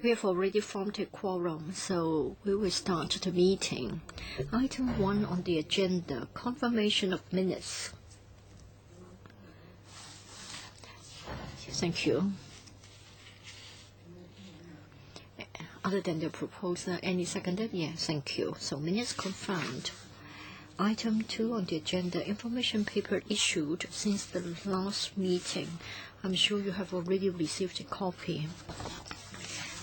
We have already formed a quorum, so we will start the meeting. Item 1 on the agenda, confirmation of minutes. Thank you. Other than the proposal, any seconded? Yes, thank you. So minutes confirmed. Item 2 on the agenda, information paper issued since the last meeting. I'm sure you have already received a copy.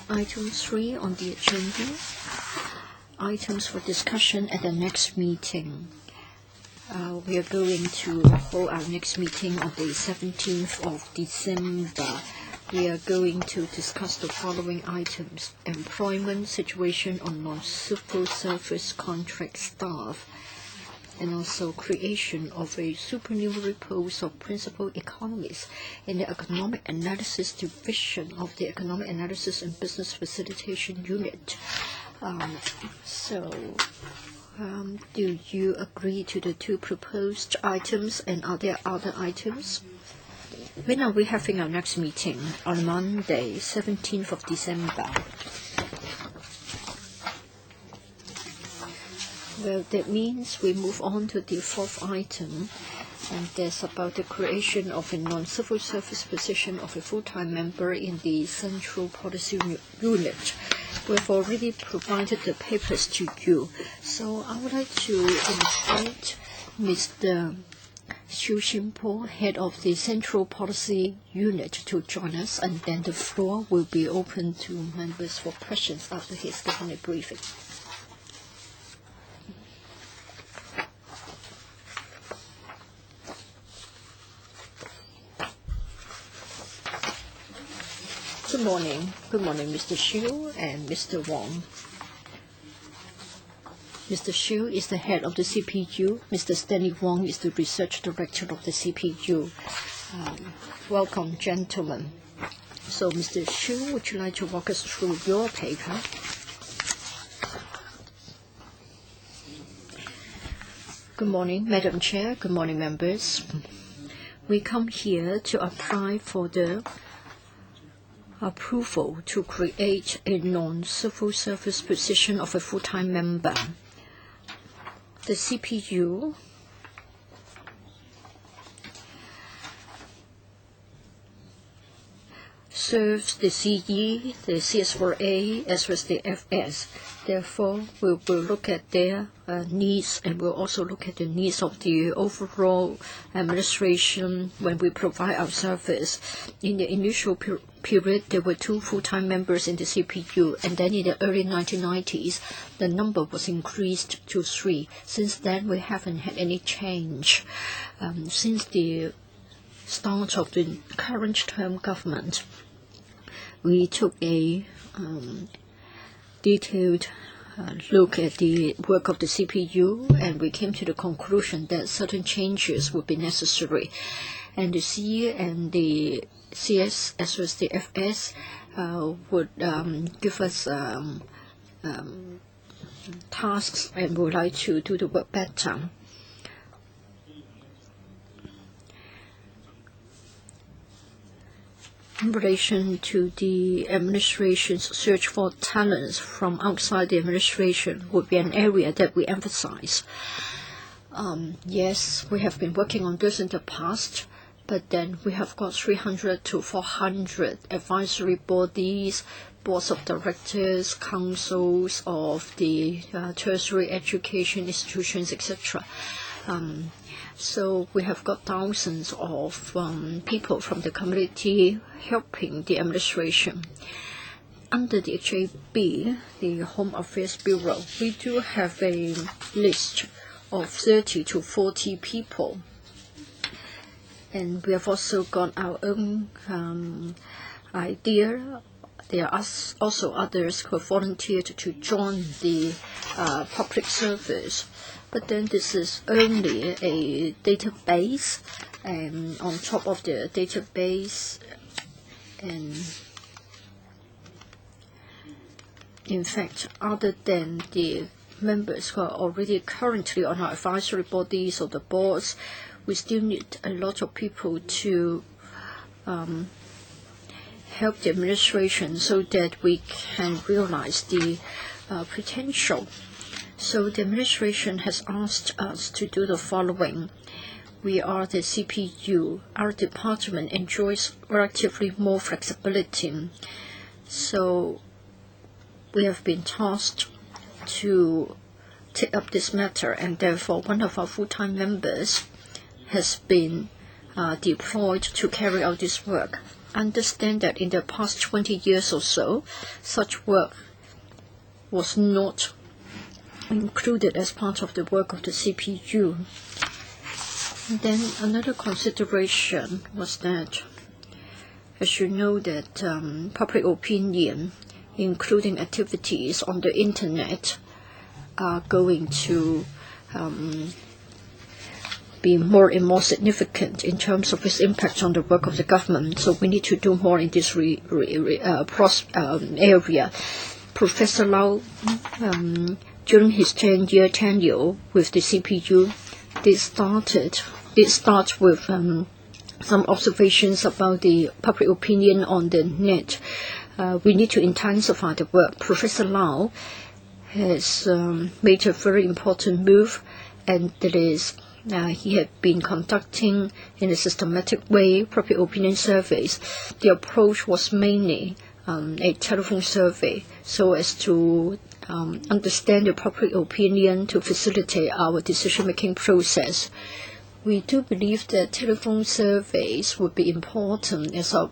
Item 3 on the agenda, items for discussion at the next meeting. We are going to hold our next meeting on the 17th of December. We are going to discuss the following items: employment situation on non-civil service contract staff, and also creation of a supernumerary post of principal economists in the Economic Analysis Division of the Economic Analysis and Business Facilitation Unit. Do you agree to the two proposed items, and are there other items? When are we having our next meeting? On Monday, 17th of December. Well, that means we move on to the fourth item, and that's about the creation of a non-civil service position of a full-time member in the Central Policy Unit. We've already provided the papers to you, so I would like to invite Mr. Xu Xinpo, head of the Central Policy Unit, to join us, and then the floor will be open to members for questions after he's given a briefing. Good morning. Good morning, Mr. Xu and Mr. Wong. Mr. Xu is the head of the CPU. Mr. Stanley Wong is the research director of the CPU. Welcome, gentlemen. So, Mr. Xu, would you like to walk us through your paper? Good morning, Madam Chair. Good morning, members. We come here to apply for the approval to create a non-civil service position of a full-time member. The CPU serves the CE, the CS4A, as well as the FS. Therefore, we will look at their needs, and we'll also look at the needs of the overall administration when we provide our service. In the initial period, there were 2 full-time members in the CPU, and then in the early 1990s, the number was increased to 3. Since then, we haven't had any change. Since the start of the current term government, we took a detailed look at the work of the CPU, and we came to the conclusion that certain changes would be necessary. And the CE and the CS, as well as the FS, would give us tasks, and we would like to do the work better. In relation to the administration's search for talents from outside the administration would be an area that we emphasize. Yes, we have been working on this in the past, but then we have got 300 to 400 advisory bodies, boards of directors, councils of the tertiary education institutions, etc. So we have got thousands of people from the community helping the administration. Under the HAB, the Home Affairs Bureau, we do have a list of 30 to 40 people. And we have also got our own idea. There are also others who have volunteered to join the public service. But then this is only a database, and on top of the database, and in fact, other than the members who are already currently on our advisory bodies or the boards, we still need a lot of people to help the administration so that we can realize the potential. So the administration has asked us to do the following. We are the CPU. Our department enjoys relatively more flexibility. So we have been tasked to take up this matter, and therefore one of our full-time members has been deployed to carry out this work. Understand that in the past 20 years or so, such work was not included as part of the work of the CPU. And then another consideration was that, as you know, that public opinion, including activities on the internet, are going to be more and more significant in terms of its impact on the work of the government. So we need to do more in this area. Professor Lau, during his 10-year tenure with the CPU, did start with some observations about the public opinion on the net. We need to intensify the work. Professor Lau has made a very important move, and that is he had been conducting in a systematic way public opinion surveys. The approach was mainly a telephone survey so as to understand the public opinion to facilitate our decision-making process. We do believe that telephone surveys would be important as a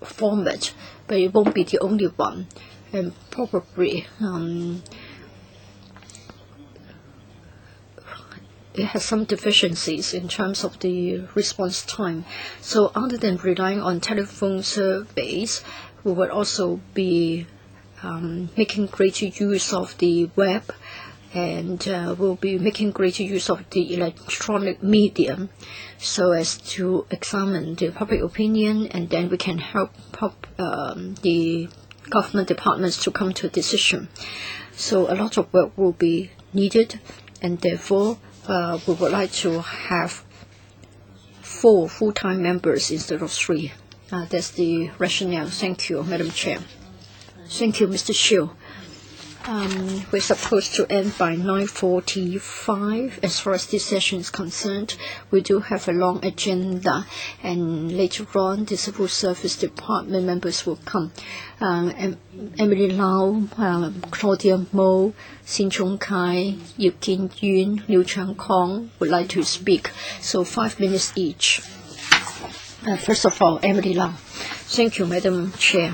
format, but it won't be the only one, and probably it has some deficiencies in terms of the response time. So other than relying on telephone surveys, we will also be making greater use of the web, and we'll be making greater use of the electronic medium so as to examine the public opinion, and then we can help the government departments to come to a decision. So a lot of work will be needed, and therefore we would like to have 4 full-time members instead of 3. That's the rationale. Thank you, Madam Chair. Thank you, Mr. Shiu. We're supposed to end by 9:45 as far as this session is concerned. We do have a long agenda, and later on the Civil Service Department members will come. Emily Lau, Claudia Mo, Sin Chung Kai, Yip Kin Yun, Liu Chang Kong would like to speak. So 5 minutes each. First of all, Emily Lau. Thank you, Madam Chair.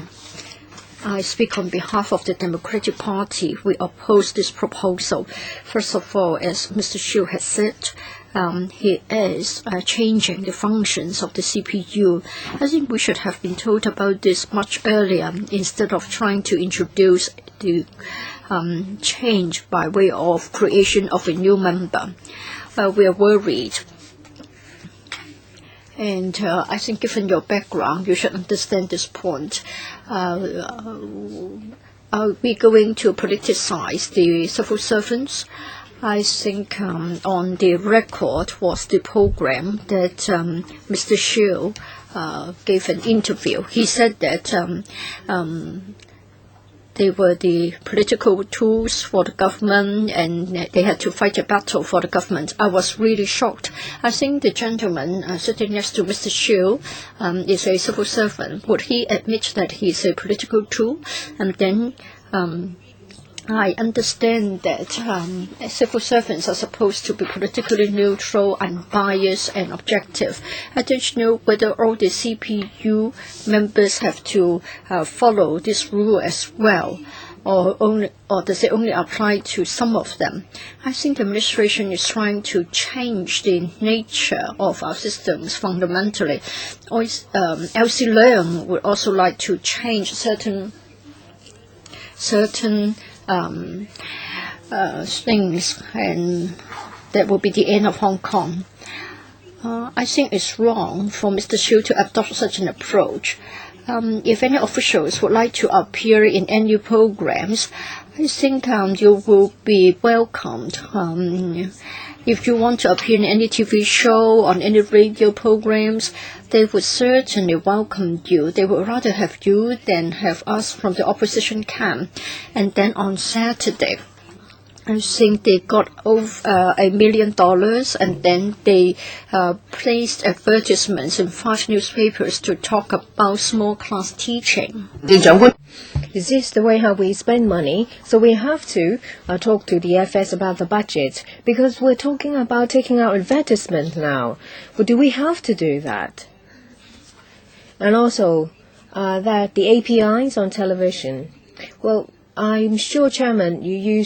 I speak on behalf of the Democratic Party. We oppose this proposal. First of all, as Mr. Shiu has said, he is changing the functions of the CPU. I think we should have been told about this much earlier instead of trying to introduce the change by way of creation of a new member. We are worried. And I think given your background, you should understand this point. Are we going to politicize the civil servants? I think on the record was the program that Mr. Shiu gave an interview. He said that they were the political tools for the government, and they had to fight a battle for the government. I was really shocked. I think the gentleman sitting next to Mr. Shiu is a civil servant. Would he admit that he is a political tool? And then I understand that civil servants are supposed to be politically neutral, unbiased, and objective. I don't know whether all the CPU members have to follow this rule as well, or does it only apply to some of them? I think the administration is trying to change the nature of our systems fundamentally. Elsie Leung would also like to change certain things, and that will be the end of Hong Kong. I think it's wrong for Mr. Shiu to adopt such an approach. If any officials would like to appear in any programs, I think you will be welcomed. If you want to appear in any TV show, on any radio programs, they would certainly welcome you. They would rather have you than have us from the opposition camp. And then on Saturday, I think they got over $1 million, and then they placed advertisements in 5 newspapers to talk about small class teaching. This is the way how we spend money, so we have to talk to the FS about the budget, because we're talking about taking out advertisement now. But do we have to do that? And also, that the APIs on television, well, I'm sure, Chairman, you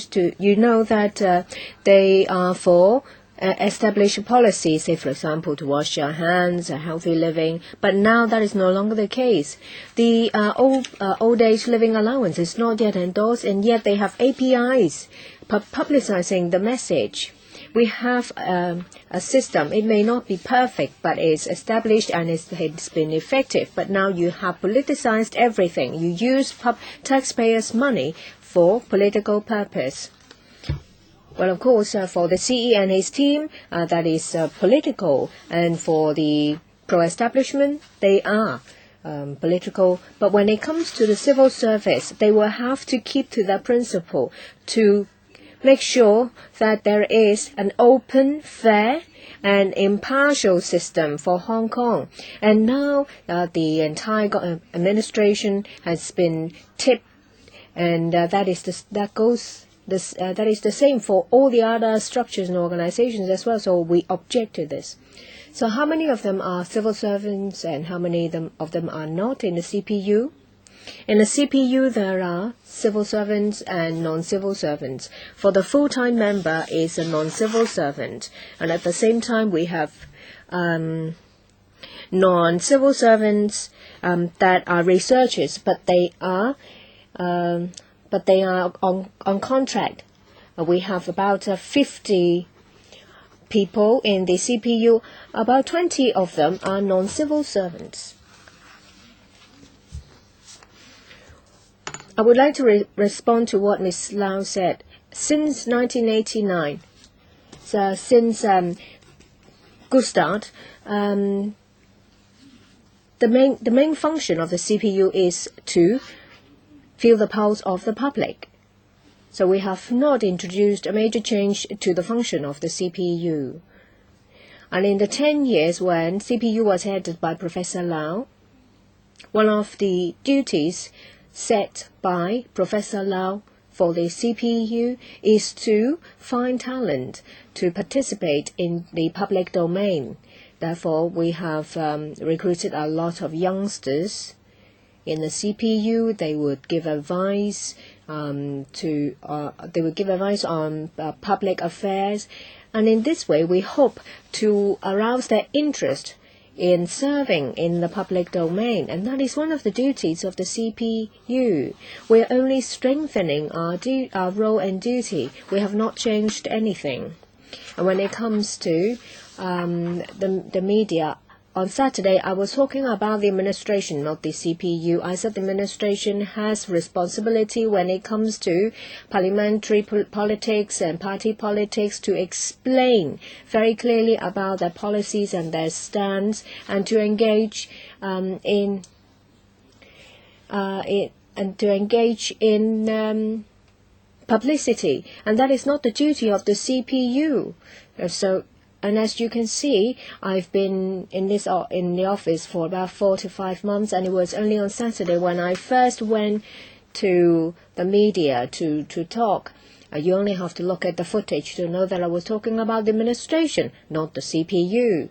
know that they are for establish policies, say, for example, to wash your hands, healthy living, but now that is no longer the case. The old age living allowance is not yet endorsed, and yet they have APIs publicizing the message. We have a system. It may not be perfect, but it's established and it's been effective. But now you have politicized everything. You use taxpayers' money for political purpose. Well, of course, for the CE and his team, that is political. And for the pro-establishment, they are political. But when it comes to the civil service, they will have to keep to that principle to make sure that there is an open, fair, and impartial system for Hong Kong. And now the entire administration has been tipped, and that is the same for all the other structures and organizations as well. So we object to this. So how many of them are civil servants, and how many of them are not in the CPU? In the CPU, there are civil servants and non-civil servants. For the full-time member is a non-civil servant, and at the same time we have non-civil servants that are researchers, but they are on contract. We have about 50 people in the CPU. About 20 of them are non-civil servants. I would like to respond to what Ms. Lau said. Since 1989, so since Good Start, the main function of the CPU is to feel the pulse of the public. So we have not introduced a major change to the function of the CPU. And in the 10 years when CPU was headed by Professor Lau, one of the duties set by Professor Lau for the CPU is to find talent to participate in the public domain. Therefore, we have recruited a lot of youngsters in the CPU. They would give advice on public affairs, and in this way, we hope to arouse their interest in serving in the public domain, and that is one of the duties of the CPU. We are only strengthening our role and duty. We have not changed anything. And when it comes to the media, on Saturday I was talking about the administration, not the CPU. I said the administration has responsibility when it comes to parliamentary politics and party politics to explain very clearly about their policies and their stance, and to engage in publicity. And that is not the duty of the CPU. And as you can see, I've been in the office for about 4 to 5 months, and it was only on Saturday when I first went to the media to talk. You only have to look at the footage to know that I was talking about the administration, not the CPU.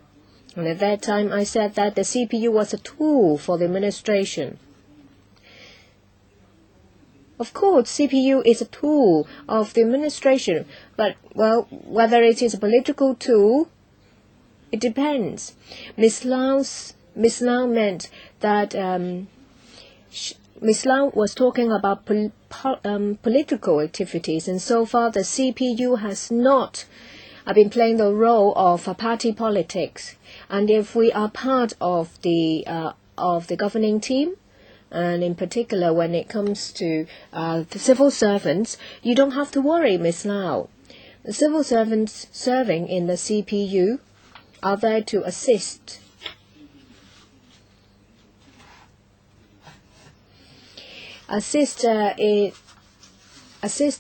And at that time, I said that the CPU was a tool for the administration. Of course, CPU is a tool of the administration, but, well, whether it is a political tool, it depends. Ms. Lau meant that Ms. Lau was talking about political activities, and so far the CPU has not been playing the role of party politics. And if we are part of the governing team, and in particular when it comes to the civil servants, you don't have to worry, Ms. Lau. Civil servants serving in the CPU are there to assist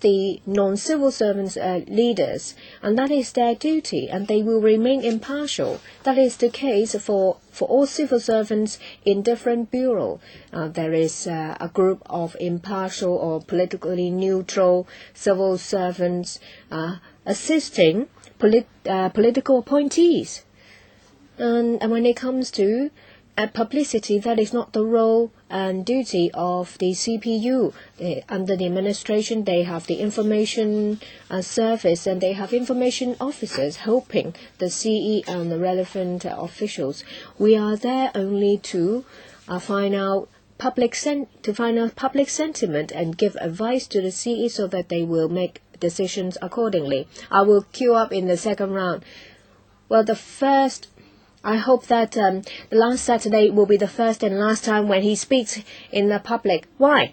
the non-civil servants leaders, and that is their duty, and they will remain impartial. That is the case for all civil servants in different bureaux. There is a group of impartial or politically neutral civil servants assisting political appointees. And when it comes to publicity, that is not the role and duty of the CPU. Under the administration, they have the information service, and they have information officers helping the CE and the relevant officials. We are there only to find out public sentiment and give advice to the CE so that they will make decisions accordingly. I will queue up in the second round. Well, I hope that the last Saturday will be the first and last time when he speaks in the public. Why?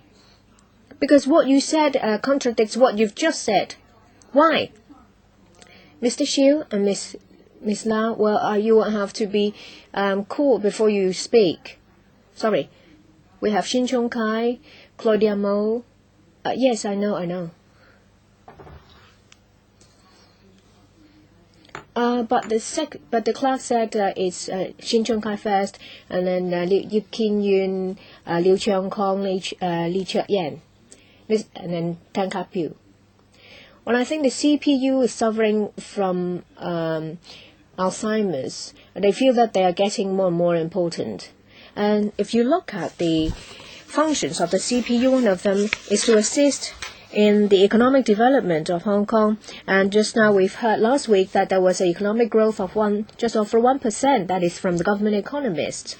Because what you said contradicts what you've just said. Why? Mr. Xiu and Miss Lau, well, you will have to be cool before you speak. Sorry. We have Shin Chung Kai, Claudia Mo. Yes, I know. But the clerk said it's Shin Chung Kai first, and then Yip Kin Yun, Liu Chiang Kong, Li Chek Yan, and then Tan Ka Piu. Well, I think the CPU is suffering from Alzheimer's. They feel that they are getting more and more important. And if you look at the functions of the CPU, one of them is to assist in the economic development of Hong Kong. And just now we've heard last week that there was an economic growth of just over 1%. That is from the government economists.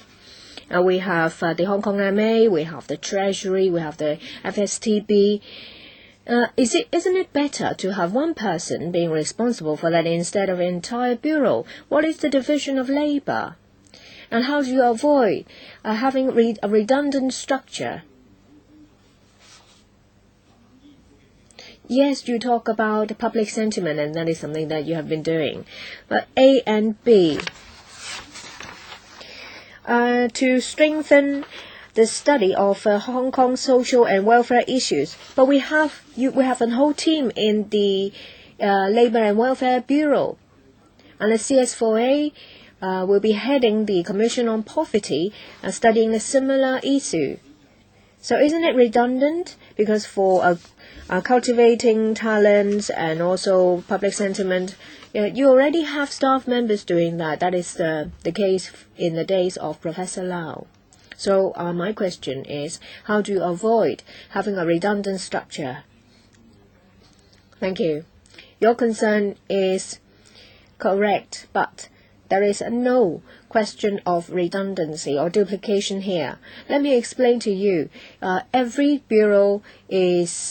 And we have the Hong Kong MA, we have the Treasury, we have the FSTB. Isn't it better to have one person being responsible for that instead of an entire bureau? What is the division of labor? And how do you avoid having a redundant structure? Yes, you talk about public sentiment, and that is something that you have been doing. But A and B, to strengthen the study of Hong Kong social and welfare issues. But we have a whole team in the Labour and Welfare Bureau, and the CS4A will be heading the Commission on Poverty, studying a similar issue. So isn't it redundant? Because for cultivating talents and also public sentiment, you already have staff members doing that. That is the case in the days of Professor Lau. So my question is, how do you avoid having a redundant structure? Thank you. Your concern is correct, but there is no question of redundancy or duplication here. Let me explain to you. Every bureau has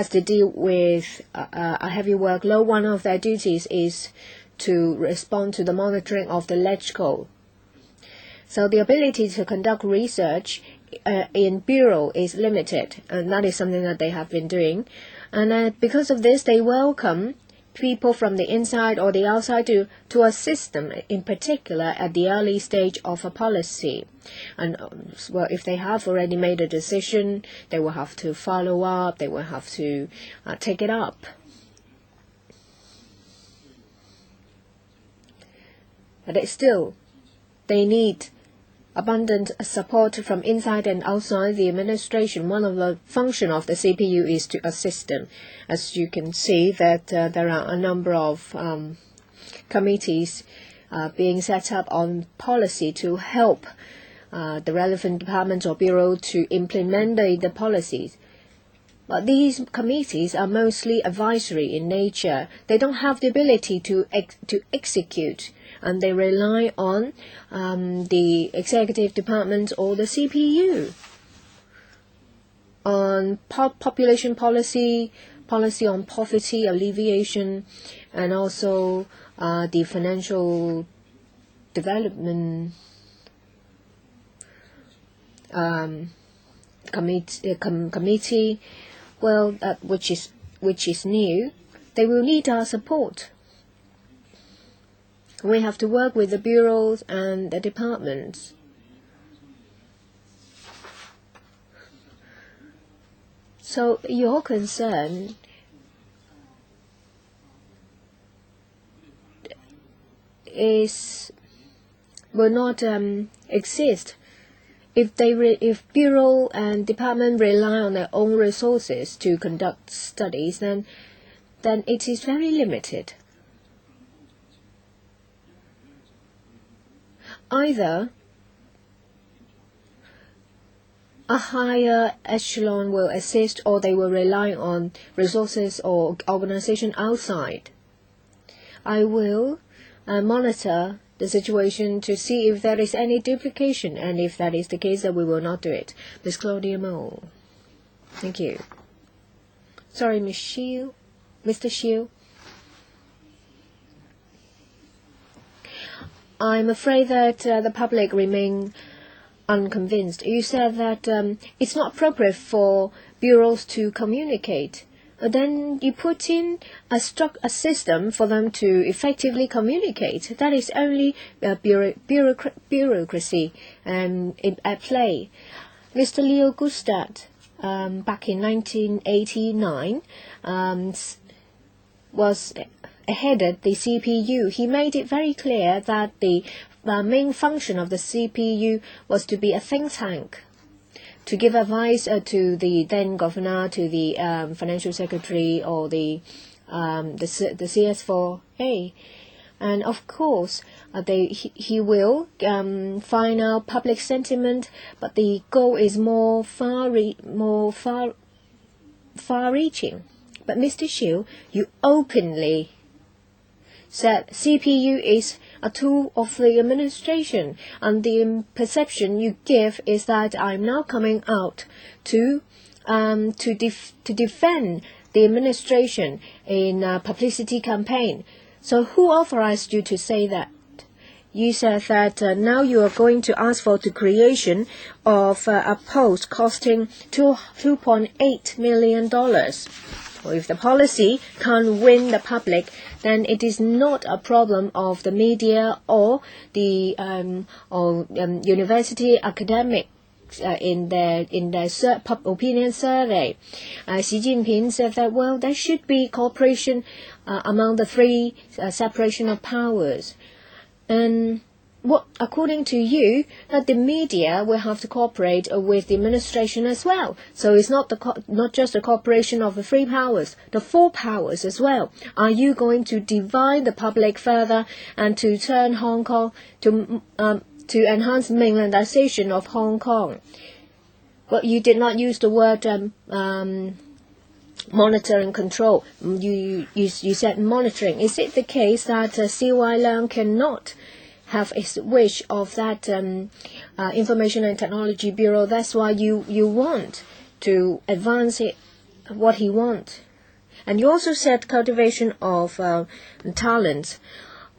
to deal with a heavy workload. One of their duties is to respond to the monitoring of the LegCo. So the ability to conduct research in bureau is limited, and that is something that they have been doing. And because of this, they welcome people from the inside or the outside to assist them, in particular at the early stage of a policy. And well, if they have already made a decision, they will have to follow up, they will have to take it up. But they need abundant support from inside and outside the administration. One of the functions of the CPU is to assist them. As you can see that there are a number of committees being set up on policy to help the relevant departments or bureau to implement the policies. But these committees are mostly advisory in nature. They don't have the ability to execute, and they rely on the executive department or the CPU on population policy on poverty alleviation, and also the financial development committee. Well, which is new. they will need our support. We have to work with the bureaus and the departments. So your concern will not exist if bureau and department rely on their own resources to conduct studies. Then it is very limited. Either a higher echelon will assist, or they will rely on resources or organization outside. I will monitor the situation to see if there is any duplication, and if that is the case, then we will not do it. Ms. Claudia Mo. Thank you. Sorry, Ms. Shiu. Mr. Shiu. I'm afraid that the public remain unconvinced. You said that it's not appropriate for bureaus to communicate. Then you put in a system for them to effectively communicate. That is only bureaucracy at play. Mr. Leo Gustad, back in 1989, was headed the CPU. He made it very clear that the main function of the CPU was to be a think tank, to give advice to the then governor, to the financial secretary, or the CS4A. And of course, he will find out public sentiment, but the goal is more far-reaching. But Mr. Xiu, you openly said CPU is a tool of the administration, and the perception you give is that I'm now coming out to defend the administration in a publicity campaign. So who authorized you to say that? You said that now you are going to ask for the creation of a post costing $2.8 million. Well, if the policy can't win the public, then it is not a problem of the media or the university academics in their opinion survey. Xi Jinping said that, well, there should be cooperation among the three, separation of powers. And what, according to you, that the media will have to cooperate with the administration as well. So it's not just the cooperation of the three powers, the four powers as well. Are you going to divide the public further and to turn Hong Kong to enhance mainlandization of Hong Kong? Well, you did not use the word monitor and control. You said monitoring. Is it the case that CY Leung cannot have a wish of that Information and Technology Bureau? That's why you want to advance it, what he wants. And you also said cultivation of talents.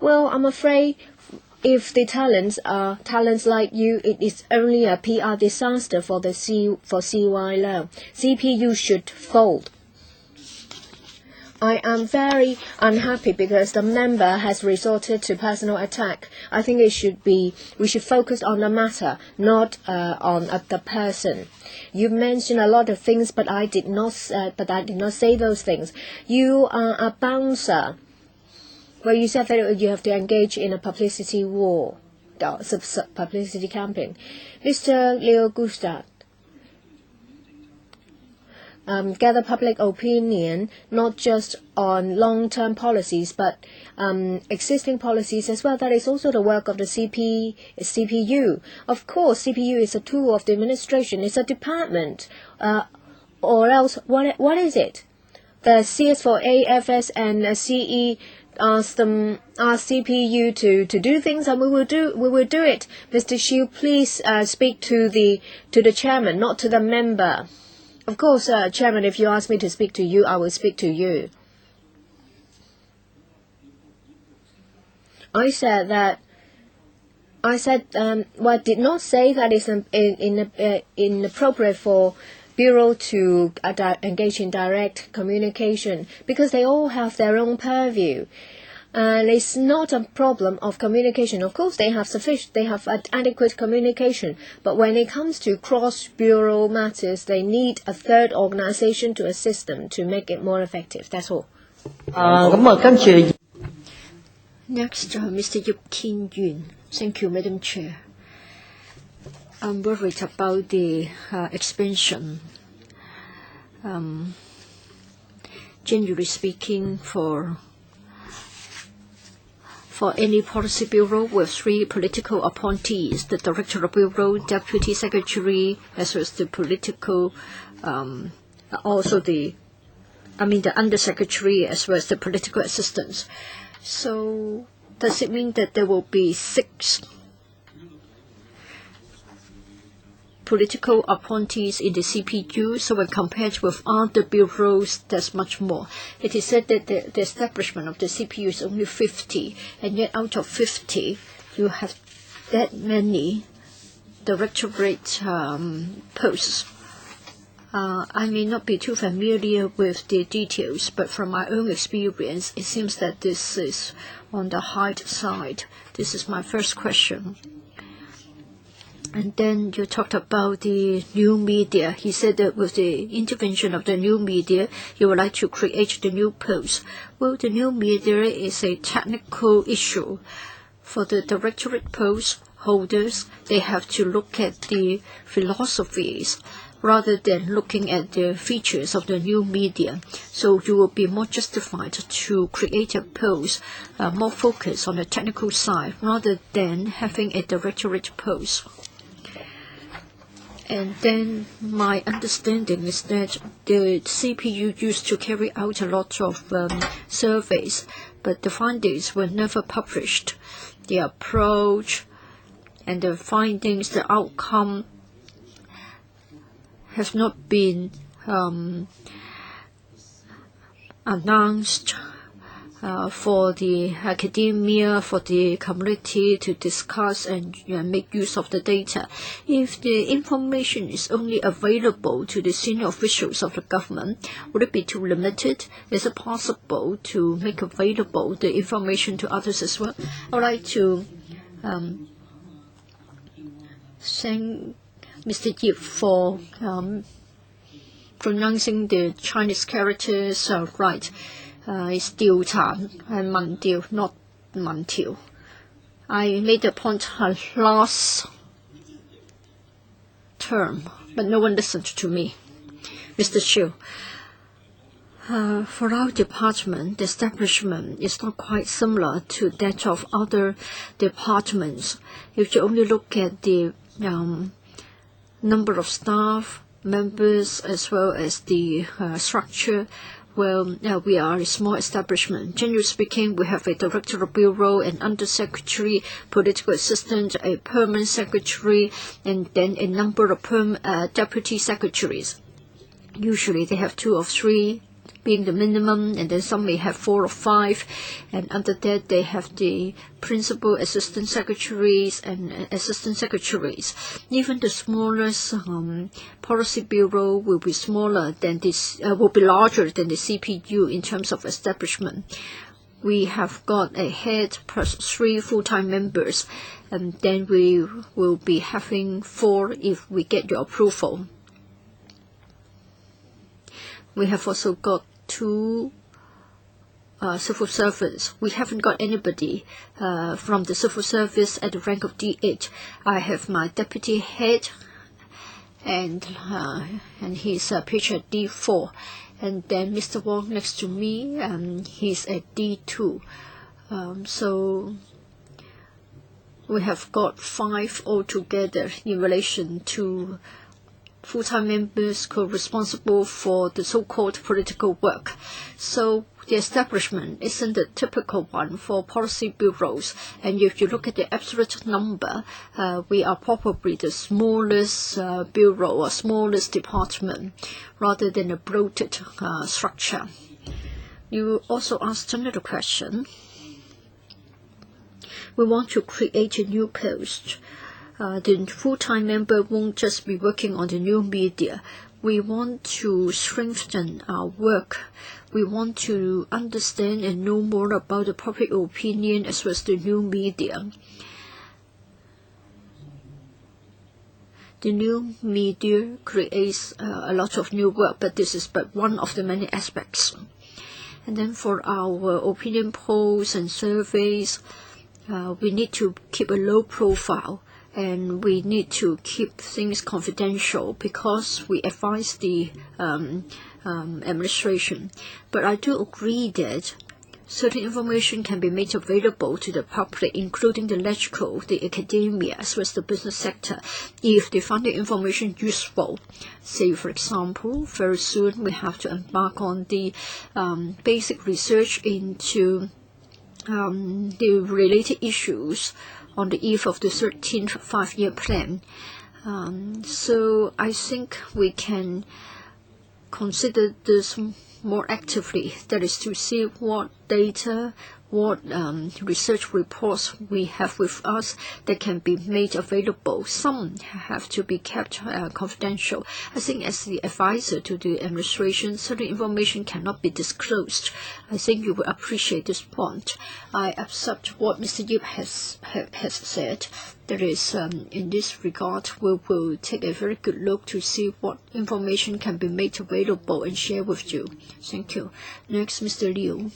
Well, I'm afraid if the talents are talents like you, it is only a PR disaster for CY Leung. CPU should fold. I am very unhappy because the member has resorted to personal attack. I think we should focus on the matter, not on the person. You mentioned a lot of things, but I did not say those things. You are a bouncer. Well, you said that you have to engage in a publicity war, publicity campaign. Mr. Leo Gustad. Gather public opinion, not just on long-term policies, but existing policies as well. That is also the work of the CPU. Of course, CPU is a tool of the administration. It's a department. Or else, what is it? The CS4A, FS, and CE ask CPU to do things, and we will do it. Mr. Xiu, please speak to the chairman, not to the member. Of course, Chairman, if you ask me to speak to you, I will speak to you. I did not say that it's inappropriate for bureau to engage in direct communication, because they all have their own purview. And it's not a problem of communication. Of course, they have adequate communication. But when it comes to cross-bureau matters, they need a third organization to assist them to make it more effective. That's all. Next, Mr. Yip Kin Yun. Thank you, Madam Chair. I'm worried about the expansion. Generally speaking, for any policy bureau with 3 political appointees, the director of bureau, deputy secretary, as well as the political, the undersecretary, as well as the political assistants. So does it mean that there will be 6 political appointees in the CPU? So when compared with other bureaus, there's much more. It is said that the establishment of the CPU is only 50, and yet out of 50, you have that many directorate posts. I may not be too familiar with the details, but from my own experience, it seems that this is on the high side. This is my first question. And then you talked about the new media. He said that with the intervention of the new media, you would like to create the new post. Well, the new media is a technical issue. For the directorate post holders, they have to look at the philosophies rather than looking at the features of the new media. So you will be more justified to create a post more focused on the technical side rather than having a directorate post. And then my understanding is that the CPU used to carry out a lot of surveys, but the findings were never published. The approach and the findings, the outcome, have not been announced for the academia, for the community to discuss and make use of the data. If the information is only available to the senior officials of the government, would it be too limited? Is it possible to make available the information to others as well? I would like to thank Mr. Yip for pronouncing the Chinese characters right. It's 調查 and 民調, not 民調. I made a point last term, but no one listened to me. Mr. Chiu, for our department, the establishment is not quite similar to that of other departments. If you only look at the number of staff, members, as well as the structure, well, we are a small establishment. Generally speaking, we have a director of bureau, an undersecretary, political assistant, a permanent secretary, and then a number of deputy secretaries. Usually they have 2 or 3 being the minimum, and then some may have 4 or 5, and under that they have the principal assistant secretaries and assistant secretaries. Even the smallest policy bureau will be smaller than this, will be larger than the CPU in terms of establishment. We have got a head plus 3 full-time members, and then we will be having 4 if we get your approval. We have also got 2 civil servants. We haven't got anybody from the civil service at the rank of D8. I have my deputy head, and he's pitched at D4. And then Mr. Wong next to me, he's at D2. So we have got 5 altogether in relation to full-time members co-responsible for the so-called political work. So the establishment isn't a typical one for policy bureaus. And if you look at the absolute number, we are probably the smallest bureau or smallest department rather than a bloated structure. You also asked another question. We want to create a new post. The full-time member won't just be working on the new media. we want to strengthen our work. We want to understand and know more about the public opinion as well as the new media. The new media creates a lot of new work, but this is but one of the many aspects. And then for our opinion polls and surveys, we need to keep a low profile, and we need to keep things confidential because we advise the administration. But I do agree that certain information can be made available to the public, including the electrical, the academia, as well as the business sector, if they find the information useful. Say, for example, very soon we have to embark on the basic research into the related issues on the eve of the 13th five-year plan. So I think we can consider this more actively, that is to see what data, what research reports we have with us that can be made available. Some have to be kept confidential. I think as the advisor to the administration, certain information cannot be disclosed. I think you will appreciate this point. I accept what Mr. Yip has said. That is, in this regard, we will take a very good look to see what information can be made available and share with you. Thank you. Next, Mr. Liu.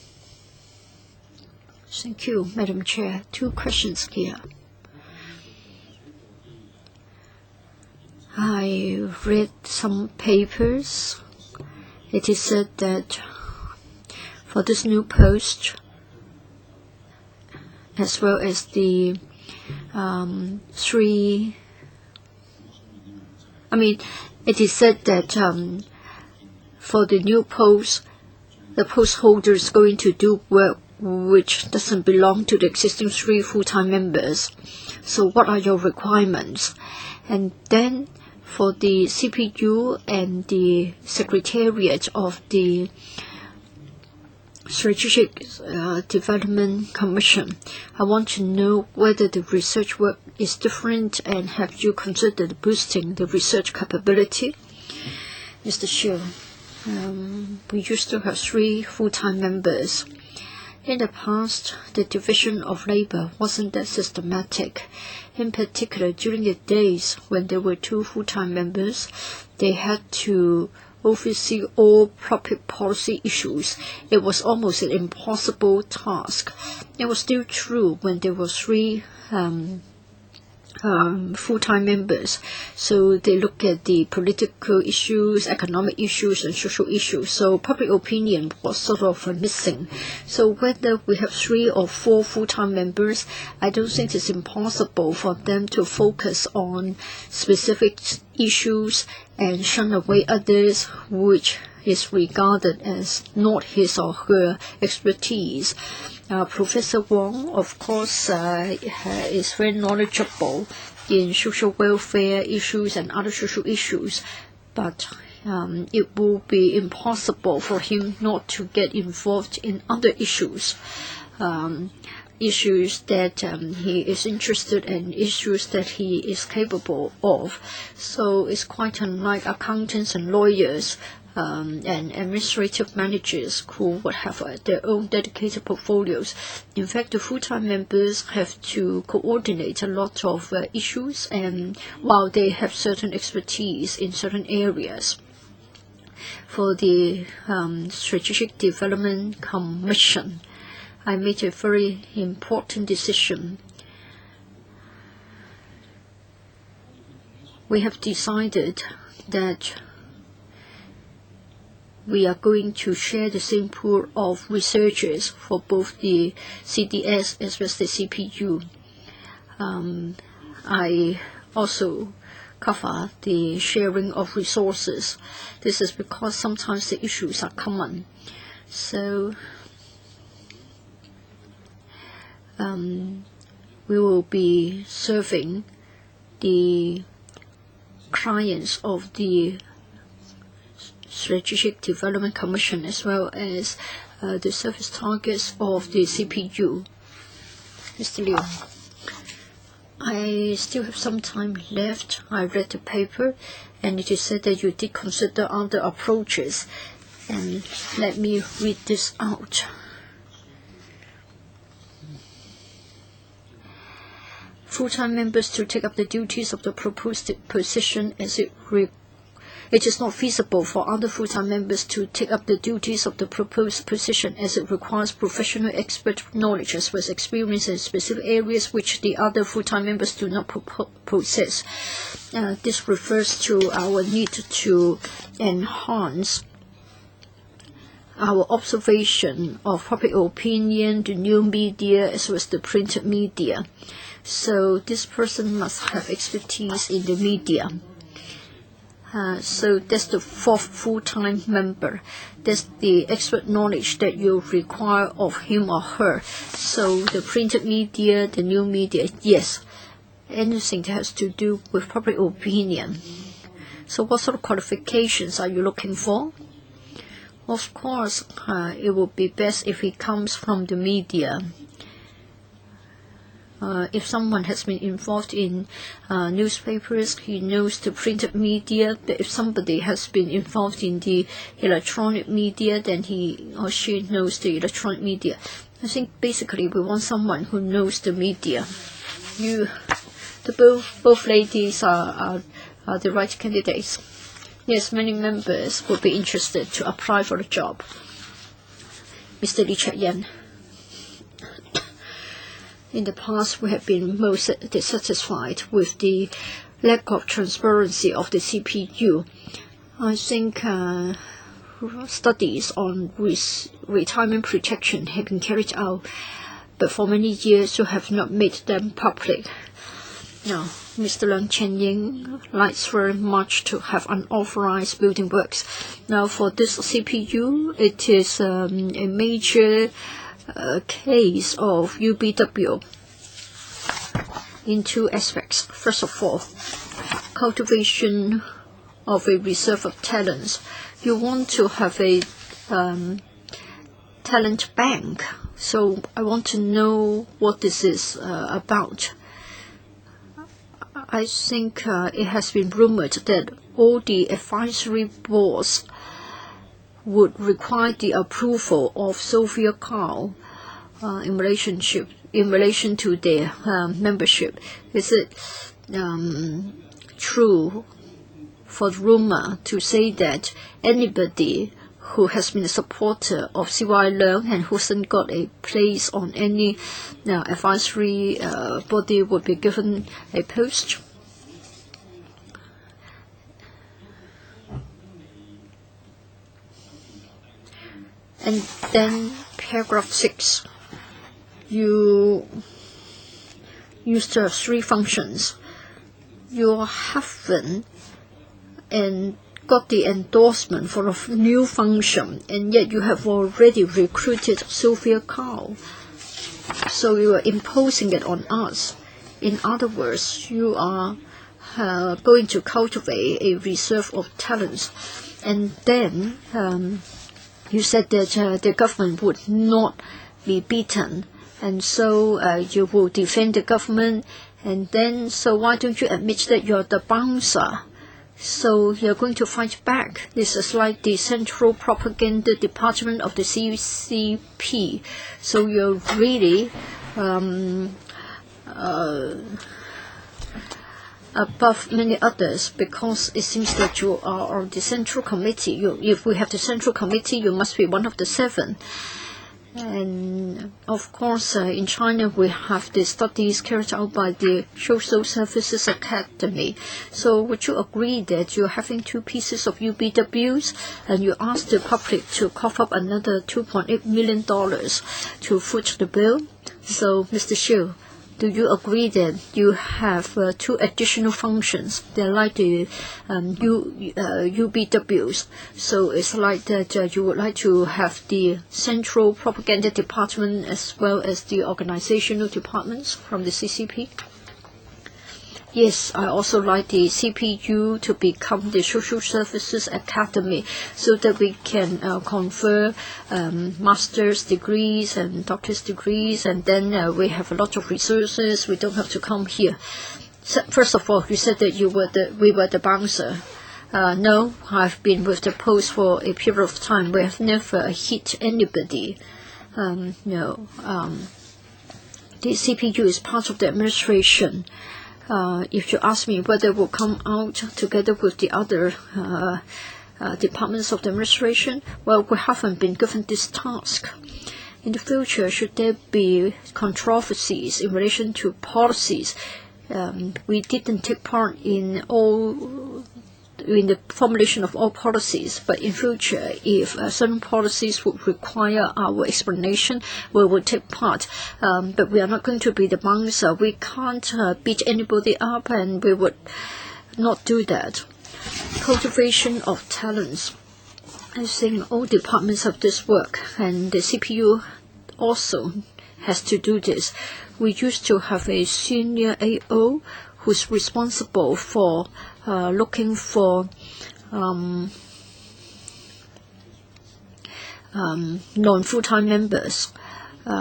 Thank you, Madam Chair. 2 questions here. I read some papers. It is said that for this new post, as well as the it is said that for the new post, the post holder is going to do work which doesn't belong to the existing 3 full-time members. So what are your requirements? And then for the CPU and the Secretariat of the Strategic Development Commission, I want to know whether the research work is different, and have you considered boosting the research capability? Mr. Xiu, we used to have 3 full-time members. In the past, the division of labor wasn't that systematic. In particular, during the days when there were 2 full-time members, they had to oversee all public policy issues. It was almost an impossible task. It was still true when there were 3 full-time members. So they look at the political issues, economic issues, and social issues. So public opinion was sort of missing. So whether we have 3 or 4 full-time members, I don't think it's impossible for them to focus on specific issues and shun away others which is regarded as not his or her expertise. Professor Wong, of course, is very knowledgeable in social welfare issues and other social issues, but it will be impossible for him not to get involved in other issues. Issues that he is interested in, issues that he is capable of. So it's quite unlike accountants and lawyers and administrative managers who would have their own dedicated portfolios. In fact, the full-time members have to coordinate a lot of issues, and while they have certain expertise in certain areas. For the Strategic Development Commission, I made a very important decision. We have decided that we are going to share the same pool of researchers for both the CDS as well as the CPU. I also cover the sharing of resources. This is because sometimes the issues are common. So we will be serving the clients of the Strategic Development Commission as well as the service targets of the CPU. Mr. Liu. I still have some time left. I read the paper, and it is said that you did consider other approaches. And let me read this out. Full-time members to take up the duties of the proposed position as it is not feasible for other full-time members to take up the duties of the proposed position as it requires professional expert knowledge as well as experience in specific areas which the other full-time members do not possess. This refers to our need to enhance our observation of public opinion, the new media, as well as the printed media. So this person must have expertise in the media. So that's the fourth full-time member. That's the expert knowledge that you require of him or her. So the printed media, the new media, yes, anything that has to do with public opinion. So what sort of qualifications are you looking for? Of course, it would be best if it comes from the media. If someone has been involved in newspapers, he knows the printed media. If somebody has been involved in the electronic media, then he or she knows the electronic media. I think basically we want someone who knows the media. Both ladies are the right candidates. Yes, many members would be interested to apply for the job. Mr. Lee Cheuk-yen. In the past, we have been most dissatisfied with the lack of transparency of the CPU. I think studies on retirement protection have been carried out, but for many years you have not made them public. Now, Mr. Leung Chen-ying likes very much to have unauthorized building works. Now, for this CPU, it is a major case of UBW in two aspects. First of all, cultivation of a reserve of talents. You want to have a talent bank. So I want to know what this is about. I think it has been rumored that all the advisory boards would require the approval of Sophia Carl in relation to their membership. Is it true for the rumor to say that anybody who has been a supporter of C.Y. Leung and who hasn't got a place on any advisory body would be given a post? And then paragraph 6, you used to have 3 functions. You haven't and got the endorsement for a new function, and yet you have already recruited Sophia Carl. So you are imposing it on us. In other words, you are going to cultivate a reserve of talents. And then you said that the government would not be beaten, and so you will defend the government. And then, so why don't you admit that you're the bouncer? So you're going to fight back. This is like the Central Propaganda Department of the CCP. So you're really above many others, because it seems that you are on the Central Committee. If we have the Central Committee, you must be one of the 7. And of course, in China, we have the studies carried out by the Social Services Academy. So would you agree that you're having 2 pieces of UBWs and you ask the public to cough up another $2.8 million to foot the bill? So, Mr. Xiu, do you agree that you have 2 additional functions? They're like the UBWs. So it's like that you would like to have the Central Propaganda Department as well as the organizational departments from the CCP? Yes, I also like the CPU to become the Social Services Academy so that we can confer master's degrees and doctor's degrees, and then we have a lot of resources. We don't have to come here. So, first of all, you said that we were the bouncer. No, I've been with the post for a period of time. We have never hit anybody. No. The CPU is part of the administration. If you ask me whether it will come out together with the other departments of the administration, well, we haven't been given this task. In the future, should there be controversies in relation to policies, we didn't take part in the formulation of all policies, but in future, if certain policies would require our explanation, we will take part. But we are not going to be the bouncer. We can't beat anybody up, and we would not do that. Cultivation of talents. I think all departments have this work, and the CPU also has to do this. We used to have a senior AO who's responsible for looking for non-full-time members.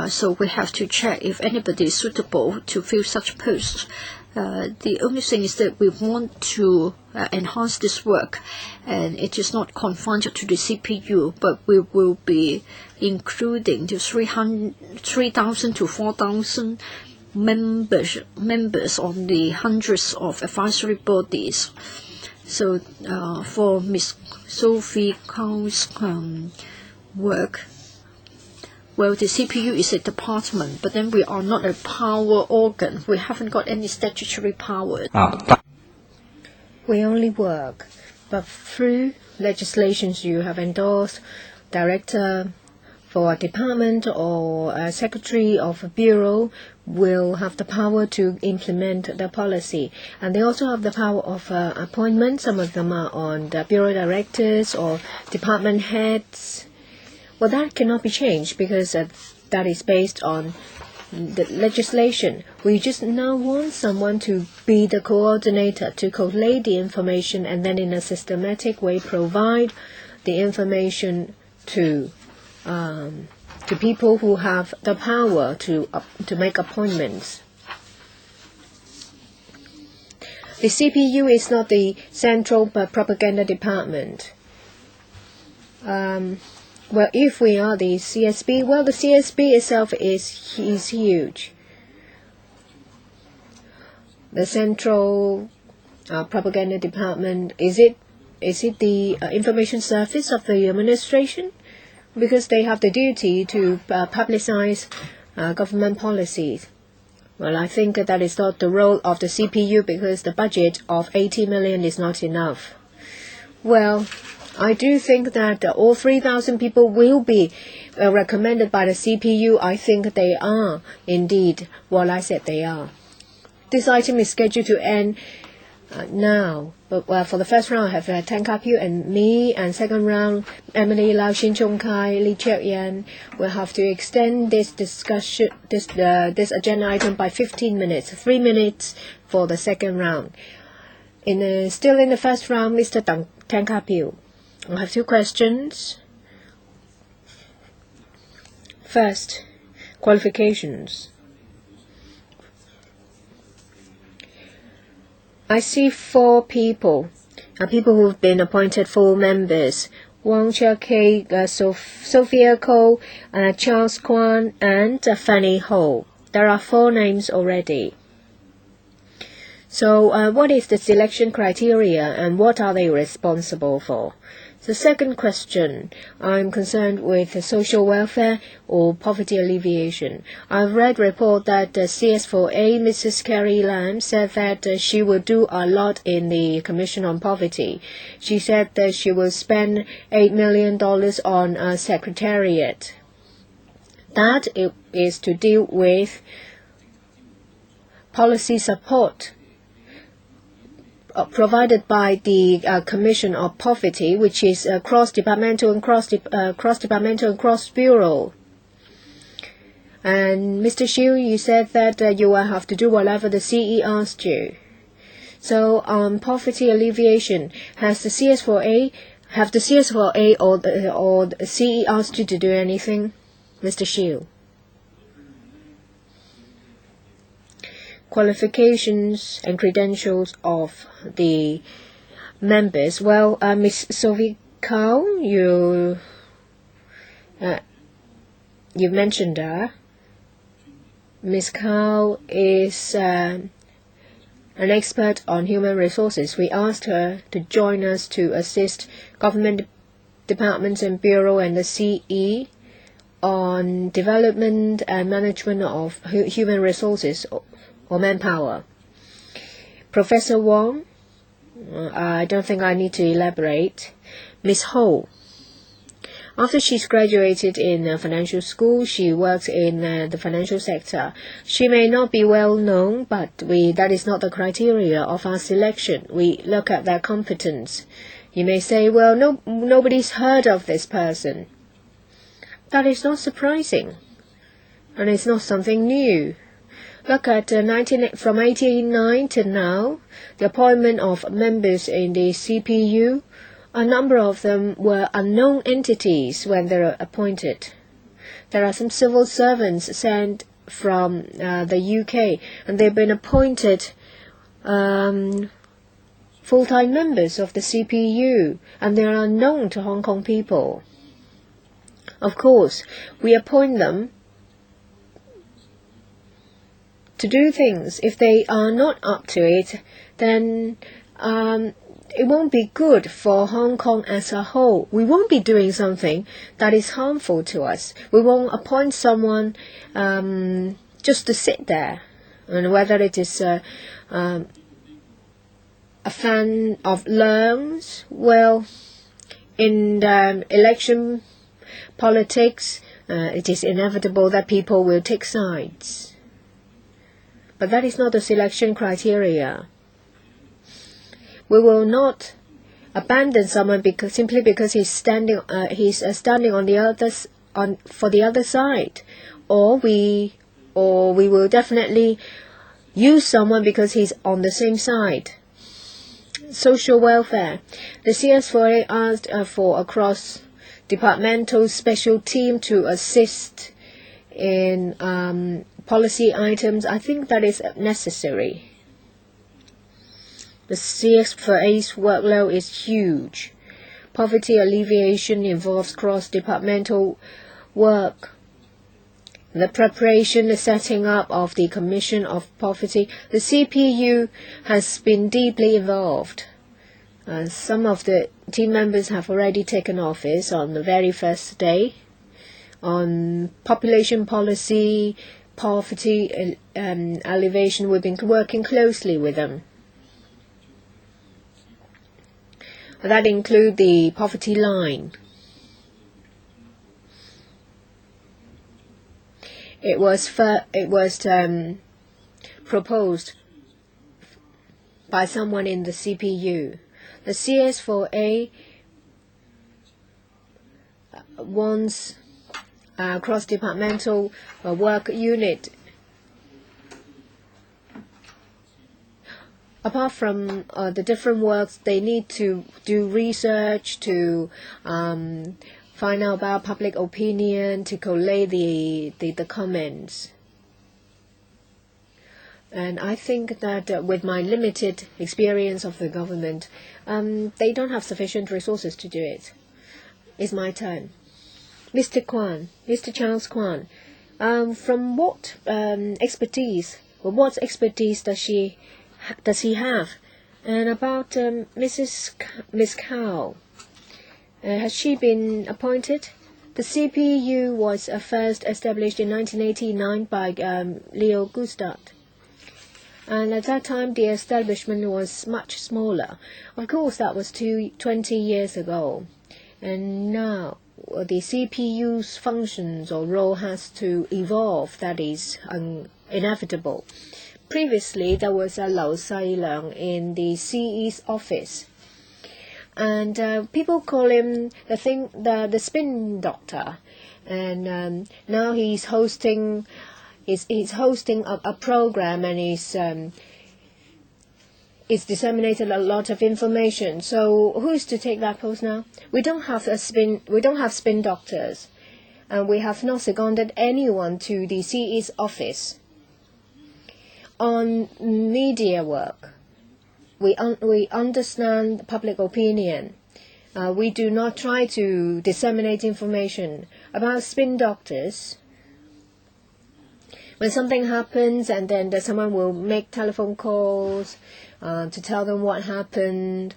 So we have to check if anybody is suitable to fill such posts. The only thing is that we want to enhance this work, and it is not confined to the CPU, but we will be including the 3,000 to 4,000 members on the hundreds of advisory bodies. So for Ms. Sophie Kang's work, well, the CPU is a department, but then we are not a power organ. We haven't got any statutory power. We only work, but through legislations you have endorsed, director for a department or a secretary of a bureau will have the power to implement the policy. And they also have the power of appointment. Some of them are on the bureau directors or department heads. Well, that cannot be changed because that is based on the legislation. We just now want someone to be the coordinator, to collate the information and then in a systematic way provide the information to people who have the power to make appointments. The CPU is not the central propaganda department. Well, if we are the CSB, well, the CSB itself is huge. The central propaganda department, is it the information service of the administration? Because they have the duty to publicize government policies. Well, I think that is not the role of the CPU because the budget of 80 million is not enough. Well, I do think that all 3,000 people will be recommended by the CPU. I think they are indeed what I said they are. This item is scheduled to end now. But for the first round, I have Tan Ka-piu and me, and second round, Emily, Lau Shin Chung Kai, Lee Cheuk Yan. We'll have to extend this discussion, this agenda item by 15 minutes, 3 minutes for the second round. Still in the first round, Mr. Tan Ka-piu. I have two questions. First, qualifications. I see 4 people who have been appointed full members. Wang Chia-kei, Sophia Ko, Charles Kwan, and Fanny Ho. There are 4 names already. So what is the selection criteria and what are they responsible for? The second question, I'm concerned with social welfare or poverty alleviation. I've read a report that CS4A, Mrs. Carrie Lam, said that she will do a lot in the Commission on Poverty. She said that she will spend $8 million on a secretariat. That is to deal with policy support provided by the Commission of Poverty, which is cross-departmental and cross-departmental and cross-bureau. And Mr. Xu, you said that you will have to do whatever the CE asked you. So on poverty alleviation, have the CS4A or the CE asked you to do anything, Mr. Shield? Qualifications and credentials of the members. Well, Ms. Sophie Kao, you mentioned her. Ms. Kao is an expert on human resources. We asked her to join us to assist government departments and bureau and the CE on development and management of human resources or manpower. Professor Wong, I don't think I need to elaborate. Ms. Ho, after she's graduated in financial school, she works in the financial sector. She may not be well known, but that is not the criteria of our selection. We look at their competence. You may say, well, nobody's heard of this person. That is not surprising, and it's not something new. Look at from 1989 to now, the appointment of members in the CPU. A number of them were unknown entities when they were appointed. There are some civil servants sent from the UK, and they've been appointed full-time members of the CPU, and they are unknown to Hong Kong people. Of course, we appoint them to do things. If they are not up to it, then it won't be good for Hong Kong as a whole. We won't be doing something that is harmful to us. We won't appoint someone just to sit there. And whether it is a fan of loans, well, in election politics, it is inevitable that people will take sides. But that is not the selection criteria. We will not abandon someone simply because he's standing on for the other side, or we will definitely use someone because he's on the same side. Social welfare. The CS4A asked for a cross-departmental special team to assist in policy items. I think that is necessary. The CS4A's workload is huge. Poverty alleviation involves cross-departmental work. The preparation, the setting up of the Commission of Poverty. The CPU has been deeply involved. Some of the team members have already taken office on the very first day. On population policy, poverty alleviation, we've been working closely with them. That includes the poverty line. It was proposed by someone in the CPU. The CS4A wants a cross-departmental work unit. Apart from the different works, they need to do research to find out about public opinion, to collate the comments. And I think that with my limited experience of the government, they don't have sufficient resources to do it. It's my turn. Mr. Kwan, Mr. Charles Kwan, from what expertise does he have? And about Miss Kao, has she been appointed? The CPU was first established in 1989 by Leo Gustad. And at that time, the establishment was much smaller. Of course, that was 20 years ago. And now, the CPU's functions or role has to evolve. That is inevitable. Previously, there was a Lau Sai Leung in the CE's office. And people call him the spin doctor. And now he's hosting... He's hosting a program, and he's it's disseminated a lot of information. So who is to take that post now? We don't have spin doctors, and we have not seconded anyone to the CE's office. On media work, we understand public opinion. We do not try to disseminate information about spin doctors. When something happens, and then someone will make telephone calls to tell them what happened,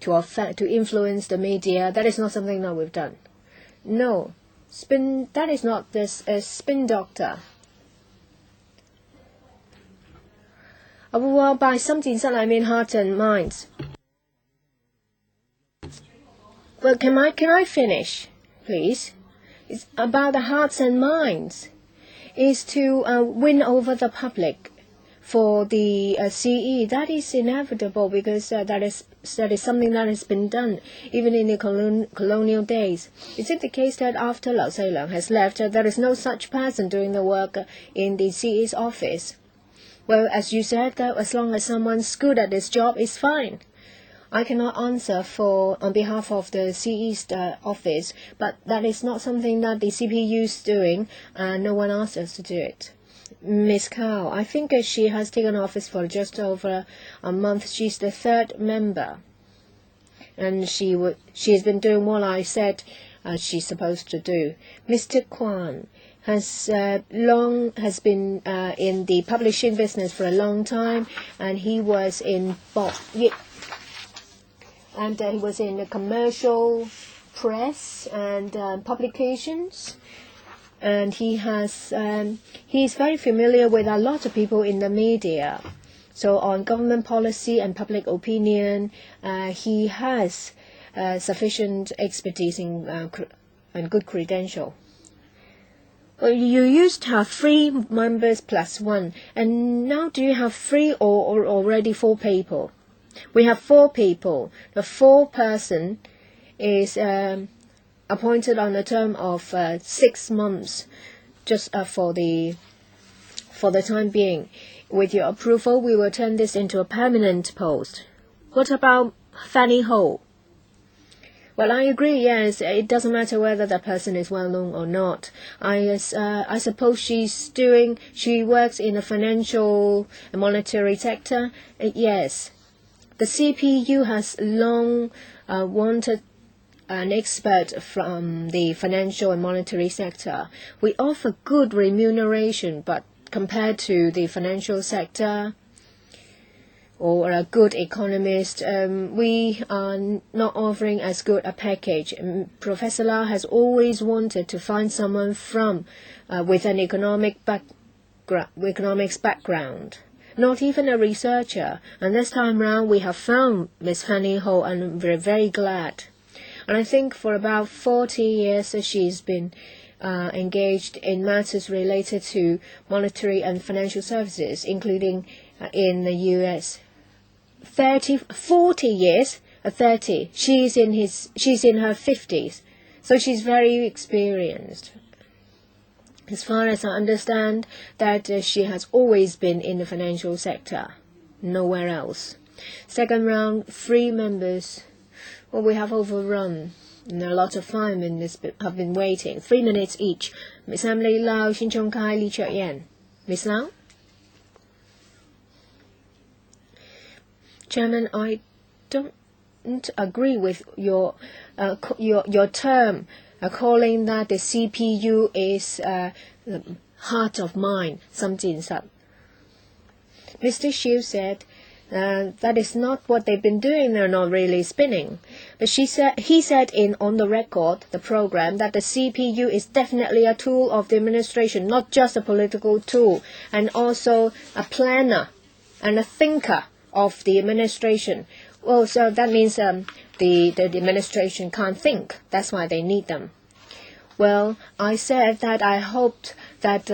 to influence the media. That is not something that we've done. No, that is not a spin doctor. Well, by 心戰室, I mean hearts and minds. Well, can I finish, please? It's about the hearts and minds. Is to win over the public for the CE. That is inevitable because that is something that has been done even in the colonial days. Is it the case that after Lau Sei-liang has left, there is no such person doing the work in the CE's office? Well, as you said, as long as someone's good at this job, it's fine. I cannot answer on behalf of the CE's office, but that is not something that the CPU is doing, and no one asked us to do it. Miss Cao, I think she has taken office for just over a month. She's the third member, and she has been doing what I said she's supposed to do. Mr. Kwan has been in the publishing business for a long time, and he was in he was in the commercial press and publications, and he's very familiar with a lot of people in the media. So on government policy and public opinion, he has sufficient expertise and good credential. Well, you used to have 3 members plus 1, and now do you have 3 or already 4 people? We have 4 people. The 4th person is appointed on a term of 6 months, just for the time being. With your approval, we will turn this into a permanent post. What about Fanny Ho? Well, I agree, yes. It doesn't matter whether that person is well known or not. I suppose she works in the financial and monetary sector. Yes. The CPU has long wanted an expert from the financial and monetary sector. We offer good remuneration, but compared to the financial sector or a good economist, we are not offering as good a package. Professor La has always wanted to find someone with an economics background. Not even a researcher, and this time round we have found Miss Fanny Ho, and we're very glad. And I think for about 40 years she's been engaged in matters related to monetary and financial services, including in the U.S. 40 years, 30. She's in her 50s, so she's very experienced. As far as I understand, that she has always been in the financial sector, nowhere else. Second round, 3 members. Well, we have overrun, and a lot of firemen have been waiting. 3 minutes each. Miss Emily Lau, Shin Chong Kai, Li Chok Yen. Miss Lau? Chairman, I don't agree with your term. Calling that the CPU is heart of mind, 心戰室. Mr. Xu said that is not what they've been doing. They're not really spinning. But he said on the record, the program, that the CPU is definitely a tool of the administration, not just a political tool, and also a planner and a thinker of the administration. Well, so that means the administration can't think. That's why they need them. Well, I said that I hoped that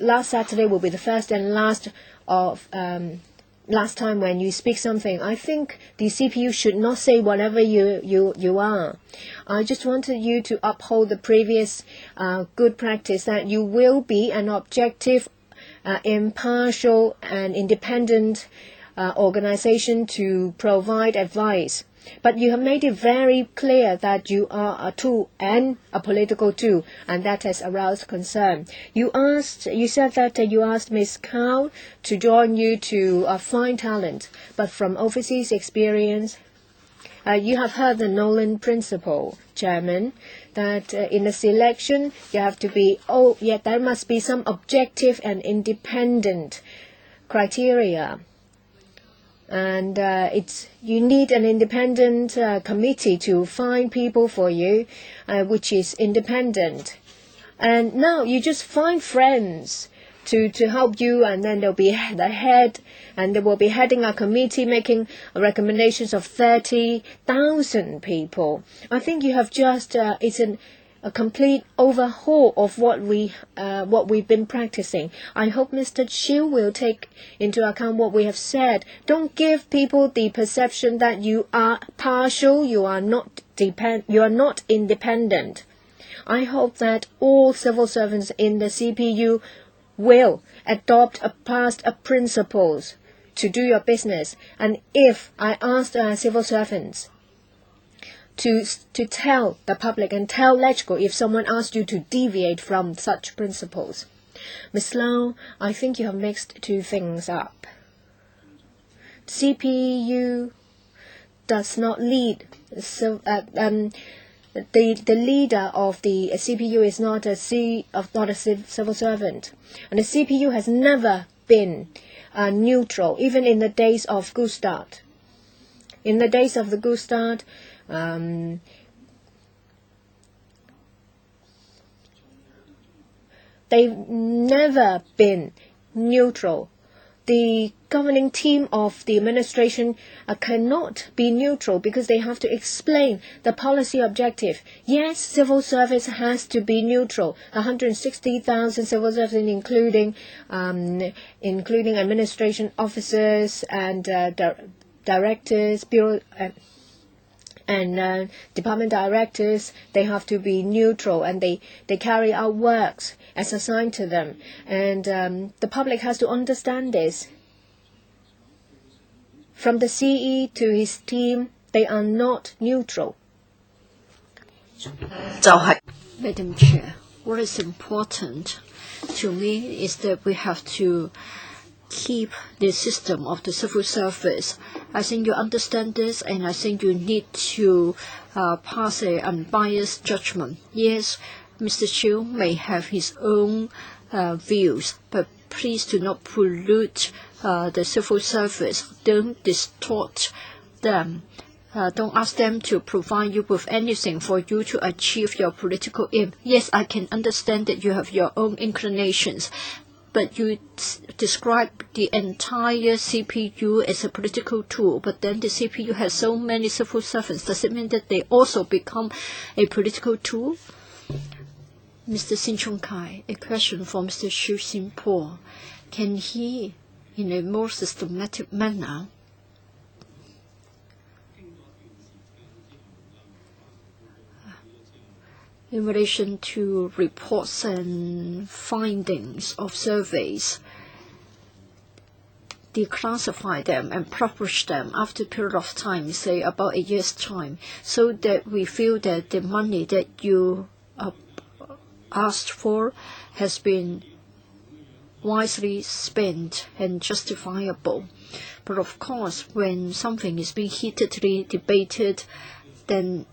last Saturday will be the first and last time when you speak something. I think the CPU should not say whatever you are. I just wanted you to uphold the previous good practice that you will be an objective, impartial and independent organization to provide advice. But you have made it very clear that you are a tool and a political tool, and that has aroused concern. You said that you asked Ms. Cao to join you to find talent, but from overseas experience, you have heard the Nolan principle, Chairman, that in the selection you have to be, there must be some objective and independent criteria. And you need an independent committee to find people for you, which is independent. And now you just find friends to help you, and then there'll be the head, and they will be heading a committee making recommendations of 30,000 people. I think you have just it's a complete overhaul of what we've been practicing. I hope Mr. Chiu will take into account what we have said. Don't give people the perception that you are partial, you are not independent. I hope that all civil servants in the CPU will adopt past principles to do your business. And if I ask civil servants to tell the public and tell LegCo if someone asks you to deviate from such principles. Ms. Lau, I think you have mixed two things up. CPU does not lead. So the leader of the CPU is not a civil servant, and the CPU has never been neutral, even in the days of Gustad. In the days of the Gustad, they've never been neutral. The governing team of the administration cannot be neutral because they have to explain the policy objective. Yes, civil service has to be neutral. 160,000 civil servants, including administration officers and directors, bureau and department directors, they have to be neutral, and they carry out works as assigned to them. And the public has to understand this. From the CE to his team, they are not neutral. Madam Chair, what is important to me is that we have to keep the system of the civil service. I think you understand this, and I think you need to pass an unbiased judgment. Yes, Mr. Chiu may have his own views, but please do not pollute the civil service. Don't distort them. Don't ask them to provide you with anything for you to achieve your political aim. Yes, I can understand that you have your own inclinations, but you describe the entire CPU as a political tool, but then the CPU has so many civil servants. Does it mean that they also become a political tool? Mr. Sin Chung Kai, a question for Mr. Xu Xinpo. Can he, in a more systematic manner, in relation to reports and findings of surveys, declassify them and publish them after a period of time, say about a year's time, so that we feel that the money that you asked for has been wisely spent and justifiable. But of course, when something is being heatedly debated, then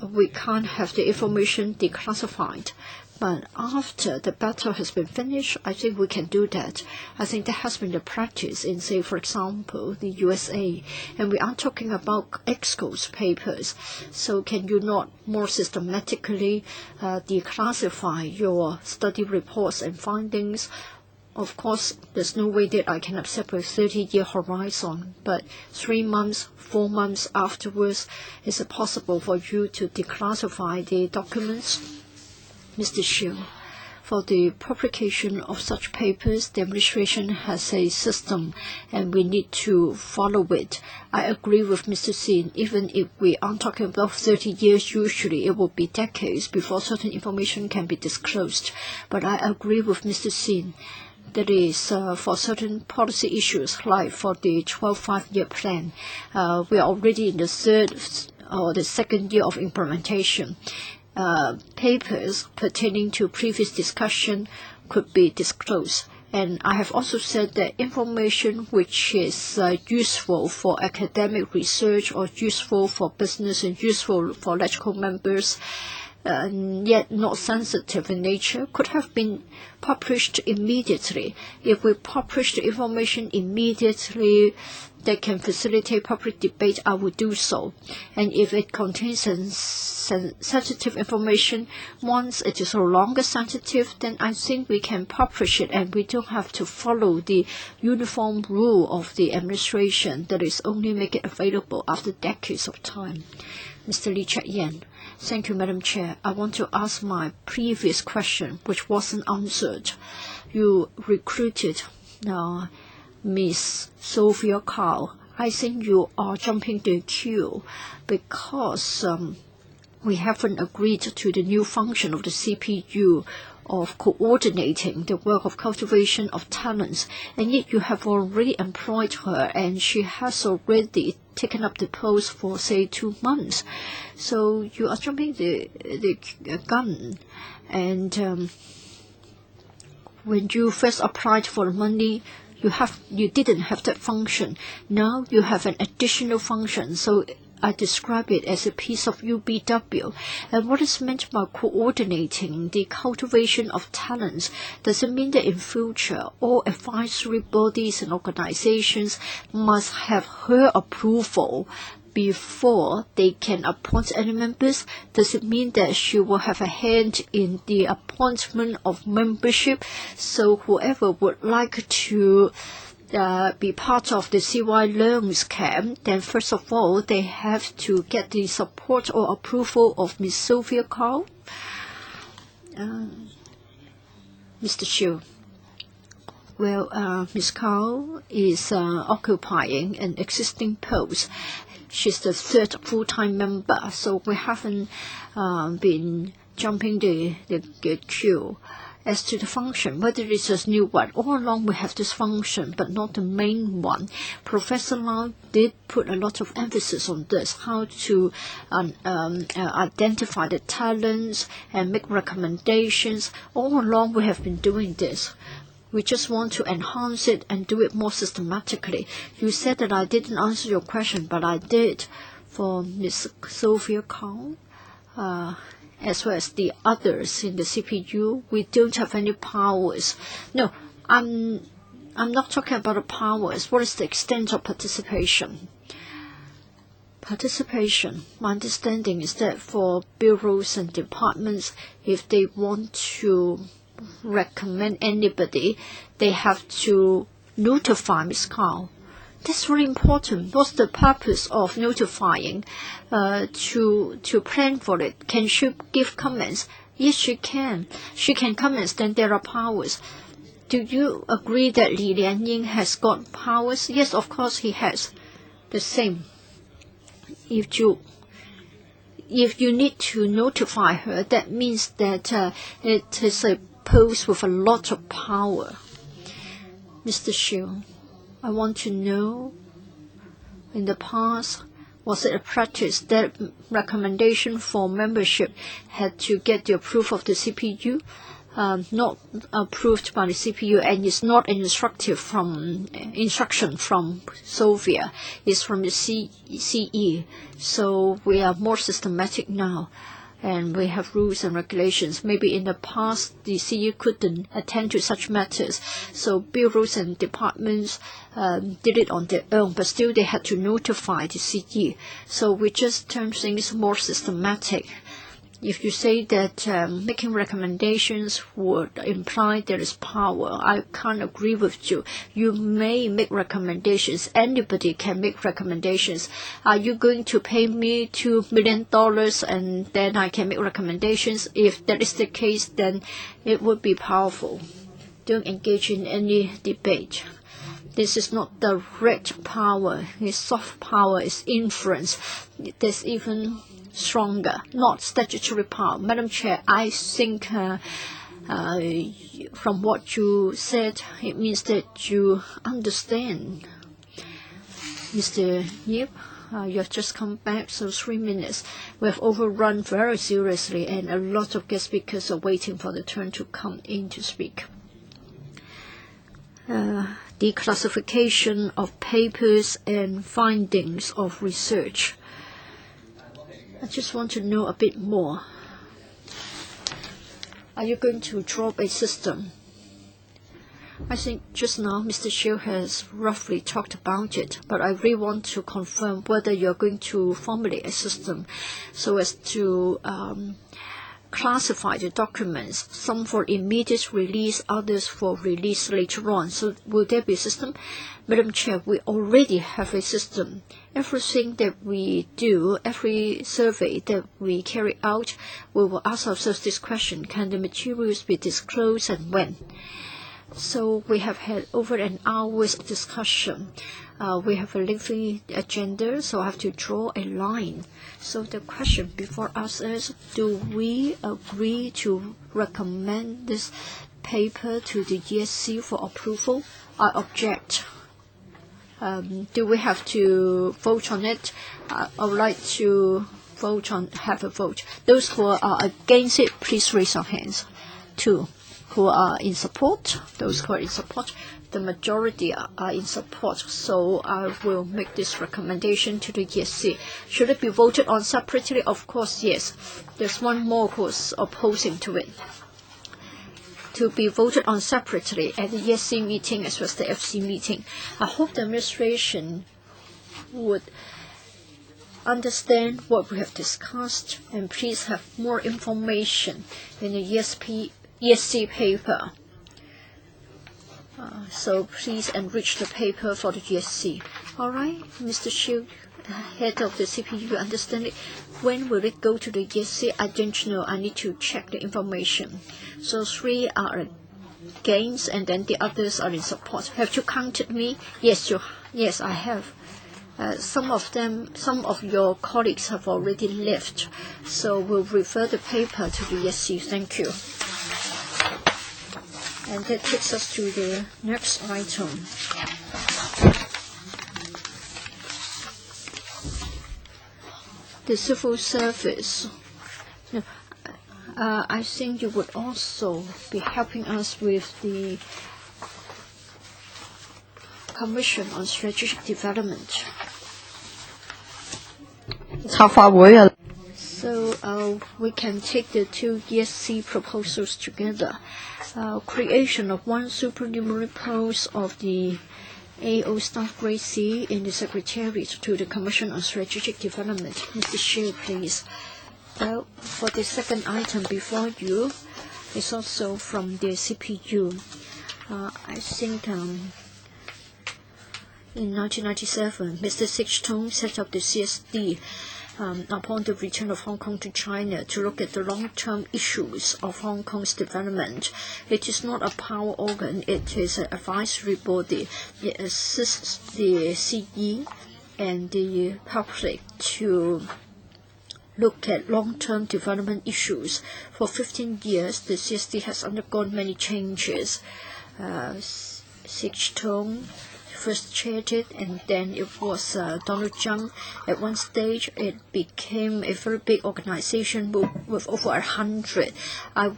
we can't have the information declassified. But after the battle has been finished, I think we can do that. I think that has been the practice in, say, for example, the USA. And we are talking about EXCO's papers. So can you not more systematically declassify your study reports and findings? Of course, there's no way that I can accept a 30-year horizon, but 3 months, 4 months afterwards, is it possible for you to declassify the documents? Mr. Xu, for the publication of such papers, the administration has a system, and we need to follow it. I agree with Mr. Sin. Even if we aren't talking about 30 years, usually it will be decades before certain information can be disclosed. But I agree with Mr. Sin That is for certain policy issues, like for the 12th five-year plan. We are already in the third or the second year of implementation. Papers pertaining to previous discussion could be disclosed. And I have also said that information which is useful for academic research or useful for business and useful for electrical members, yet not sensitive in nature, could have been published immediately. If we publish the information immediately that can facilitate public debate, I will do so. And if it contains sensitive information, once it is no longer sensitive, then I think we can publish it, and we don't have to follow the uniform rule of the administration that is only make it available after decades of time. Mr. Lee Cheuk-yen. Thank you, Madam Chair. I want to ask my previous question, which wasn't answered. You recruited Miss Sophia Carl. I think you are jumping the queue because we haven't agreed to the new function of the CPU of coordinating the work of cultivation of talents, and yet you have already employed her, and she has already taken up the post for, say, 2 months. So you are jumping the gun. And when you first applied for the money, you didn't have that function. Now you have an additional function. So I describe it as a piece of UBW. And what is meant by coordinating the cultivation of talents? Does it mean that in future all advisory bodies and organizations must have her approval before they can appoint any members? Does it mean that she will have a hand in the appointment of membership? So whoever would like to be part of the CY Learns camp, then first of all, they have to get the support or approval of Ms. Sophia Carl. Mr. Chiu. Well, Ms. Carl is occupying an existing post. She's the third full-time member, so we haven't been jumping the queue. As to the function, whether it's a new one, all along we have this function, but not the main one. Professor Lau did put a lot of emphasis on this, how to identify the talents and make recommendations. All along we have been doing this. We just want to enhance it and do it more systematically. You said that I didn't answer your question, but I did for Ms. Sophia Carl. As well as the others in the CPU, we don't have any powers. No, I'm not talking about the powers. What is the extent of participation? Participation, my understanding is that for bureaus and departments, if they want to recommend anybody, they have to notify Ms. Carl. That's very important. What's the purpose of notifying? To plan for it. Can she give comments? Yes, she can. She can comment, then there are powers. Do you agree that Li Lianying has got powers? Yes, of course he has. The same. If you need to notify her, that means that it is a post with a lot of power. Mr. Xiu. I want to know, in the past, was it a practice that recommendation for membership had to get the approval of the CPU? Not approved by the CPU, and it's not an instruction from Sophia. It's from the CE. So we are more systematic now. And we have rules and regulations. Maybe in the past, the CE couldn't attend to such matters. So bureaus and departments did it on their own, but still they had to notify the CE. So we just turn things more systematic. If you say that making recommendations would imply there is power, I can't agree with you. You may make recommendations. Anybody can make recommendations. Are you going to pay me $2 million and then I can make recommendations? If that is the case, then it would be powerful. Don't engage in any debate. This is not direct power. It's soft power. It's influence. There's even stronger, not statutory power. Madam Chair, I think From what you said, it means that you understand. Mr. Yip, you have just come back, so 3 minutes. We have overrun very seriously, and a lot of guest speakers are waiting for the turn to come in to speak. The classification of papers and findings of research. I just want to know a bit more. Are you going to drop a system? I think just now Mr. Shiu has roughly talked about it, but I really want to confirm whether you're going to formulate a system so as to classify the documents, some for immediate release, others for release later on. So will there be a system? Madam Chair, we already have a system. Everything that we do, every survey that we carry out, we will ask ourselves this question: can the materials be disclosed and when? So we have had over an hour's discussion. We have a lengthy agenda, so I have to draw a line. So the question before us is, do we agree to recommend this paper to the ESC for approval? I object. Do we have to vote on it? I would like to have a vote. Those who are against it, please raise your hands. 2. Who are in support? Those who are in support. The majority are in support, so I will make this recommendation to the ESC. Should it be voted on separately? Of course, yes. There's one more who's opposing to it. To be voted on separately at the ESC meeting as well as the FC meeting. I hope the administration would understand what we have discussed and please have more information in the ESC paper. So please enrich the paper for the ESC. All right, Mr. Shiu, head of the CPU, you understand it. When will it go to the ESC? I don't know. I need to check the information. So 3 are against, and then the others are in support. Have you counted me? Yes, I have. Some of your colleagues have already left, so we'll refer the paper to the ESC. Thank you. And that takes us to the next item. The civil service. I think you would also be helping us with the Commission on Strategic Development. So we can take the 2 ESC proposals together. Creation of 1 supernumerary post of the AO Staff Grade C in the Secretariat to the Commission on Strategic Development. Mr. Shiu, please. Well, for the second item before you, it's also from the CPU. I think in 1997, Mr. Sik-tong set up the CSD upon the return of Hong Kong to China to look at the long-term issues of Hong Kong's development. It is not a power organ, it is an advisory body. It assists the Suk-yee and the public to look at long-term development issues. For 15 years, the CSD has undergone many changes. Sik-tong first chaired it, and then it was Donald Zhang. At one stage, it became a very big organization with over 100. I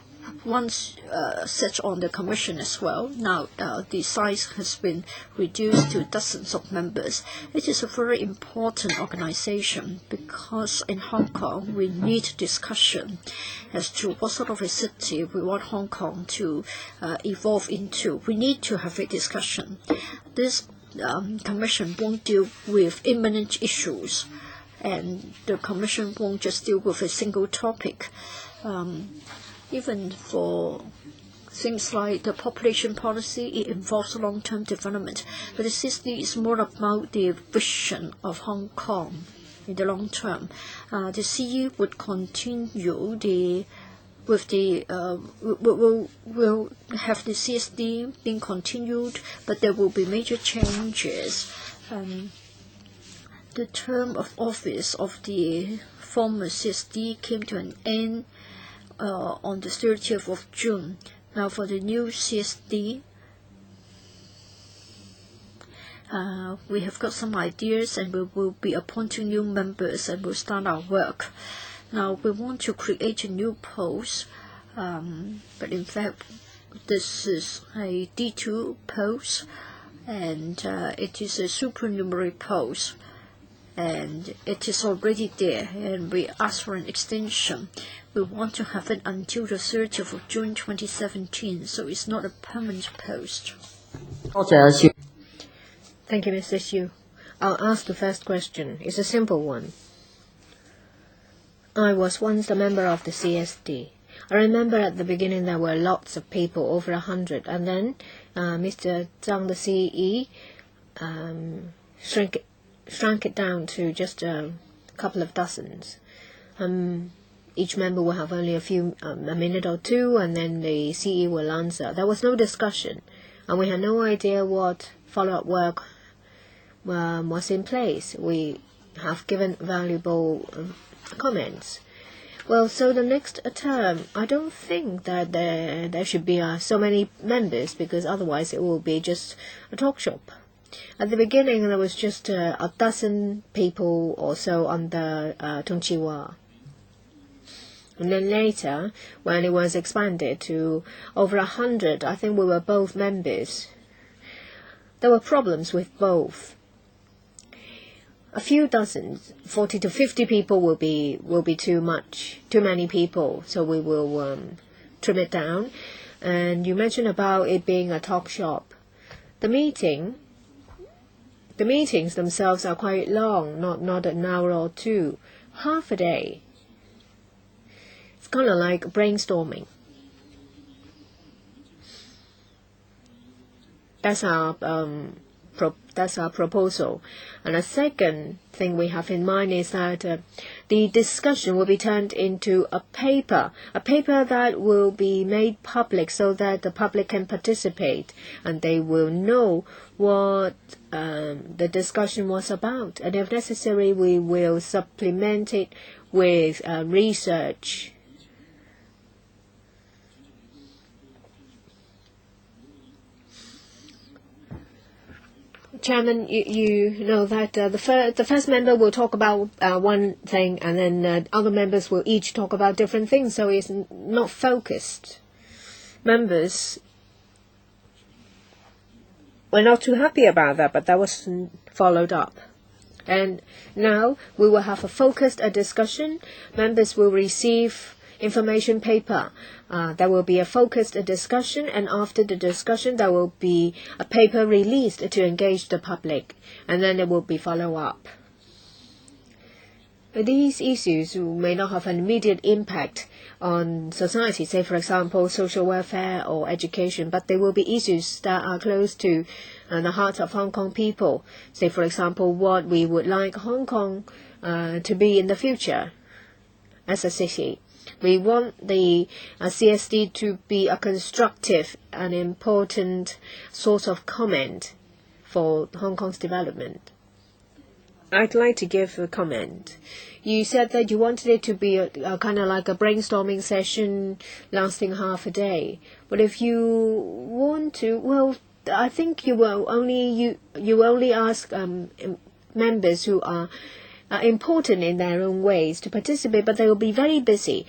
once sat on the commission as well. Now the size has been reduced to dozens of members. It is a very important organization because in Hong Kong we need discussion as to what sort of a city we want Hong Kong to evolve into. We need to have a discussion. This commission won't deal with imminent issues, and the commission won't just deal with a single topic. Even for things like the population policy, it involves long-term development. But the CSD is more about the vision of Hong Kong in the long term. The CE would continue will have the CSD being continued, but there will be major changes. The term of office of the former CSD came to an end on the 30th of June. Now for the new CSD, we have got some ideas and we will be appointing new members and we'll start our work. Now we want to create a new post, but in fact this is a D2 post, and it is a supernumerary post, and it is already there, and we ask for an extension. We want to have it until the 30th of June 2017, so it's not a permanent post. Thank you, Mr. Xu. I'll ask the first question. It's a simple one. I was once a member of the CSD. I remember at the beginning there were lots of people, over 100, and then Mr. Zhang, the CE, shrank it down to just a couple of dozens. Each member will have only a minute or two, and then the CE will answer. There was no discussion, and we had no idea what follow-up work was in place. We have given valuable comments. Well, so the next term, I don't think that there should be so many members, because otherwise it will be just a talk shop. At the beginning, there was just a dozen people or so on the Tongqihua. And then later, when it was expanded to over 100, I think we were both members. There were problems with both. A few dozens, 40 to 50 people will be too many people, so we will trim it down. And you mentioned about it being a talk shop. The meetings themselves are quite long, not an hour or two, half a day. It's kind of like brainstorming. That's our proposal. And a second thing we have in mind is that the discussion will be turned into a paper that will be made public so that the public can participate and they will know what the discussion was about. And if necessary, we will supplement it with research. Chairman, you know that the first member will talk about one thing, and then other members will each talk about different things, so it's not focused. Members were not too happy about that, but that wasn't followed up. And now we will have a focused discussion. Members will receive information paper. There will be a focused discussion, and after the discussion there will be a paper released to engage the public, and then there will be follow-up. These issues may not have an immediate impact on society, say for example social welfare or education, but they will be issues that are close to the hearts of Hong Kong people. Say for example what we would like Hong Kong to be in the future as a city. We want the CSD to be a constructive and important source of comment for Hong Kong's development. I'd like to give a comment. You said that you wanted it to be a kind of like a brainstorming session lasting half a day. But if you want to, well, I think you only ask members who are important in their own ways to participate, but they will be very busy.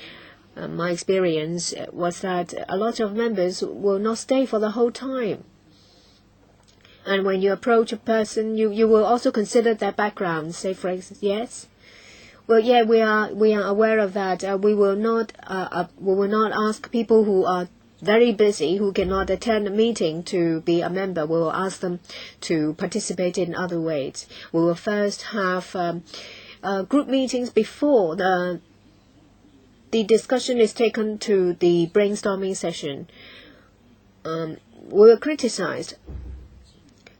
My experience was that a lot of members will not stay for the whole time. And when you approach a person, you will also consider their background. Say, for instance, yes. Well, yeah, we are aware of that. We will not ask people who are very busy, who cannot attend a meeting, to be a member. We will ask them to participate in other ways. We will first have group meetings before the discussion is taken to the brainstorming session. We were criticized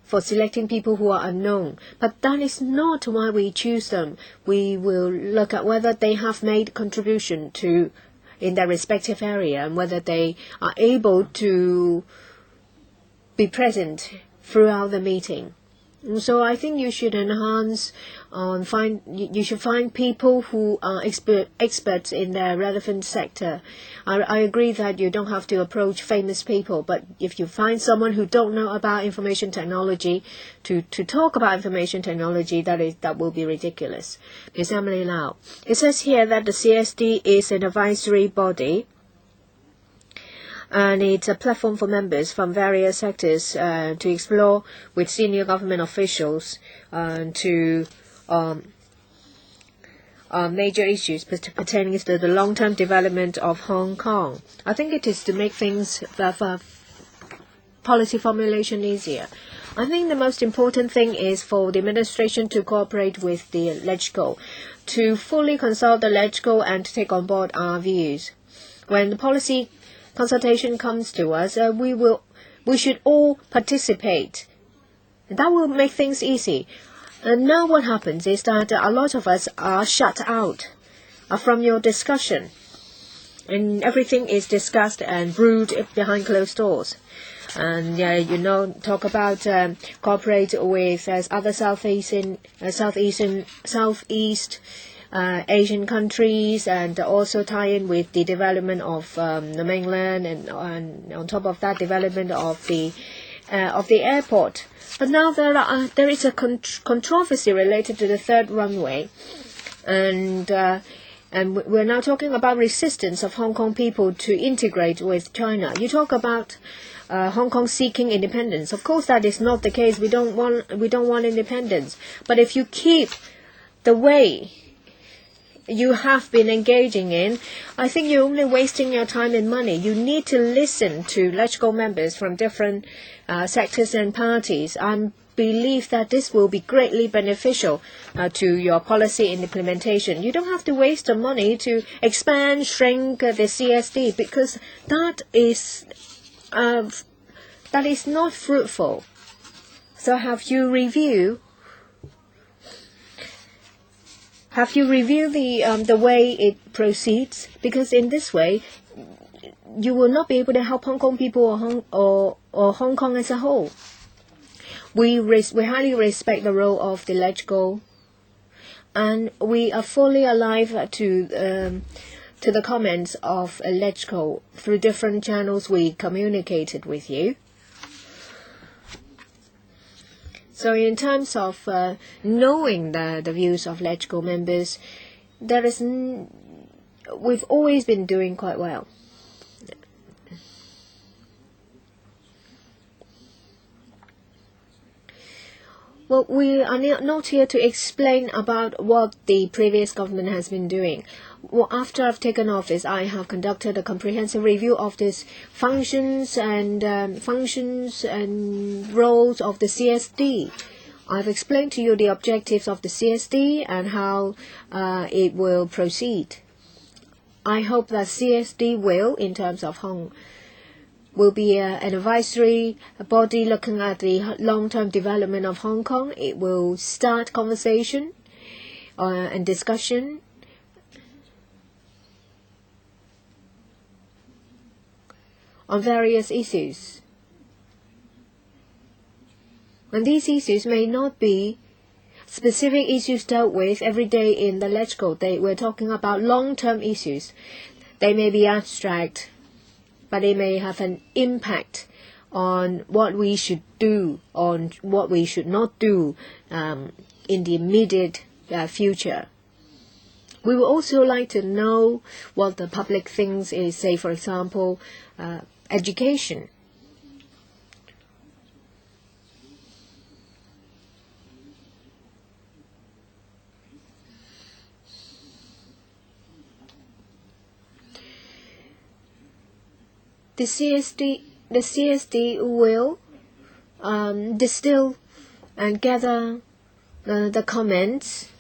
for selecting people who are unknown, but that is not why we choose them. We will look at whether they have made contribution in their respective area, and whether they are able to be present throughout the meeting. So I think you should enhance on you should find people who are experts in their relevant sector. I agree that you don't have to approach famous people, but if you find someone who don't know about information technology to talk about information technology, that will be ridiculous. Ms. Emily Lau. It says here that the CSD is an advisory body, and it's a platform for members from various sectors to explore with senior government officials to major issues pertaining to the long-term development of Hong Kong. I think it is to make things for policy formulation easier. I think the most important thing is for the administration to cooperate with the LegCo, to fully consult the LegCo and to take on board our views. When the policy consultation comes to us, we should all participate. That will make things easy. And now what happens is that a lot of us are shut out from your discussion, and everything is discussed and brewed behind closed doors. And talk about cooperate with other Southeast Asian countries, and also tie in with the development of the mainland, and on top of that, development of the airport. But now there is a controversy related to the third runway, and we're now talking about resistance of Hong Kong people to integrate with China. You talk about Hong Kong seeking independence. Of course, that is not the case. We don't want independence. But if you keep the way you have been engaging in, I think you're only wasting your time and money. You need to listen to LegCo members from different sectors and parties. I believe that this will be greatly beneficial to your policy implementation. You don't have to waste the money to expand, shrink the CSD, because that is not fruitful. So have you reviewed the way it proceeds? Because in this way, you will not be able to help Hong Kong people or Hong Kong as a whole. We highly respect the role of the LegCo, and we are fully alive to the comments of LegCo. Through different channels, we communicated with you. So in terms of knowing the views of LegCo members, we've always been doing quite well. Well, we are not here to explain about what the previous government has been doing. Well, after I've taken office, I have conducted a comprehensive review of these functions and roles of the CSD. I've explained to you the objectives of the CSD and how it will proceed. I hope that CSD will, in terms of will be an advisory body looking at the long-term development of Hong Kong. It will start conversation and discussion on various issues. And these issues may not be specific issues dealt with every day in the LegCo. We're talking about long-term issues. They may be abstract, but they may have an impact on what we should do, on what we should not do in the immediate future. We would also like to know what the public thinks is, say, for example, education. The CSD will distill and gather the comments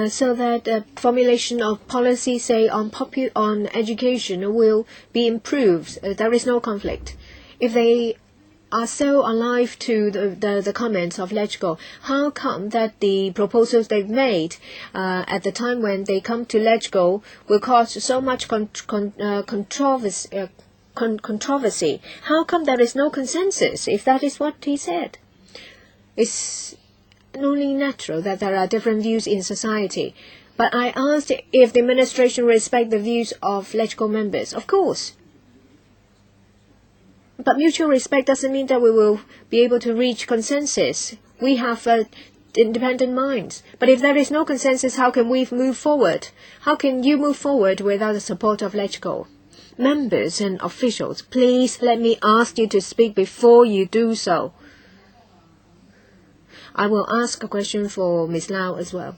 so that the formulation of policy, say, on education will be improved. There is no conflict. If they are so alive to the comments of LegCo, how come that the proposals they've made at the time when they come to LegCo will cause so much controversy? How come there is no consensus if that is what he said? It's only natural that there are different views in society. But I asked if the administration respect the views of LegCo members. Of course. But mutual respect doesn't mean that we will be able to reach consensus. We have independent minds. But if there is no consensus, how can we move forward? How can you move forward without the support of LegCo? Members and officials, please let me ask you to speak before you do so. I will ask a question for Ms. Lau as well.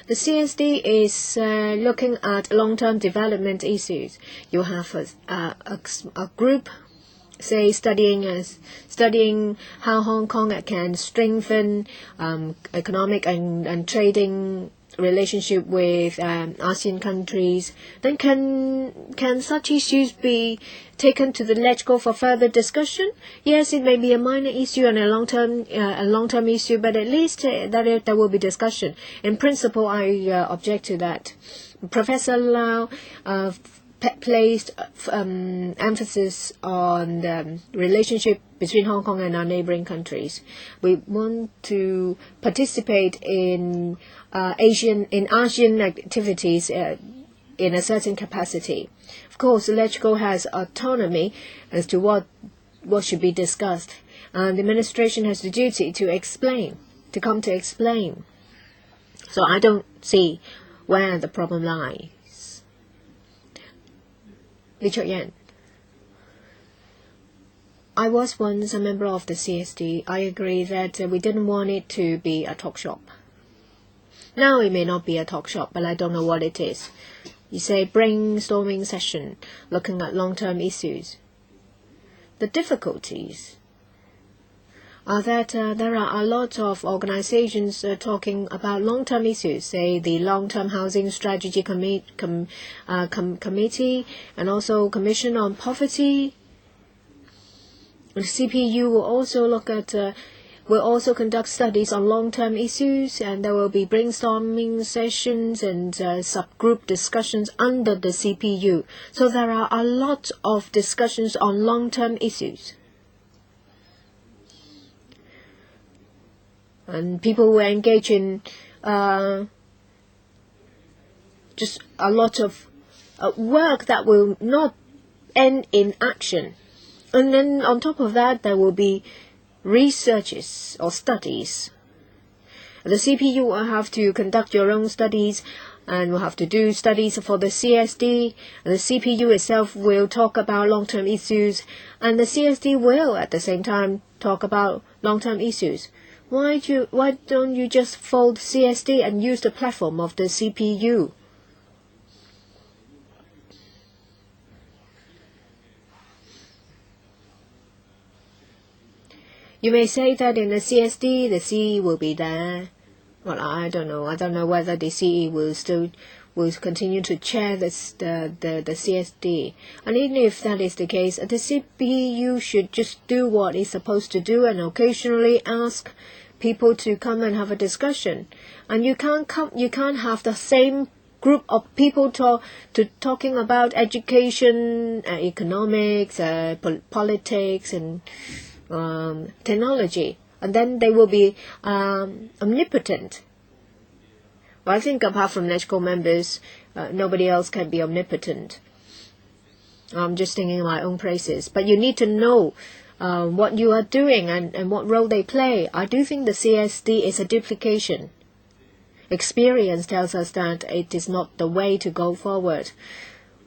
The CSD is looking at long-term development issues. You have a group, say, studying how Hong Kong can strengthen economic and trading relationship with ASEAN countries. Then can such issues be taken to the LegCo for further discussion? Yes, it may be a minor issue and a long-term issue, but at least there will be discussion. In principle, I object to that. Professor Lau placed emphasis on the relationship between Hong Kong and our neighboring countries. We want to participate in ASEAN activities in a certain capacity. Of course, LegCo has autonomy as to what should be discussed, and the administration has the duty to come to explain. So I don't see where the problem lies. Li Chok-yen. I was once a member of the CSD. I agree that we didn't want it to be a talk shop. Now it may not be a talk shop, but I don't know what it is. You say brainstorming session, looking at long-term issues. The difficulties are that there are a lot of organizations talking about long-term issues, say the Long-Term Housing Strategy Committee and also Commission on Poverty. The CPU will also conduct studies on long-term issues, and there will be brainstorming sessions and subgroup discussions under the CPU. So there are a lot of discussions on long-term issues. And people will engage in just a lot of work that will not end in action. And then on top of that, there will be researches or studies. The CPU will have to conduct your own studies and will have to do studies for the CSD. And the CPU itself will talk about long-term issues, and the CSD will at the same time talk about long-term issues. Why don't you just fold CSD and use the platform of the CPU? You may say that in the CSD, the CE will be there. Well, I don't know. I don't know whether the CE will continue to chair the CSD. And even if that is the case, the CPU should just do what it's supposed to do and occasionally ask people to come and have a discussion. And you can't have the same group of people talking about education, economics, politics, and technology, and then they will be omnipotent. Well, I think apart from LegCo members, nobody else can be omnipotent. I'm just singing my own praises. But you need to know what you are doing and what role they play. I do think the CSD is a duplication. Experience tells us that it is not the way to go forward.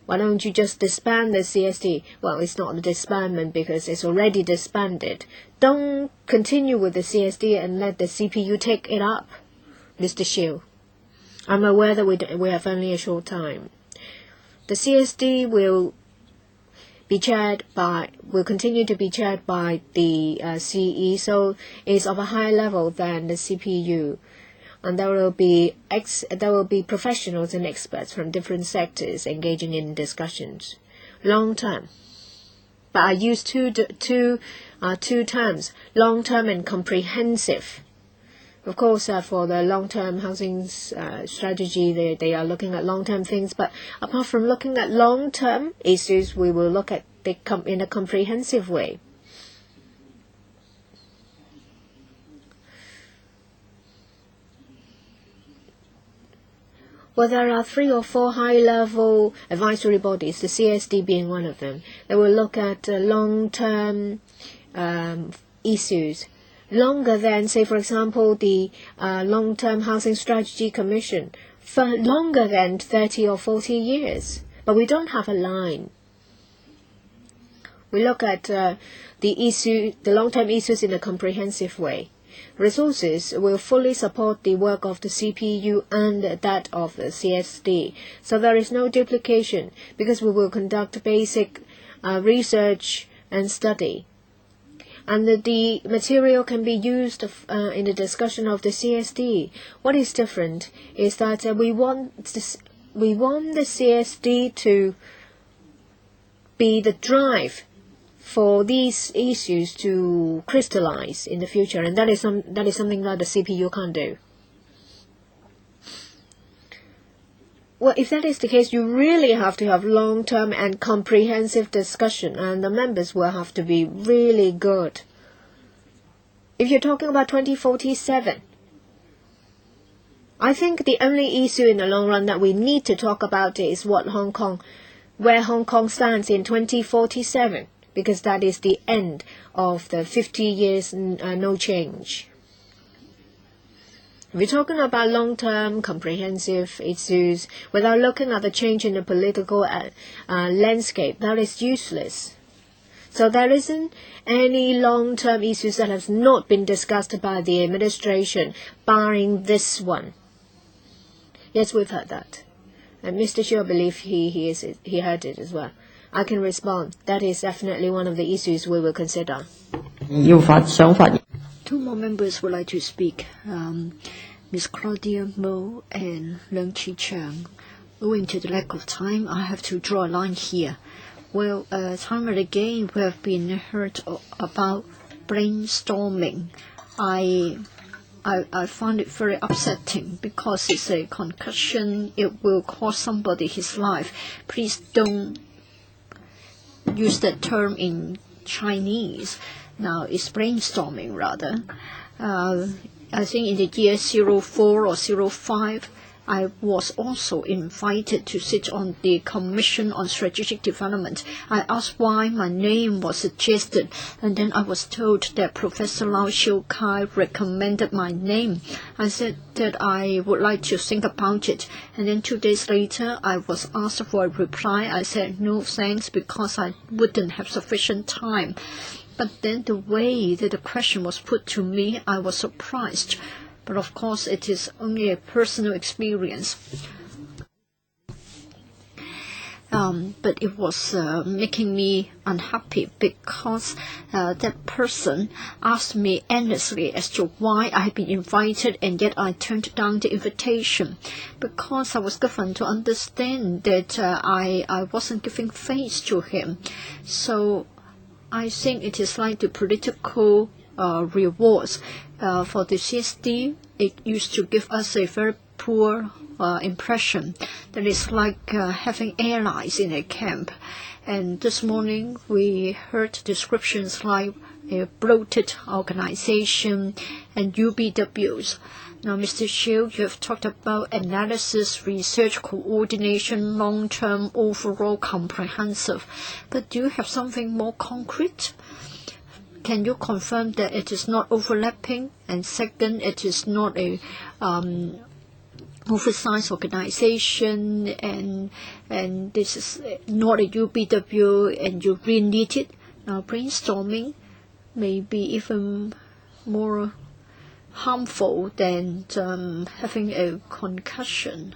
Why don't you just disband the CSD? Well, it's not a disbandment because it's already disbanded. Don't continue with the CSD and let the CPU take it up, Mr. Shiu. I'm aware that we have only a short time. The CSD will continue to be chaired by the CE, so it's of a higher level than the CPU. And there will be professionals and experts from different sectors engaging in discussions. Long term. But I use two terms, long term and comprehensive. Of course, for the long-term housing strategy, they are looking at long-term things. But apart from looking at long-term issues, we will look at in a comprehensive way. Well, there are 3 or 4 high-level advisory bodies, the CSD being one of them. They will look at long-term issues, longer than, say, for example, the Long-Term Housing Strategy Commission, for longer than 30 or 40 years. But we don't have a line. We look at the long-term issues in a comprehensive way. Resources will fully support the work of the CPU and that of the CSD. So there is no duplication because we will conduct basic research and study. And the material can be used in the discussion of the CSD. What is different is that we want the CSD to be the drive for these issues to crystallize in the future, and that is something that the CPU can't do. Well, if that is the case, you really have to have long-term and comprehensive discussion, and the members will have to be really good. If you're talking about 2047, I think the only issue in the long run that we need to talk about is where Hong Kong stands in 2047. Because that is the end of the 50 years no change. If we're talking about long-term comprehensive issues, without looking at the change in the political landscape, that is useless. So there isn't any long-term issues that have not been discussed by the administration, barring this one. Yes, we've heard that. And Mr. Xu, I believe he heard it as well. I can respond. That is definitely one of the issues we will consider. 2 more members would like to speak. Ms. Claudia Mo and Leung Chi Chang. Owing to the lack of time, I have to draw a line here. Well, time and again we have been heard about brainstorming. I find it very upsetting because it's a concussion. It will cost somebody his life. Please don't use that term in Chinese. Now it's brainstorming rather. I think in the year 04 or 05, I was also invited to sit on the Commission on Strategic Development. I asked why my name was suggested, and then I was told that Professor Lau Shiu-kai recommended my name. I said that I would like to think about it, and then 2 days later I was asked for a reply. I said no thanks because I wouldn't have sufficient time. But then the way that the question was put to me, I was surprised. But of course, it is only a personal experience. But it was making me unhappy because that person asked me endlessly as to why I had been invited and yet I turned down the invitation. Because I was given to understand that I wasn't giving face to him. So I think it is like the political rewards. For the CSD, it used to give us a very poor impression. That is like having allies in a camp. And this morning we heard descriptions like a bloated organization and UBWs. Now, Mr. Xiu, you have talked about analysis, research, coordination, long-term, overall, comprehensive. But do you have something more concrete? Can you confirm that it is not overlapping? And second, it is not a oversized organization, and this is not a UBW, and you really need it. Now, brainstorming may be even more harmful than having a concussion.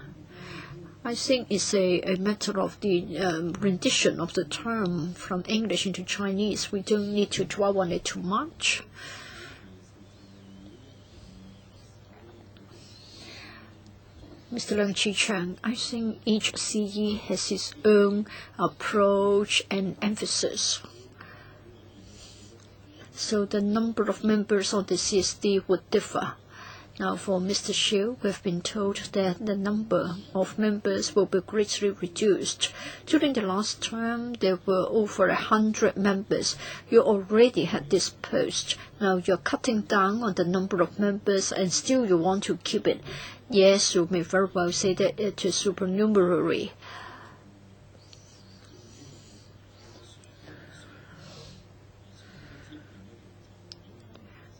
I think it's a matter of the rendition of the term from English into Chinese. We don't need to dwell on it too much. Mr. Leung Chi Chang, I think each CE has its own approach and emphasis. So the number of members of the CSD would differ. Now, for Mr. Shiu, we've been told that the number of members will be greatly reduced. During the last term, there were over 100 members. You already had this post. Now you're cutting down on the number of members and still you want to keep it. Yes, you may very well say that it is supernumerary.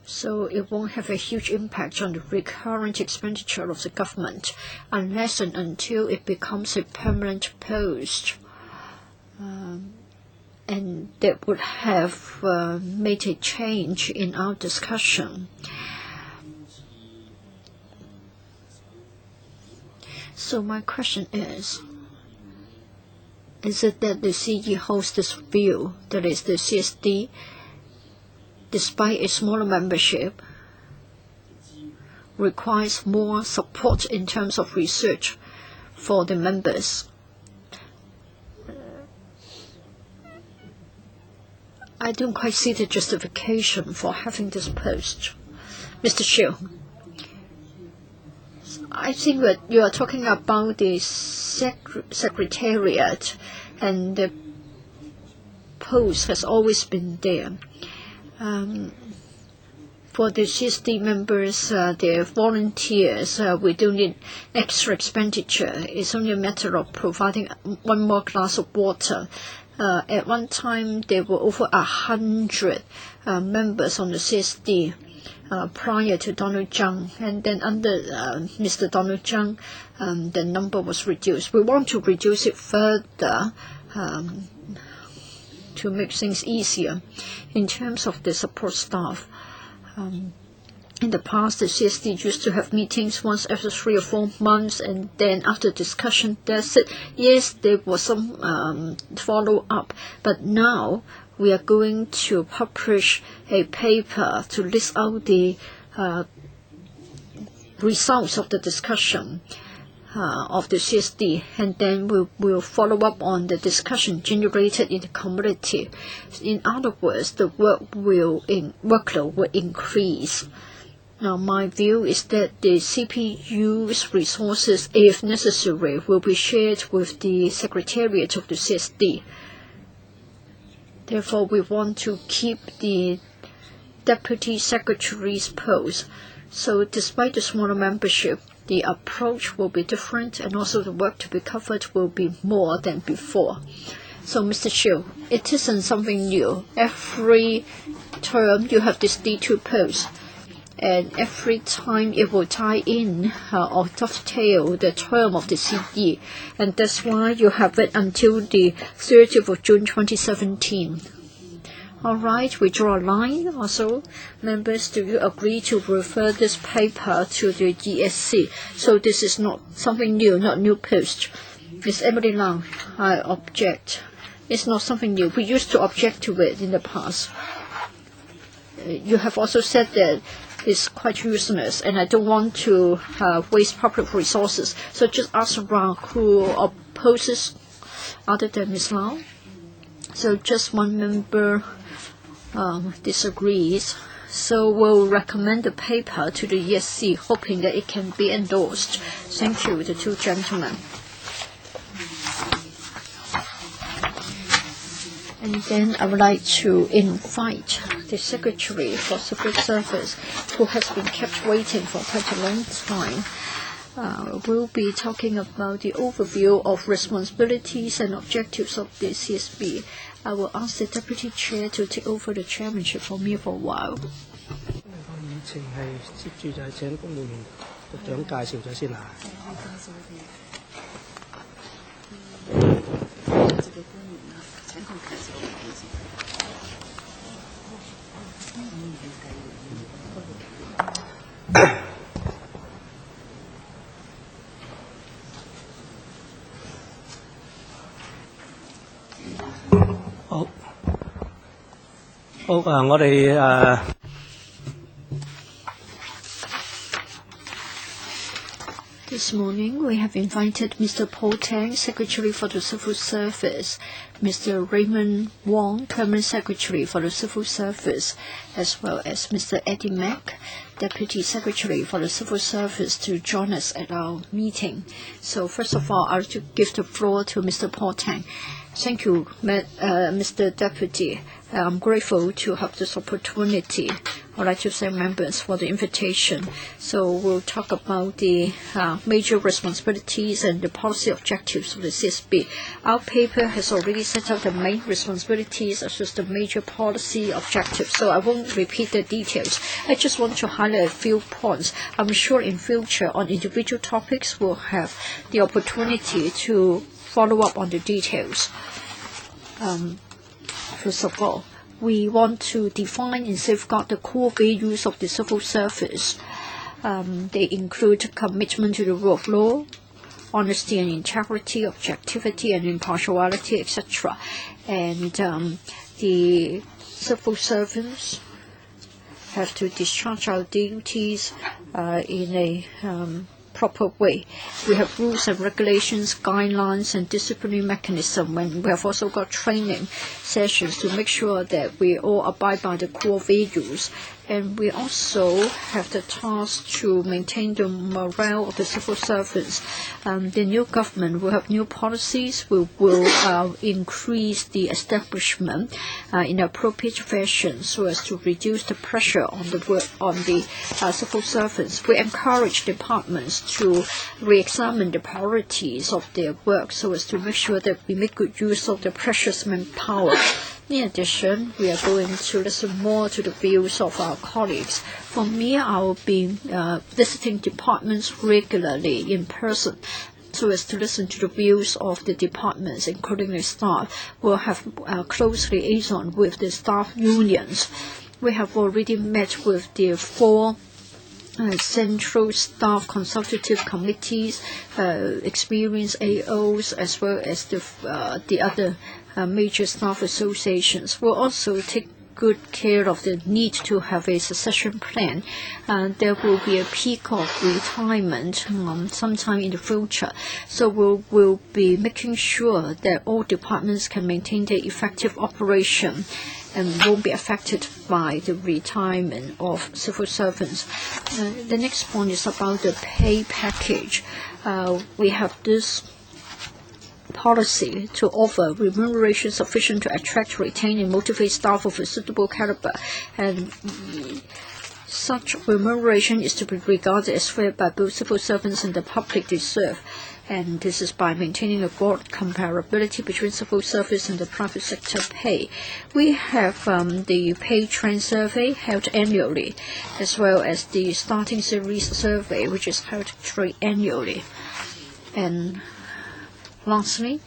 So it won't have a huge impact on the recurrent expenditure of the government unless and until it becomes a permanent post. And that would have made a change in our discussion. So my question is it that the Suk-yee holds this view, that is the CSD, despite a smaller membership, requires more support in terms of research for the members? I don't quite see the justification for having this post. Mr. Shiu, I think that you are talking about the secretariat, and the post has always been there. For the CSD members, they're volunteers. We don't need extra expenditure. It's only a matter of providing one more glass of water. At one time, there were over 100 members on the CSD prior to Donald Tsang, and then under Mr. Donald Tsang, the number was reduced. We want to reduce it further to make things easier. In terms of the support staff, in the past, the CSD used to have meetings once every 3 or 4 months, and then after discussion, that's it. Yes, there was some follow-up, but now we are going to publish a paper to list out the results of the discussion of the CSD, and then we will follow up on the discussion generated in the community. In other words, the workload will increase. Now, my view is that the CPU's resources, if necessary, will be shared with the Secretariat of the CSD. Therefore, we want to keep the Deputy Secretary's post. So, despite the smaller membership, the approach will be different, and also the work to be covered will be more than before. So, Mr. Shiu, it isn't something new. Every term you have this D2 post, and every time it will tie in or dovetail the term of the Suk-yee, and that's why you have it until the 30th of June 2017. All right, we draw a line. Also, members, do you agree to refer this paper to the ESC? So this is not something new, not new post. Miss Emily Lau, I object. It's not something new. We used to object to it in the past. You have also said that it's quite useless, and I don't want to waste public resources. So just ask around who opposes other than Ms. Lau. So just one member disagrees. So we'll recommend the paper to the ESC, hoping that it can be endorsed. Thank you, the two gentlemen. And then I would like to invite the Secretary for Civil Service, who has been kept waiting for quite a long time. We'll be talking about the overview of responsibilities and objectives of the CSB. I will ask the Deputy Chair to take over the chairmanship for me for a while. The this morning, we have invited Mr. Paul Tang, Secretary for the Civil Service, Mr. Raymond Wong, Permanent Secretary for the Civil Service, as well as Mr. Eddie Mack, Deputy Secretary for the Civil Service, to join us at our meeting. So first of all, I'll give the floor to Mr. Paul Tang. Thank you, Mr. Deputy. I'm grateful to have this opportunity. I'd like to thank members for the invitation. So we'll talk about the major responsibilities and the policy objectives of the CSB. Our paper has already set out the main responsibilities as well as the major policy objectives, so I won't repeat the details. I just want to highlight a few points. I'm sure in future on individual topics we'll have the opportunity to follow up on the details. First of all, we want to define and safeguard the core values of the civil service. They include commitment to the rule of law, honesty and integrity, objectivity and impartiality, etc. And the civil servants have to discharge our duties in a proper way. We have rules and regulations, guidelines, and disciplinary mechanism, and we have also got training sessions to make sure that we all abide by the core values. And we also have the task to maintain the morale of the civil servants. The new government will have new policies. We will increase the establishment in appropriate fashion so as to reduce the pressure on the civil servants. We encourage departments to re-examine the priorities of their work so as to make sure that we make good use of the precious manpower. In addition, we are going to listen more to the views of our colleagues. For me, I will be visiting departments regularly in person so as to listen to the views of the departments, including the staff. We'll have a close liaison with the staff unions. We have already met with the 4 central staff consultative committees, experienced AOs, as well as the other major staff associations. We'll also take good care of the need to have a succession plan. There will be a peak of retirement sometime in the future. So we'll be making sure that all departments can maintain their effective operation and won't be affected by the retirement of civil servants. The next point is about the pay package. We have this policy to offer remuneration sufficient to attract, retain, and motivate staff of a suitable caliber, and such remuneration is to be regarded as fair by both civil servants and the public they serve. And this is by maintaining a broad comparability between civil service and the private sector pay. We have the pay trend survey held annually, as well as the starting series survey, which is held triennially. And lastly,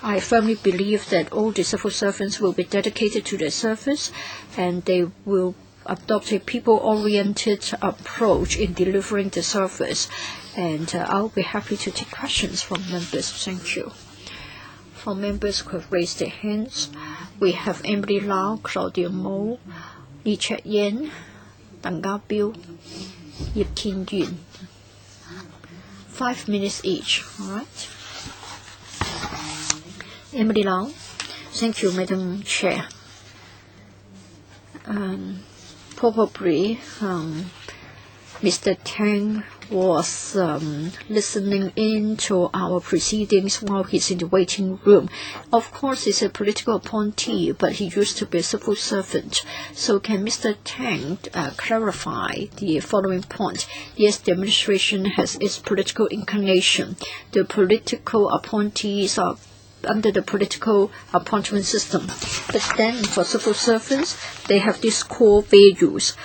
I firmly believe that all the civil servants will be dedicated to their service, and they will adopt a people-oriented approach in delivering the service. And I'll be happy to take questions from members. Thank you. For members who have raised their hands, we have Emily Lau, Claudia Mo, Lee Chet Yen, Deng Ga-biu, Yip Kin Yun. 5 minutes each, all right? Emily Lau. Thank you, Madam Chair. Probably Mr. Tang was listening in to our proceedings while he's in the waiting room. Of course, he's a political appointee, but he used to be a civil servant. So can Mr. Tang clarify the following point? Yes, the administration has its political inclination. The political appointees are under the political appointment system. But then for civil servants, they have these core values,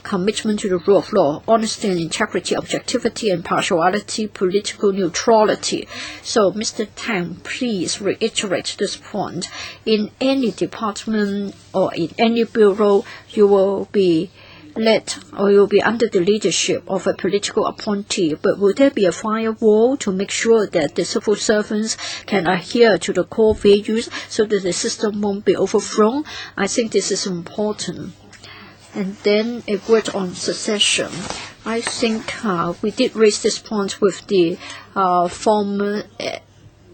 commitment to the rule of law, honesty and integrity, objectivity and partiality, political neutrality. So Mr. Tang, please reiterate this point. In any department or in any bureau, you will be led or you will be under the leadership of a political appointee, but will there be a firewall to make sure that the civil servants can adhere to the core values so that the system won't be overthrown? I think this is important. And then a word on succession. I think we did raise this point with the former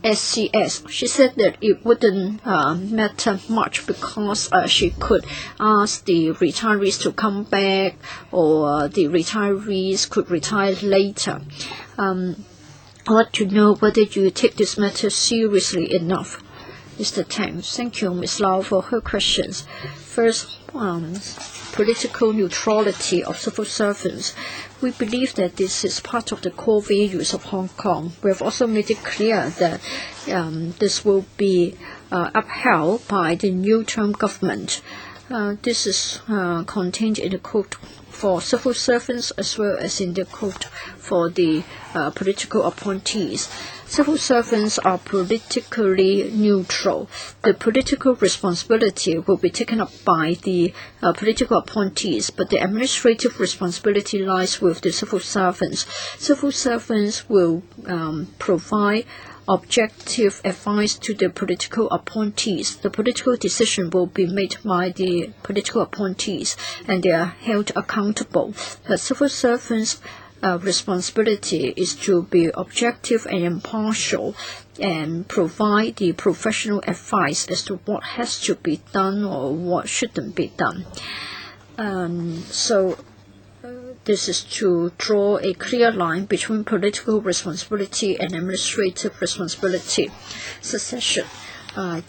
SCS. She said that it wouldn't matter much because she could ask the retirees to come back, or the retirees could retire later. I'd like to know whether you take this matter seriously enough. Mr. Tang. Thank you, Ms. Lau, for her questions. First, political neutrality of civil servants. We believe that this is part of the core values of Hong Kong. We have also made it clear that this will be upheld by the new term government. This is contained in the code for civil servants as well as in the code for the political appointees. Civil servants are politically neutral. The political responsibility will be taken up by the political appointees, but the administrative responsibility lies with the civil servants. Civil servants will provide objective advice to the political appointees. The political decision will be made by the political appointees, and they are held accountable. The civil servants' responsibility is to be objective and impartial and provide the professional advice as to what has to be done or what shouldn't be done. This is to draw a clear line between political responsibility and administrative responsibility. Succession.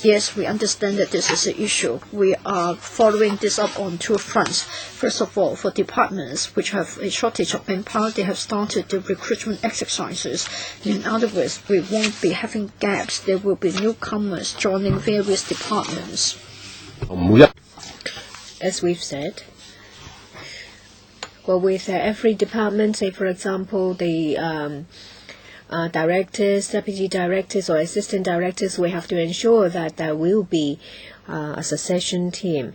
Yes, we understand that this is an issue. We are following this up on two fronts. First of all, for departments which have a shortage of manpower, they have started the recruitment exercises. In other words, we won't be having gaps. There will be newcomers joining various departments. As we've said, well, with every department, say for example, the directors, deputy directors, or assistant directors, we have to ensure that there will be a succession team.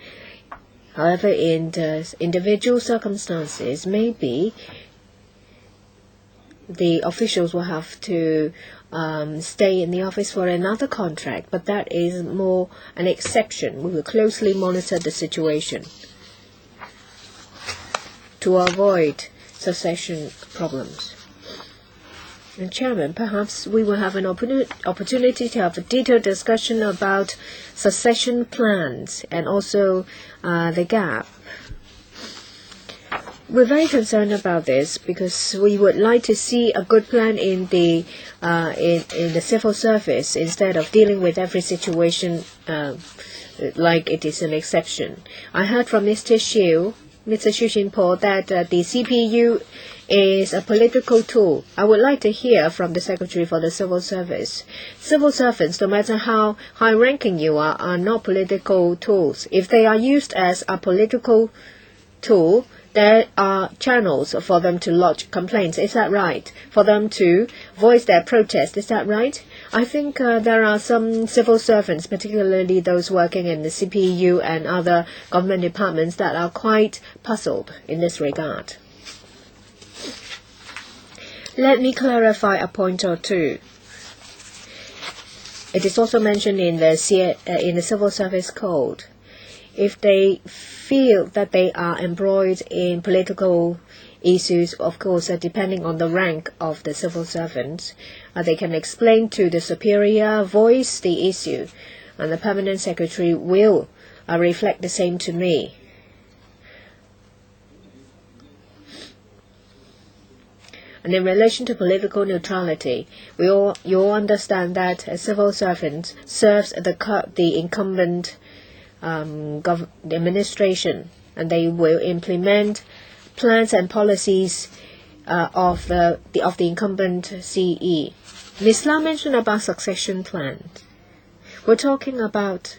However, in the individual circumstances, maybe the officials will have to stay in the office for another contract, but that is more an exception. We will closely monitor the situation to avoid succession problems. And Chairman, perhaps we will have an opportunity to have a detailed discussion about succession plans and also the gap. We're very concerned about this because we would like to see a good plan in the civil service instead of dealing with every situation like it is an exception. I heard from Mr. Xu Jinpo, that the CPU is a political tool. I would like to hear from the Secretary for the Civil Service. Civil servants, no matter how high-ranking you are not political tools. If they are used as a political tool, there are channels for them to lodge complaints. Is that right? For them to voice their protest. Is that right? I think there are some civil servants, particularly those working in the CPU and other government departments, that are quite puzzled in this regard. Let me clarify a point or two. It is also mentioned in the Civil Service Code. If they feel that they are embroiled in political issues, of course, depending on the rank of the civil servants, they can explain to the superior, voice the issue, and the permanent secretary will reflect the same to me. And in relation to political neutrality, you all understand that a civil servant serves the incumbent the administration, and they will implement plans and policies of the incumbent CE. Ms. Lau mentioned about succession plan. We're talking about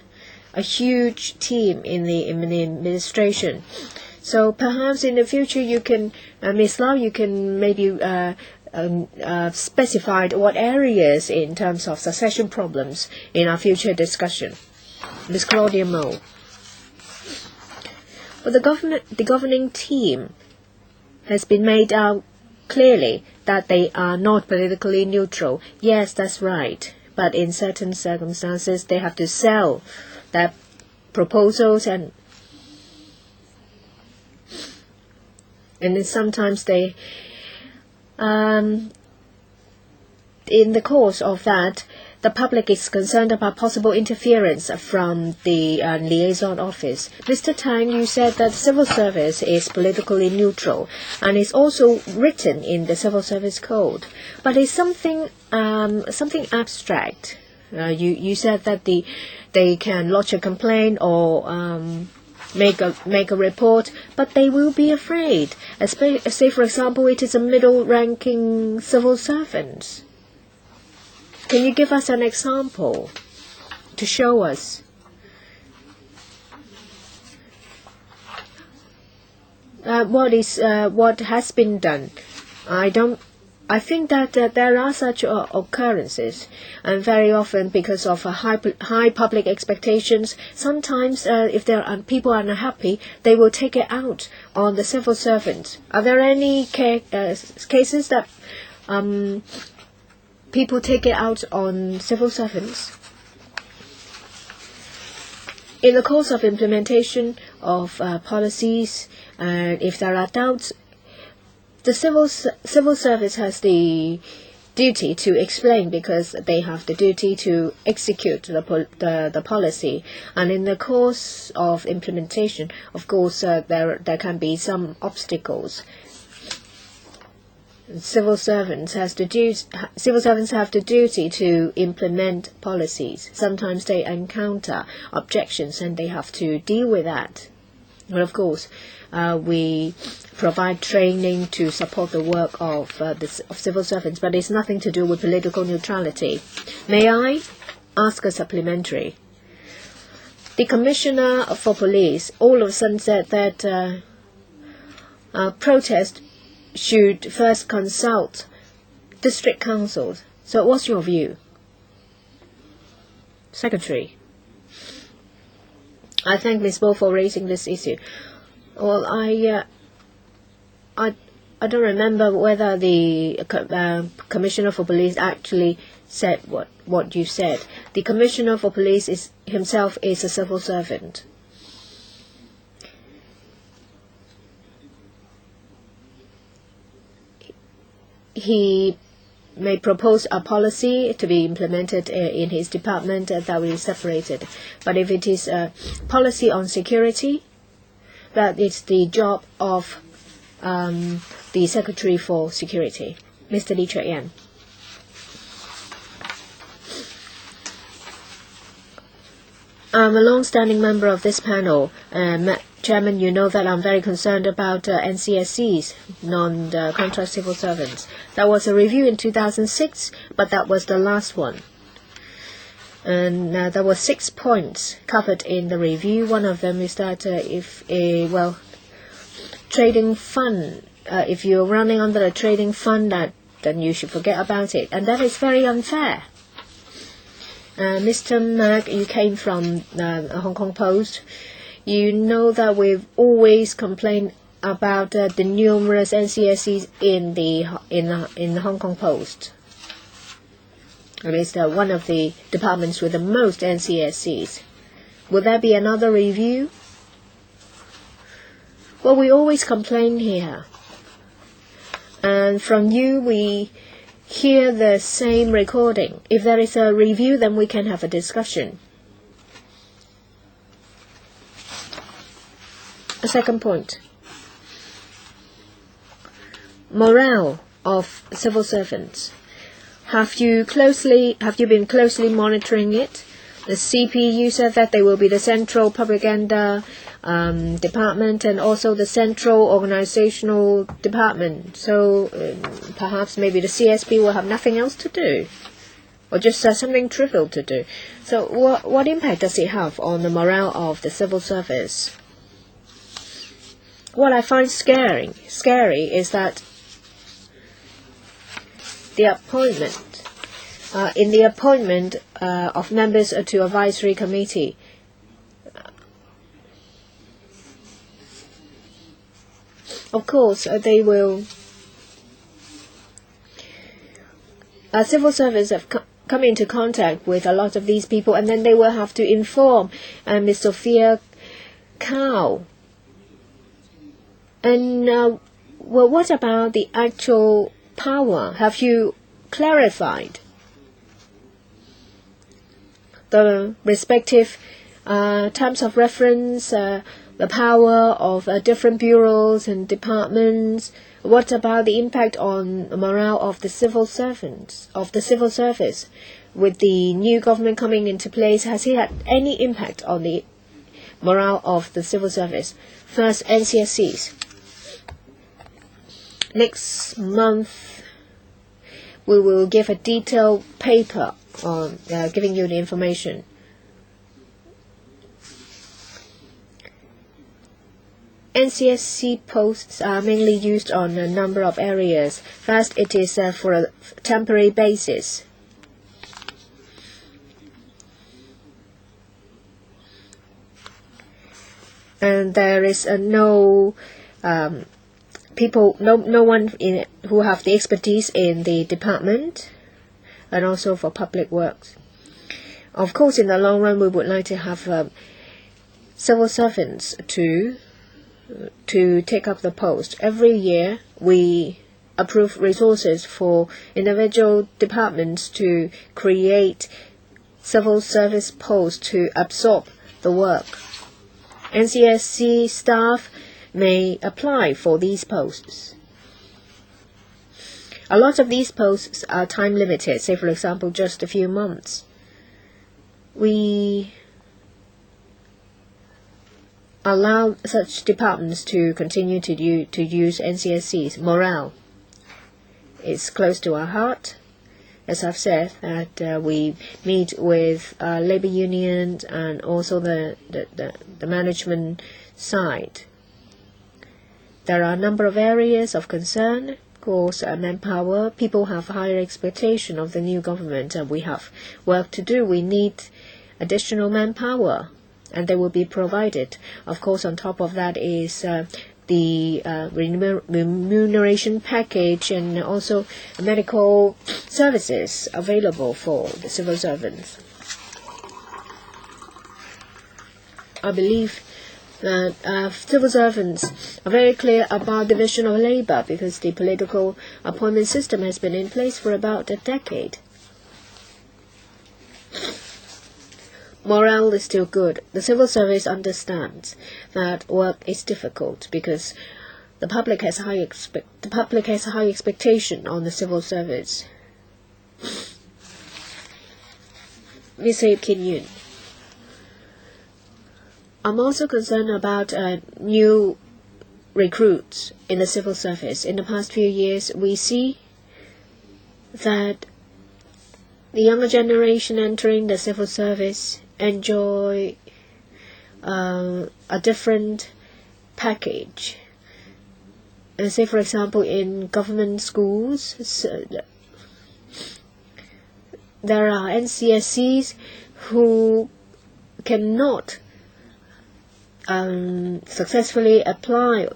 a huge team in the administration. So perhaps in the future you can, Ms. Lau, you can maybe specify what areas in terms of succession problems in our future discussion. Ms. Claudia Mo. Well, the governing team has been made out clearly that they are not politically neutral. Yes, that's right. But in certain circumstances, they have to sell their proposals and And then sometimes they, in the course of that, the public is concerned about possible interference from the liaison office. Mr. Tang, you said that civil service is politically neutral, and it's also written in the Civil Service Code. But it's something abstract. You said that they can lodge a complaint or make a report, but they will be afraid. Say, for example, it is a middle-ranking civil servant. Can you give us an example to show us? What has been done? I think that there are such occurrences, and very often because of high public expectations, sometimes if people are unhappy, they will take it out on the civil servants. Are there any cases that people take it out on civil servants? In the course of implementation of policies, if there are doubts, the civil service has the duty to explain, because they have the duty to execute the policy. And in the course of implementation, of course, there can be some obstacles. Civil servants have the duty to implement policies. Sometimes they encounter objections and they have to deal with that. But of course, we provide training to support the work of civil servants, but it's nothing to do with political neutrality. May I ask a supplementary? The Commissioner for Police all of a sudden said that protest should first consult district councils. So what's your view? Secretary. I thank Ms. Bo for raising this issue. Well, I don't remember whether the Commissioner for Police actually said what you said. The Commissioner for Police himself is a civil servant. He may propose a policy to be implemented in his department that will be separated. But if it is a policy on security, that is the job of the Secretary for Security, Mr. Lee Chek-yan. I'm a long-standing member of this panel. Chairman, you know that I'm very concerned about NCSCs, non-contract civil servants. There was a review in 2006, but that was the last one. And there were 6 points covered in the review. One of them is that trading fund, if you're running under a trading fund, then you should forget about it. And that is very unfair. Mr. Mak, you came from Hong Kong Post. You know that we've always complained about the numerous NCSCs in the Hong Kong Post. It is one of the departments with the most NCSCs. Will there be another review? Well, we always complain here. And from you, we hear the same recording. If there is a review, then we can have a discussion. A second point. Morale of civil servants. Have you been closely monitoring it? The CPU said that they will be the Central Propaganda Department and also the Central Organizational Department. So perhaps maybe the CSB will have nothing else to do, or just something trivial to do. So what impact does it have on the morale of the civil service? What I find scary is that the appointment, in the appointment of members to advisory committee, of course, they will. Civil service have come into contact with a lot of these people, and then they will have to inform Ms. Sophia Cow. And Well, what about the actual power? Have you clarified the respective terms of reference, the power of different bureaus and departments? What about the impact on the morale of the civil servants, of the civil service? With the new government coming into place, has it had any impact on the morale of the civil service? First, NCSCs. Next month, we will give a detailed paper on giving you the information. NCSC posts are mainly used on a number of areas. First, it is for a temporary basis. And there is no no one who have the expertise in the department, and also for public works. Of course, in the long run, we would like to have civil servants to take up the post. Every year, we approve resources for individual departments to create civil service posts to absorb the work. NCSC staff may apply for these posts. A lot of these posts are time limited, say for example just a few months. We allow such departments to continue to use NCSCs. Morale is close to our heart. As I've said, that we meet with labor unions and also the management side. There are a number of areas of concern. Of course, manpower. People have higher expectation of the new government, and we have work to do. We need additional manpower, and they will be provided. Of course, on top of that is the remuneration package and also medical services available for the civil servants. I believe that civil servants are very clear about division of labor because the political appointment system has been in place for about a decade. Morale is still good. The civil service understands that work is difficult because the public has high expectation on the civil service. Mr. Kim Yun, I'm also concerned about new recruits in the civil service. In the past few years, we see that the younger generation entering the civil service enjoy a different package. And say, for example, in government schools, there are NCSCs who cannot successfully apply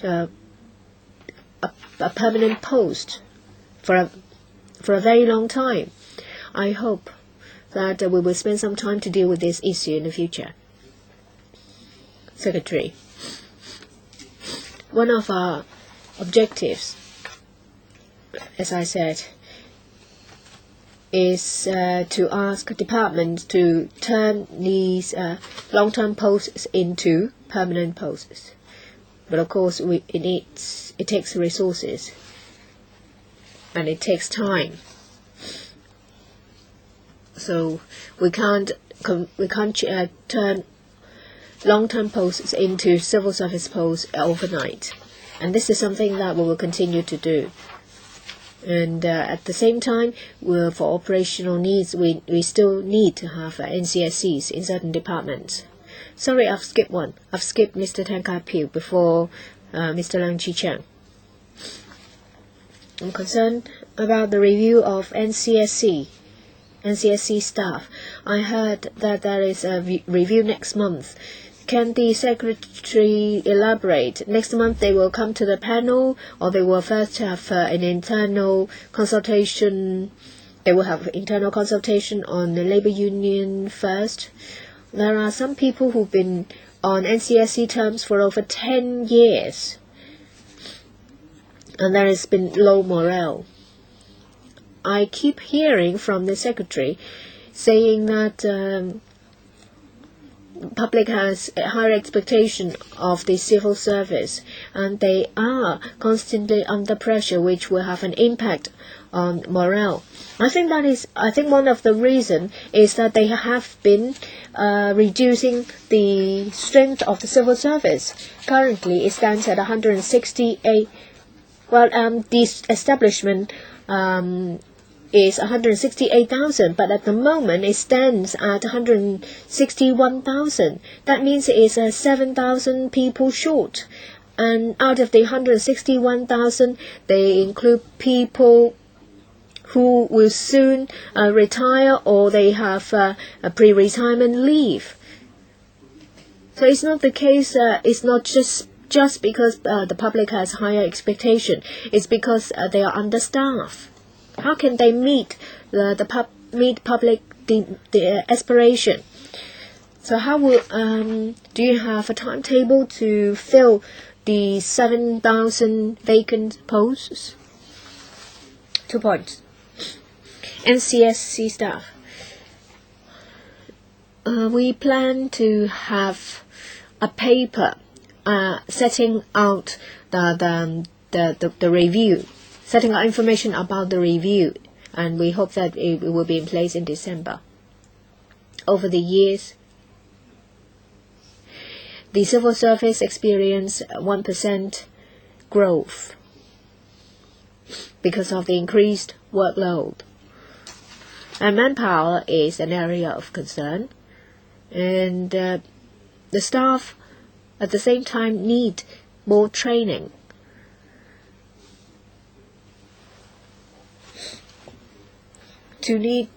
a permanent post for a very long time. I hope that we will spend some time to deal with this issue in the future. Secretary, one of our objectives, as I said, is to ask departments to turn these long-term posts into permanent posts. But of course, it takes resources and it takes time. So we can't turn long-term posts into civil service posts overnight, and this is something that we will continue to do. And at the same time, for operational needs, we still need to have NCSCs in certain departments. Sorry, I've skipped one. I've skipped Mr. Tan Kai-pil before Mr. Lang Chi-chang. I'm concerned about the review of NCSC staff. I heard that there is a review next month. Can the secretary elaborate? Next month they will come to the panel, or they will first have an internal consultation? They will have internal consultation on the labor union first. There are some people who've been on NCSC terms for over 10 years. and there has been low morale. I keep hearing from the secretary saying that public has a higher expectation of the civil service, and they are constantly under pressure, which will have an impact on morale. I think one of the reasons is that they have been reducing the strength of the civil service. Currently, it stands at 168. Well, this establishment is 168,000, but at the moment it stands at 161,000. That means it is 7,000 people short. And out of the 161,000, they include people who will soon retire, or they have a pre-retirement leave. So it's not the case. It's not just because the public has higher expectation. It's because they are understaffed. How can they meet public the aspiration? So how will do you have a timetable to fill the 7,000 vacant posts? 2 points. NCSC staff. We plan to have a paper setting out the review, setting out information about the review, and we hope that it will be in place in December. Over the years, the civil service experienced 1% growth because of the increased workload. And manpower is an area of concern, and the staff at the same time need more training. To meet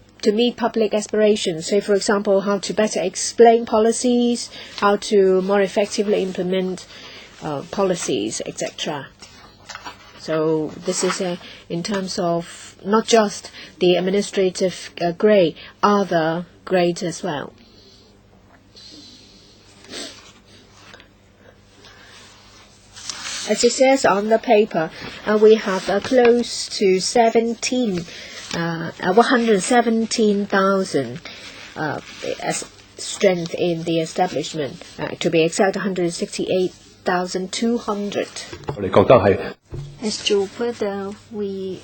public aspirations, say for example how to better explain policies, how to more effectively implement policies, etc. So this is in terms of not just the administrative grade, other grades as well. As it says on the paper, we have close to 117,000 as strength in the establishment. To be exact, 168,200. As to whether we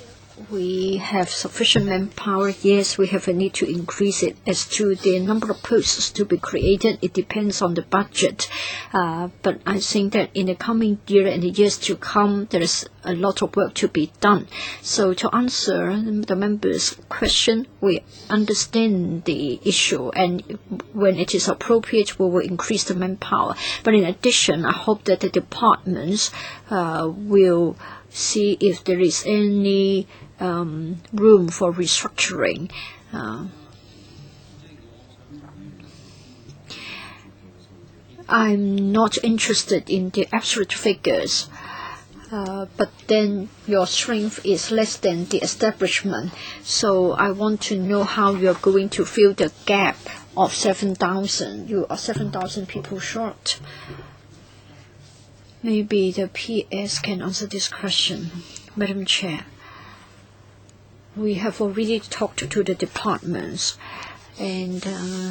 have sufficient manpower, yes, we have a need to increase it. As to the number of posts to be created, it depends on the budget. But I think that in the coming year and the years to come, there is a lot of work to be done. So to answer the members' question, we understand the issue, and when it is appropriate, we will increase the manpower. But in addition, I hope that the departments will see if there is any room for restructuring. I'm not interested in the absolute figures, but then your strength is less than the establishment. So I want to know how you're going to fill the gap of 7,000. You are 7,000 people short. Maybe the PS can answer this question. Madam Chair, we have already talked to the departments, and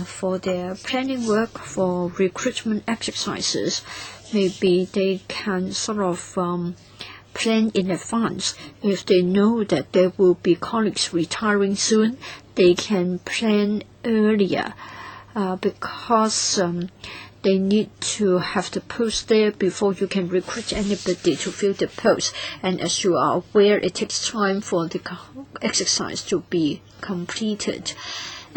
for their planning work for recruitment exercises, maybe they can sort of plan in advance. If they know that there will be colleagues retiring soon, they can plan earlier because they need to have the post there before you can recruit anybody to fill the post. And as you are aware, it takes time for the exercise to be completed.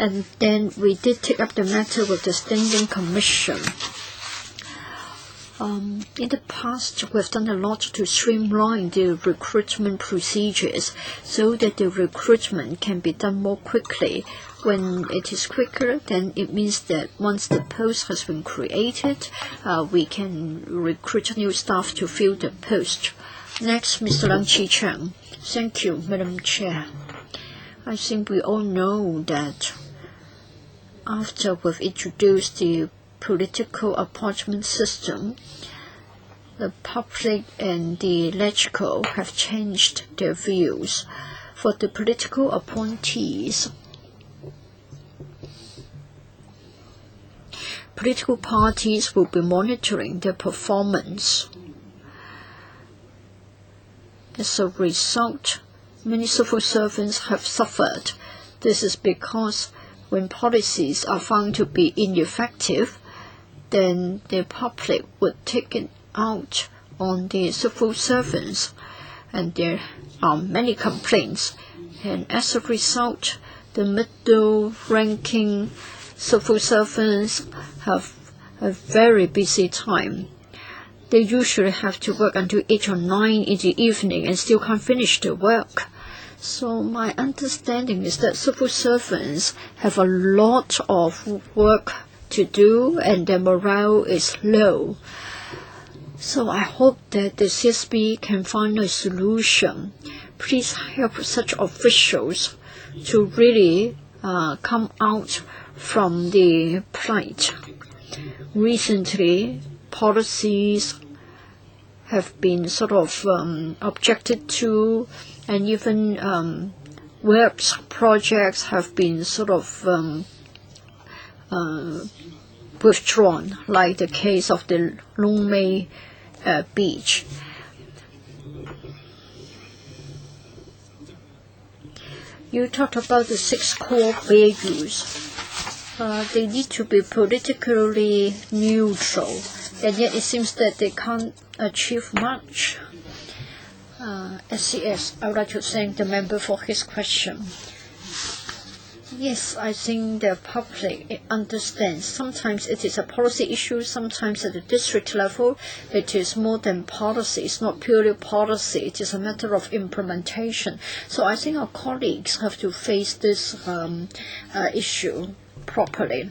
And then we did take up the matter with the Standing Commission. In the past, we've done a lot to streamline the recruitment procedures so that the recruitment can be done more quickly. When it is quicker, then it means that once the post has been created, we can recruit new staff to fill the post. Next, Mr. Lam Chi-Chang. Thank you, Madam Chair. I think we all know that after we've introduced the political appointment system, the public and the LegCo have changed their views. For the political appointees, political parties will be monitoring their performance. As a result, many civil servants have suffered. This is because when policies are found to be ineffective, then the public would take it out on the civil servants, and there are many complaints. And as a result, the middle-ranking civil servants have a very busy time. They usually have to work until 8 or 9 in the evening and still can't finish their work. So my understanding is that civil servants have a lot of work to do and their morale is low. So I hope that the CSB can find a solution. Please help such officials to really come out from the plight. Recently, policies have been sort of objected to, and even works projects have been sort of withdrawn, like the case of the Long May beach. You talked about the 6 core values. They need to be politically neutral, and yet it seems that they can't achieve much. SCS, I would like to thank the member for his question. Yes, I think the public understands. Sometimes it is a policy issue, sometimes at the district level it is more than policy. It's not purely policy, it is a matter of implementation. So I think our colleagues have to face this issue properly.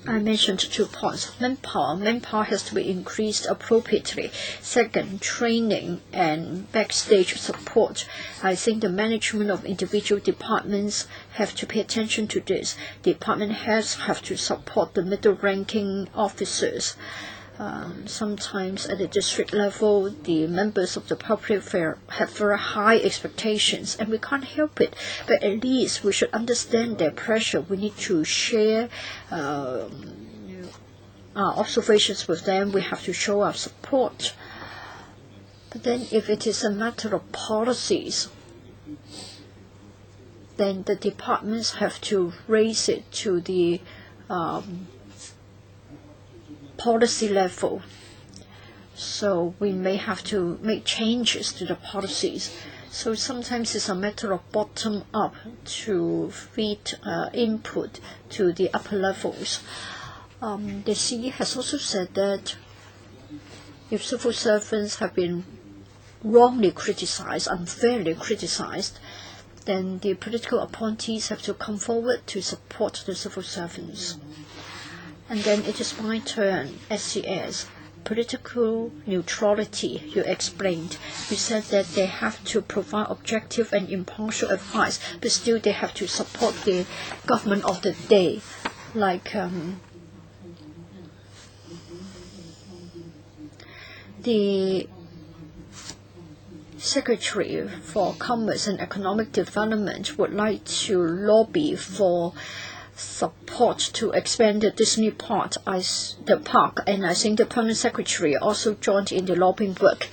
I mentioned 2 points. Manpower has to be increased appropriately. Second, training and backstage support. I think the management of individual departments have to pay attention to this. Department heads have to support the middle-ranking officers. Sometimes at the district level, the members of the public have very high expectations, and we can't help it. But at least we should understand their pressure. We need to share our observations with them. We have to show our support. But then if it is a matter of policies, then the departments have to raise it to the policy level. So we may have to make changes to the policies. So sometimes it's a matter of bottom up to feed input to the upper levels. The CE has also said that if civil servants have been wrongly criticized, unfairly criticized, then the political appointees have to come forward to support the civil servants. And then it is my turn, SCS. Political neutrality, you explained. You said that they have to provide objective and impartial advice, but still they have to support the government of the day. Like the Secretary for Commerce and Economic Development would like to lobby for support to expand the Disney park, and I think the Permanent Secretary also joined in the lobbying work.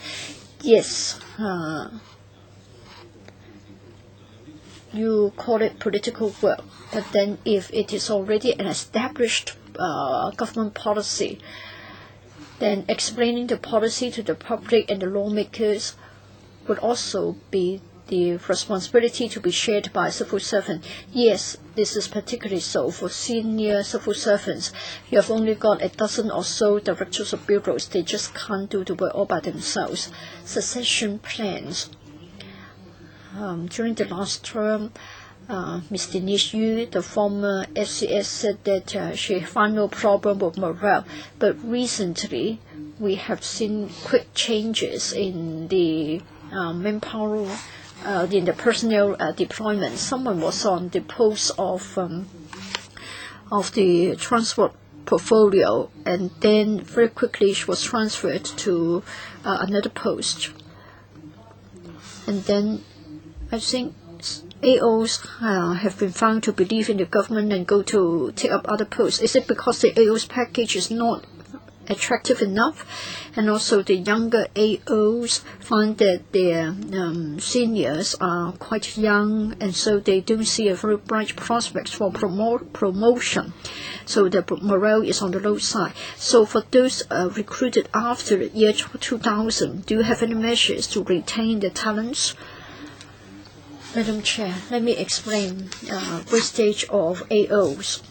Yes, you call it political work, but then if it is already an established government policy, then explaining the policy to the public and the lawmakers would also be the responsibility to be shared by civil servants. Yes, this is particularly so for senior civil servants. You have only got a dozen or so directors of bureaus. They just can't do the work all by themselves. Succession plans. During the last term, Ms. Denise Yu, the former SCS, said that she found no problem with morale. But recently, we have seen quick changes in the manpower, in the personnel deployment. Someone was on the post of the transport portfolio, and then very quickly she was transferred to another post. And then I think AOs have been found to believe in the government and go to take up other posts. Is it because the AO's package is not attractive enough? And also the younger AOs find that their seniors are quite young, and so they don't see a very bright prospects for promotion. So the morale is on the low side. So for those recruited after the year 2000, do you have any measures to retain the talents? Madam Chair, let me explain wastage of AOs.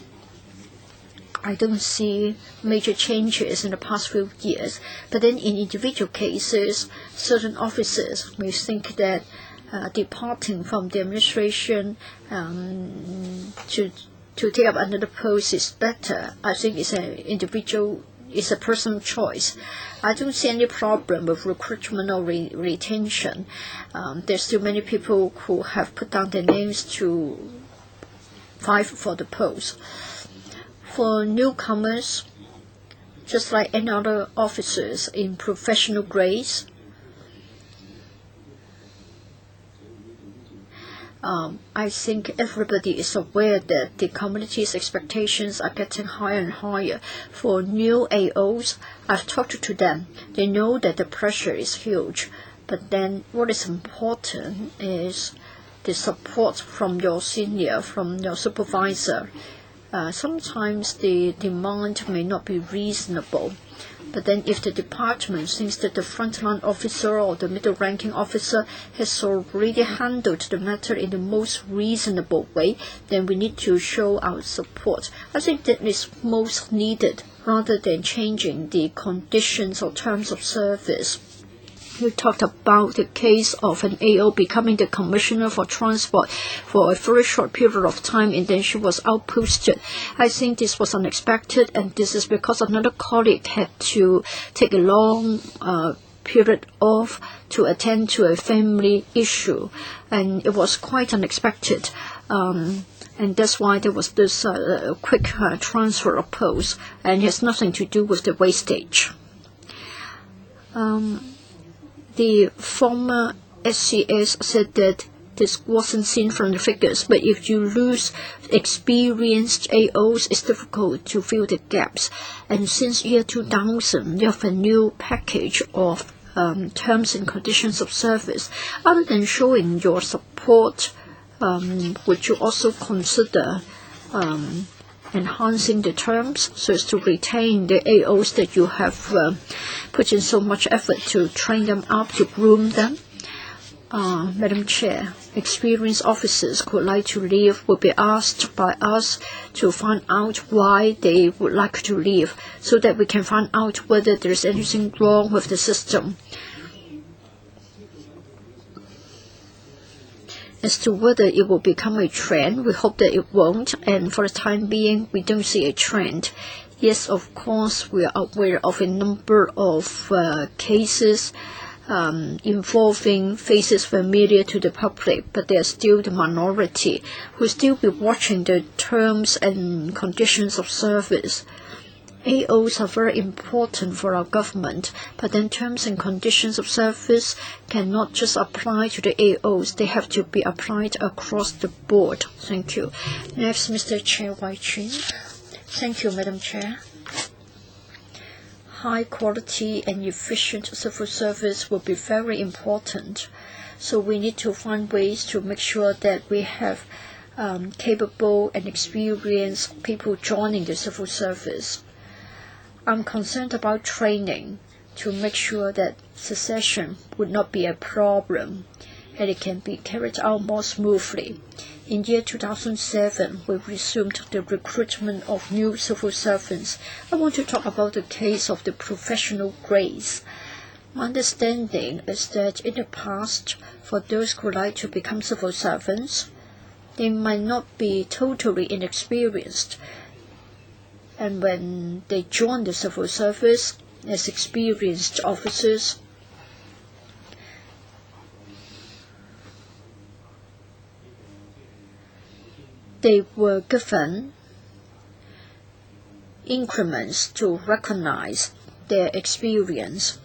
I don't see major changes in the past few years, but then in individual cases, certain officers may think that departing from the administration to take up another post is better. I think it's a personal choice. I don't see any problem with recruitment or retention. There's still many people who have put down their names to fight for the post. For newcomers, just like any other officers in professional grades, I think everybody is aware that the community's expectations are getting higher and higher. For new AOs, I've talked to them. They know that the pressure is huge, but then what is important is the support from your senior, from your supervisor. Sometimes the demand may not be reasonable, but then if the department thinks that the frontline officer or the middle-ranking officer has already handled the matter in the most reasonable way, then we need to show our support. I think that is most needed rather than changing the conditions or terms of service. You talked about the case of an AO becoming the commissioner for transport for a very short period of time, and then she was outposted. I think this was unexpected, and this is because another colleague had to take a long period off to attend to a family issue, and it was quite unexpected. And that's why there was this quick transfer of posts, and it has nothing to do with the wastage. The former SCS said that this wasn't seen from the figures, but if you lose experienced AOs, it's difficult to fill the gaps. And since year 2000, you have a new package of terms and conditions of service. Other than showing your support, would you also consider enhancing the terms so as to retain the AOs that you have put in so much effort to train them up, to groom them? Madam Chair, experienced officers who would like to leave will be asked by us to find out why they would like to leave, so that we can find out whether there is anything wrong with the system. As to whether it will become a trend, we hope that it won't, and for the time being, we don't see a trend. Yes, of course, we are aware of a number of cases involving faces familiar to the public, but they are still the minority who still be watching the terms and conditions of service. AOs are very important for our government, but then terms and conditions of service cannot just apply to the AOs. They have to be applied across the board. Thank you. Next, Mr. Chair Wai-chin. Thank you, Madam Chair. High quality and efficient civil service will be very important. So we need to find ways to make sure that we have capable and experienced people joining the civil service. I'm concerned about training to make sure that succession would not be a problem and it can be carried out more smoothly. In year 2007, we resumed the recruitment of new civil servants. I want to talk about the case of the professional grades. My understanding is that in the past, for those who like to become civil servants, they might not be totally inexperienced. And when they join the civil service as experienced officers, they were given increments to recognize their experience.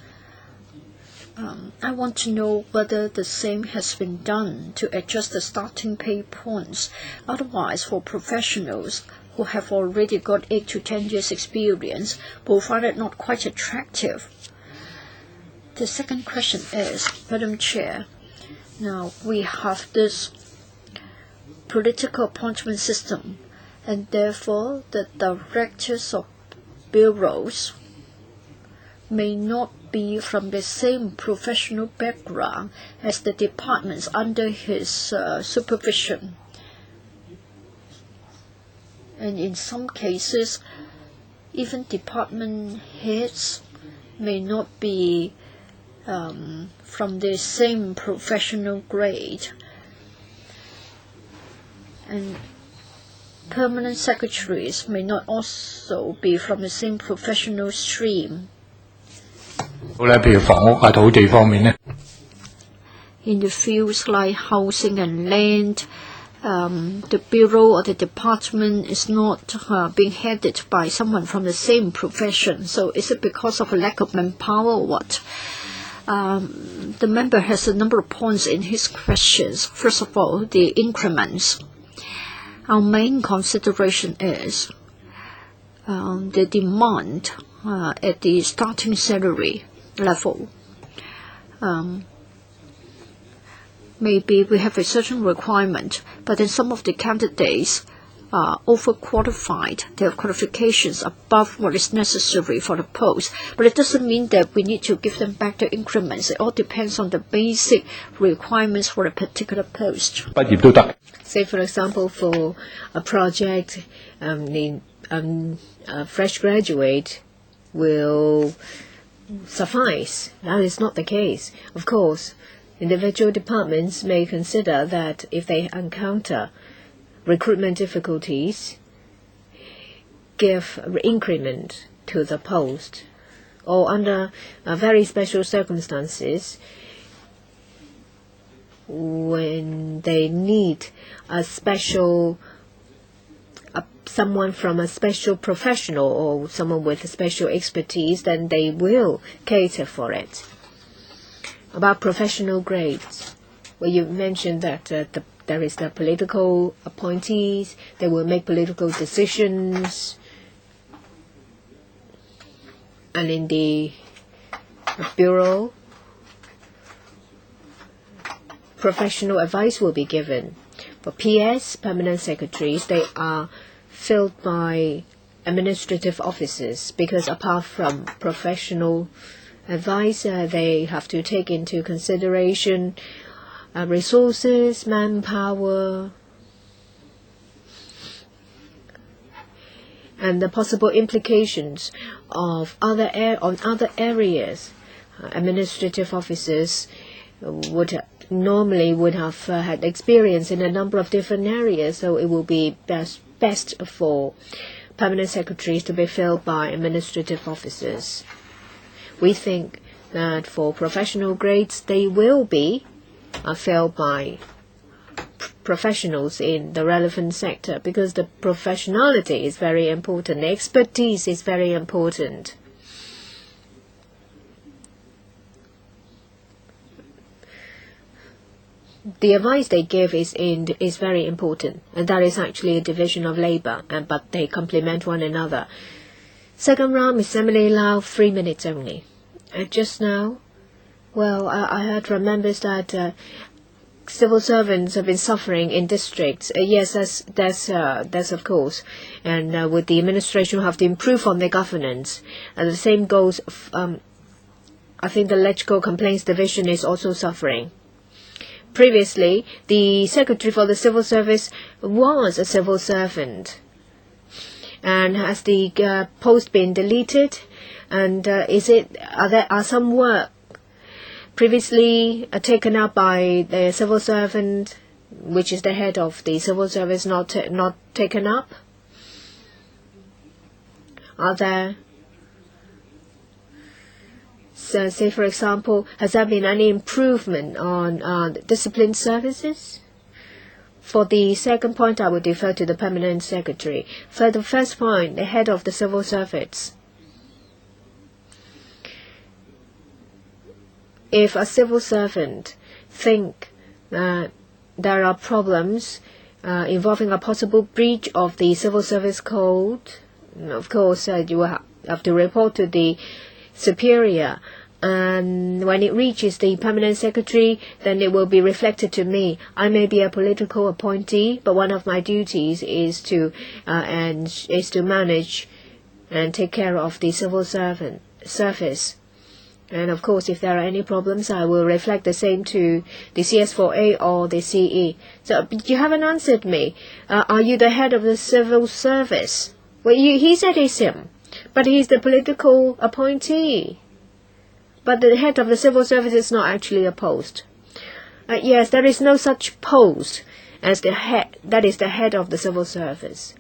I want to know whether the same has been done to adjust the starting pay points. Otherwise, for professionals who have already got 8 to 10 years experience, will find it not quite attractive. The second question is, Madam Chair, now we have this political appointment system, and therefore the directors of bureaus may not be from the same professional background as the departments under his supervision. And in some cases, even department heads may not be from the same professional grade. And permanent secretaries may not also be from the same professional stream. In the fields like housing and land, the bureau or the department is not being headed by someone from the same profession. So is it because of a lack of manpower or what? The member has a number of points in his questions. First of all, the increments. Our main consideration is the demand at the starting salary level. Maybe we have a certain requirement, but then some of the candidates are overqualified. They have qualifications above what is necessary for the post. But it doesn't mean that we need to give them back the increments. It all depends on the basic requirements for a particular post. Say, for example, for a project, a fresh graduate will suffice. That is not the case. Of course, individual departments may consider that if they encounter recruitment difficulties, give increment to the post, or under very special circumstances, when they need a special someone from a special professional or someone with a special expertise, then they will cater for it. About professional grades, well, you mentioned that there is the political appointees, they will make political decisions, and in the bureau, professional advice will be given. For PS, permanent secretaries, they are filled by administrative officers, because apart from professional advice, they have to take into consideration resources, manpower, and the possible implications of other areas. Administrative officers would have had experience in a number of different areas, so it will be best for permanent secretaries to be filled by administrative officers. We think that for professional grades, they will be filled by professionals in the relevant sector, because the professionality is very important, the expertise is very important. The advice they give is very important, and that is actually a division of labor, but they complement one another. Second round, Ms. Emily Lau, 3 minutes only. Just now, well, I heard from members that civil servants have been suffering in districts. Yes, that's of course, and with the administration have to improve on their governance. And the same goes. I think the Electrical Complaints Division is also suffering. Previously, the Secretary for the Civil Service was a civil servant. And has the post been deleted? And are some work previously taken up by the civil servant, which is the head of the civil service, not taken up? Are there? So, say, for example, has there been any improvement on discipline services? For the second point, I would defer to the permanent secretary. For the first point, the head of the civil service. If a civil servant think that there are problems involving a possible breach of the civil service code, of course, you will have to report to the superior. And when it reaches the permanent secretary, then it will be reflected to me. I may be a political appointee, but one of my duties is to manage and take care of the civil service. And of course, if there are any problems, I will reflect the same to the CS4A or the CE. So you haven't answered me. Are you the head of the civil service? Well, he said it's him, but he's the political appointee. But the head of the civil service is not actually a post. Yes, there is no such post as the head. That is the head of the civil service.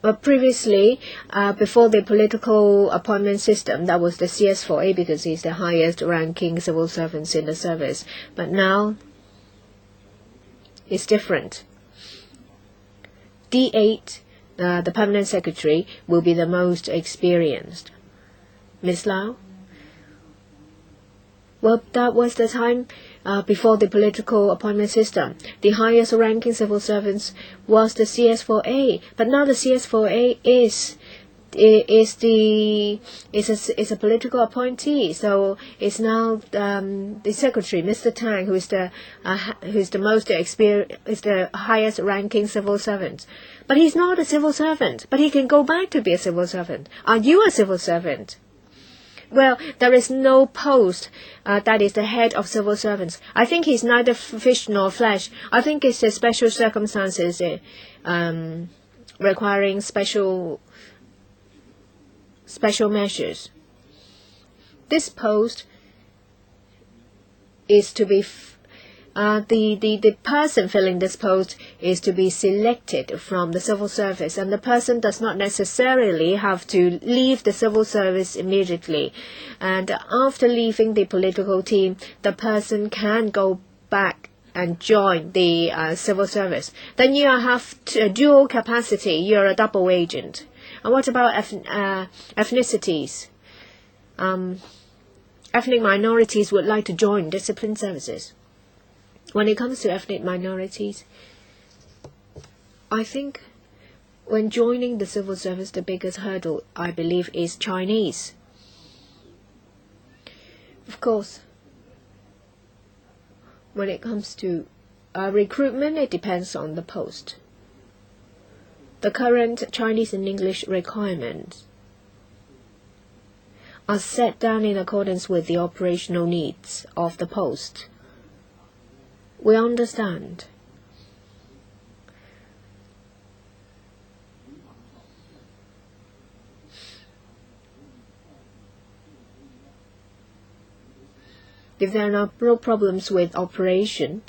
But previously, before the political appointment system, that was the CS4A because he's the highest ranking civil servants in the service. But now, it's different. D8, the permanent secretary, will be the most experienced. Miss Lau? Well, that was the time before the political appointment system. The highest ranking civil servants was the CS4A, but now the CS4A is a political appointee. So it's now the secretary, Mr. Tang, who is the most experienced, is the highest ranking civil servant. But he's not a civil servant. But he can go back to be a civil servant. Are you a civil servant? Well, there is no post that is the head of civil servants. I think he's neither fish nor flesh. I think it's the special circumstances requiring special measures. This post is to be the person filling this post is to be selected from the civil service, and the person does not necessarily have to leave the civil service immediately. And after leaving the political team, the person can go back and join the civil service. Then you have a dual capacity. You're a double agent. And what about ethnicities? Ethnic minorities would like to join discipline services. When it comes to ethnic minorities, I think when joining the civil service, the biggest hurdle, I believe, is Chinese. Of course, when it comes to recruitment, it depends on the post. The current Chinese and English requirements are set down in accordance with the operational needs of the post. We understand. If there are no problems with operation,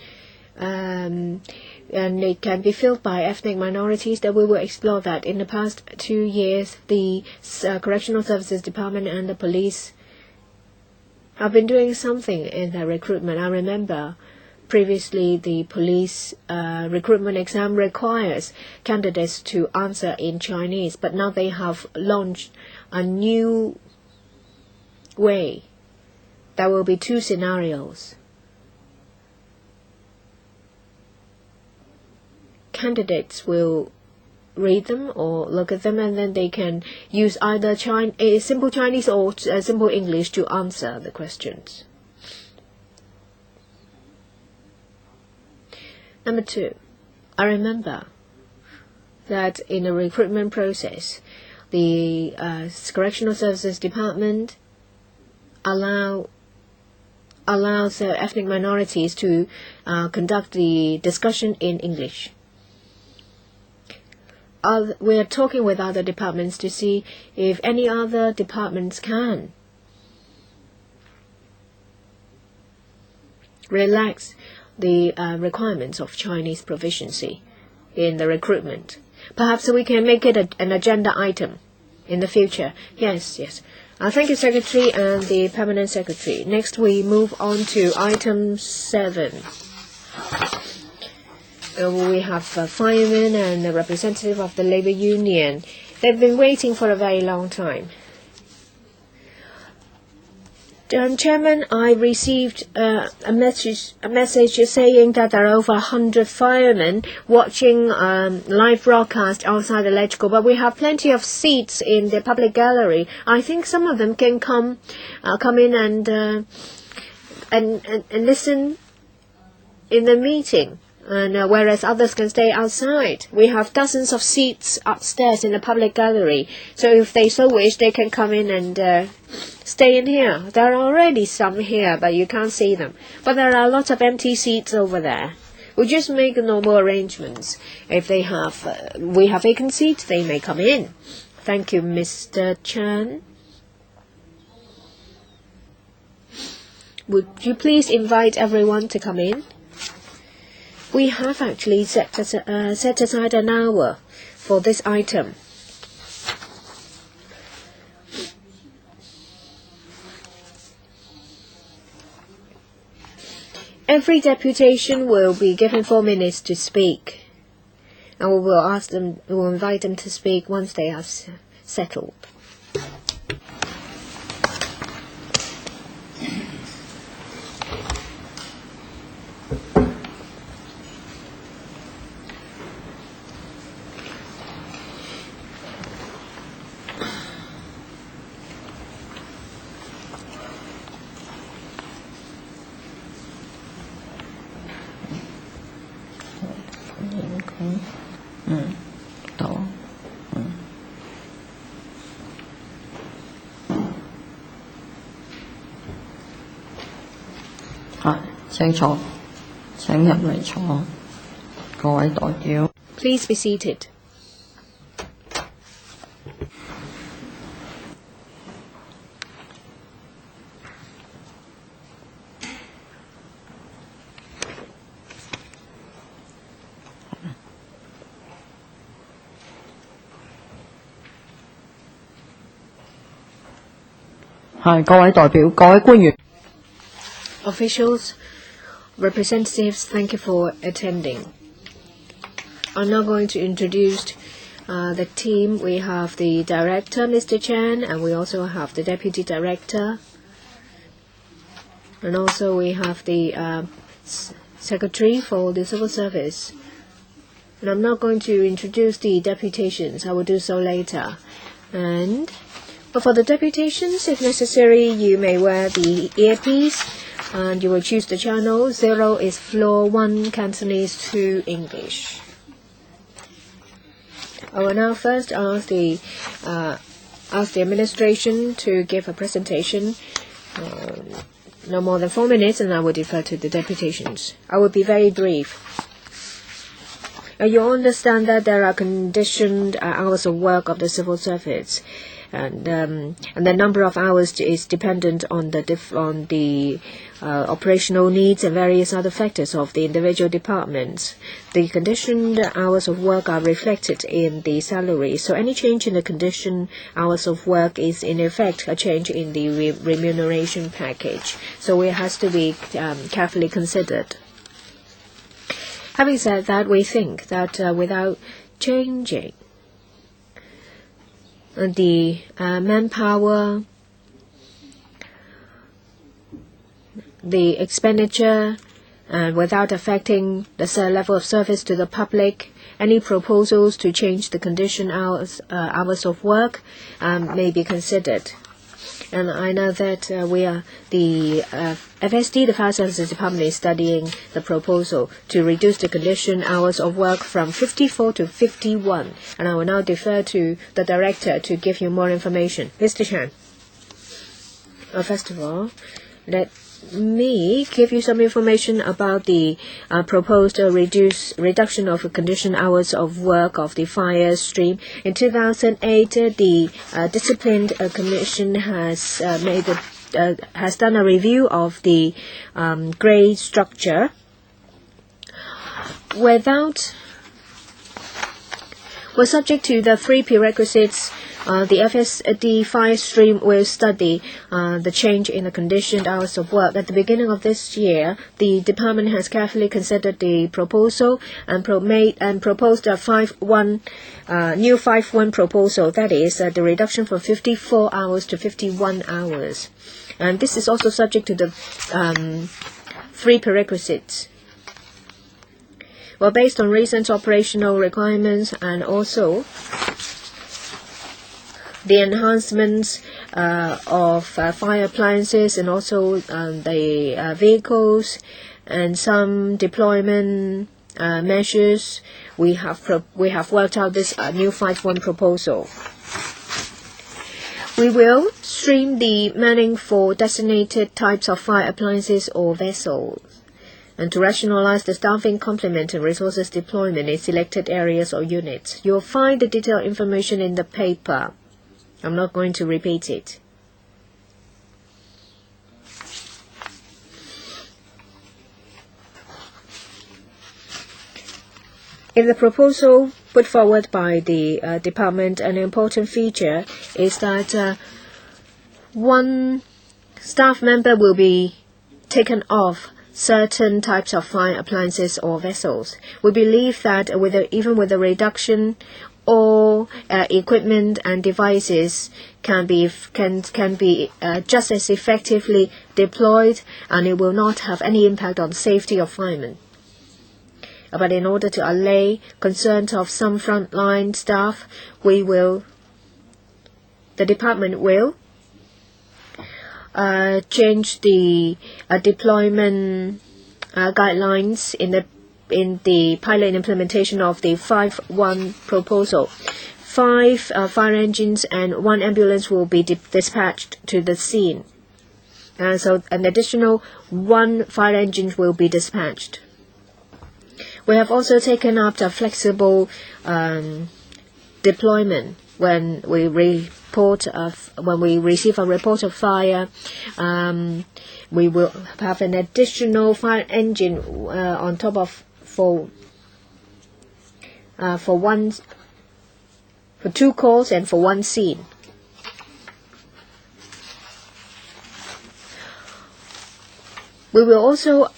and it can be filled by ethnic minorities, then we will explore that. In the past 2 years, the Correctional Services Department and the police have been doing something in their recruitment. I remember previously the police recruitment exam requires candidates to answer in Chinese, but now they have launched a new way. There will be 2 scenarios. Candidates will read them or look at them, and then they can use either simple Chinese or simple English to answer the questions. Number 2, I remember that in the recruitment process, the Correctional Services Department allows ethnic minorities to conduct the discussion in English. We are talking with other departments to see if any other departments can relax the requirements of Chinese proficiency in the recruitment. Perhaps we can make it an agenda item in the future. Yes. Thank you, Secretary and the Permanent Secretary. Next, we move on to item 7. We have firemen and a representative of the labor union. They've been waiting for a very long time. Chairman, I received a message saying that there are over 100 firemen watching live broadcast outside the electrical, but we have plenty of seats in the public gallery. I think some of them can come in and listen in the meeting. And whereas others can stay outside. We have dozens of seats upstairs in the public gallery. So if they so wish, they can come in and stay in here. There are already some here, but you can't see them. But there are lots of empty seats over there. We just make normal arrangements. If they have, we have vacant seats, they may come in. Thank you, Mr. Chan. Would you please invite everyone to come in? We have actually set aside an hour for this item. Every deputation will be given 4 minutes to speak, and we will invite them to speak once they have settled. Please be seated. Officials, representatives, thank you for attending. I'm now going to introduce the team. We have the director, Mr. Chan, and we also have the deputy director. And also we have the secretary for the civil service. And I'm not going to introduce the deputations. I will do so later. But for the deputations, if necessary, you may wear the earpiece, and you will choose the channel. 0 is floor, 1 Cantonese, 2 English. I will now first ask the administration to give a presentation, no more than 4 minutes, and I will defer to the deputations. I will be very brief. You understand that there are conditioned hours of work of the civil service. And the number of hours is dependent on the operational needs and various other factors of the individual departments. The conditioned hours of work are reflected in the salary. So any change in the conditioned hours of work is in effect a change in the remuneration package. So it has to be carefully considered. Having said that, we think that without changing the manpower, the expenditure, and without affecting the level of service to the public, any proposals to change the condition hours of work may be considered. And I know that the FSD, the Fire Services Department, is studying the proposal to reduce the condition hours of work from 54 to 51. And I will now defer to the director to give you more information. Mr. Chan. First of all, let me give you some information about the proposed reduction of condition hours of work of the fire stream. In 2008, the Disciplined Commission has done a review of the grade Well, subject to the 3 prerequisites, the FSD fire stream will study the change in the conditioned hours of work. At the beginning of this year, the department has carefully considered the proposal and proposed a new 5-1 proposal. That is, the reduction from 54 hours to 51 hours. And this is also subject to the 3 prerequisites. Well, based on recent operational requirements and also the enhancements of fire appliances and also the vehicles and some deployment measures, we have worked out this new 5-1 proposal. We will stream the manning for designated types of fire appliances or vessels, and to rationalize the staffing complement and resources deployment in selected areas or units. You'll find the detailed information in the paper. I'm not going to repeat it. In the proposal put forward by the department, an important feature is that one staff member will be taken off certain types of fire appliances or vessels. We believe that even with a reduction, all equipment and devices can be just as effectively deployed, and it will not have any impact on the safety of firemen. But in order to allay concerns of some frontline staff, the department will change the deployment guidelines in the pilot implementation of the 5-1 proposal. 5 fire engines and 1 ambulance will be dispatched to the scene. So an additional 1 fire engine will be dispatched. We have also taken up the flexible deployment when we receive a report of fire. We will have an additional fire engine on top of for 2 calls and for 1 scene. We will also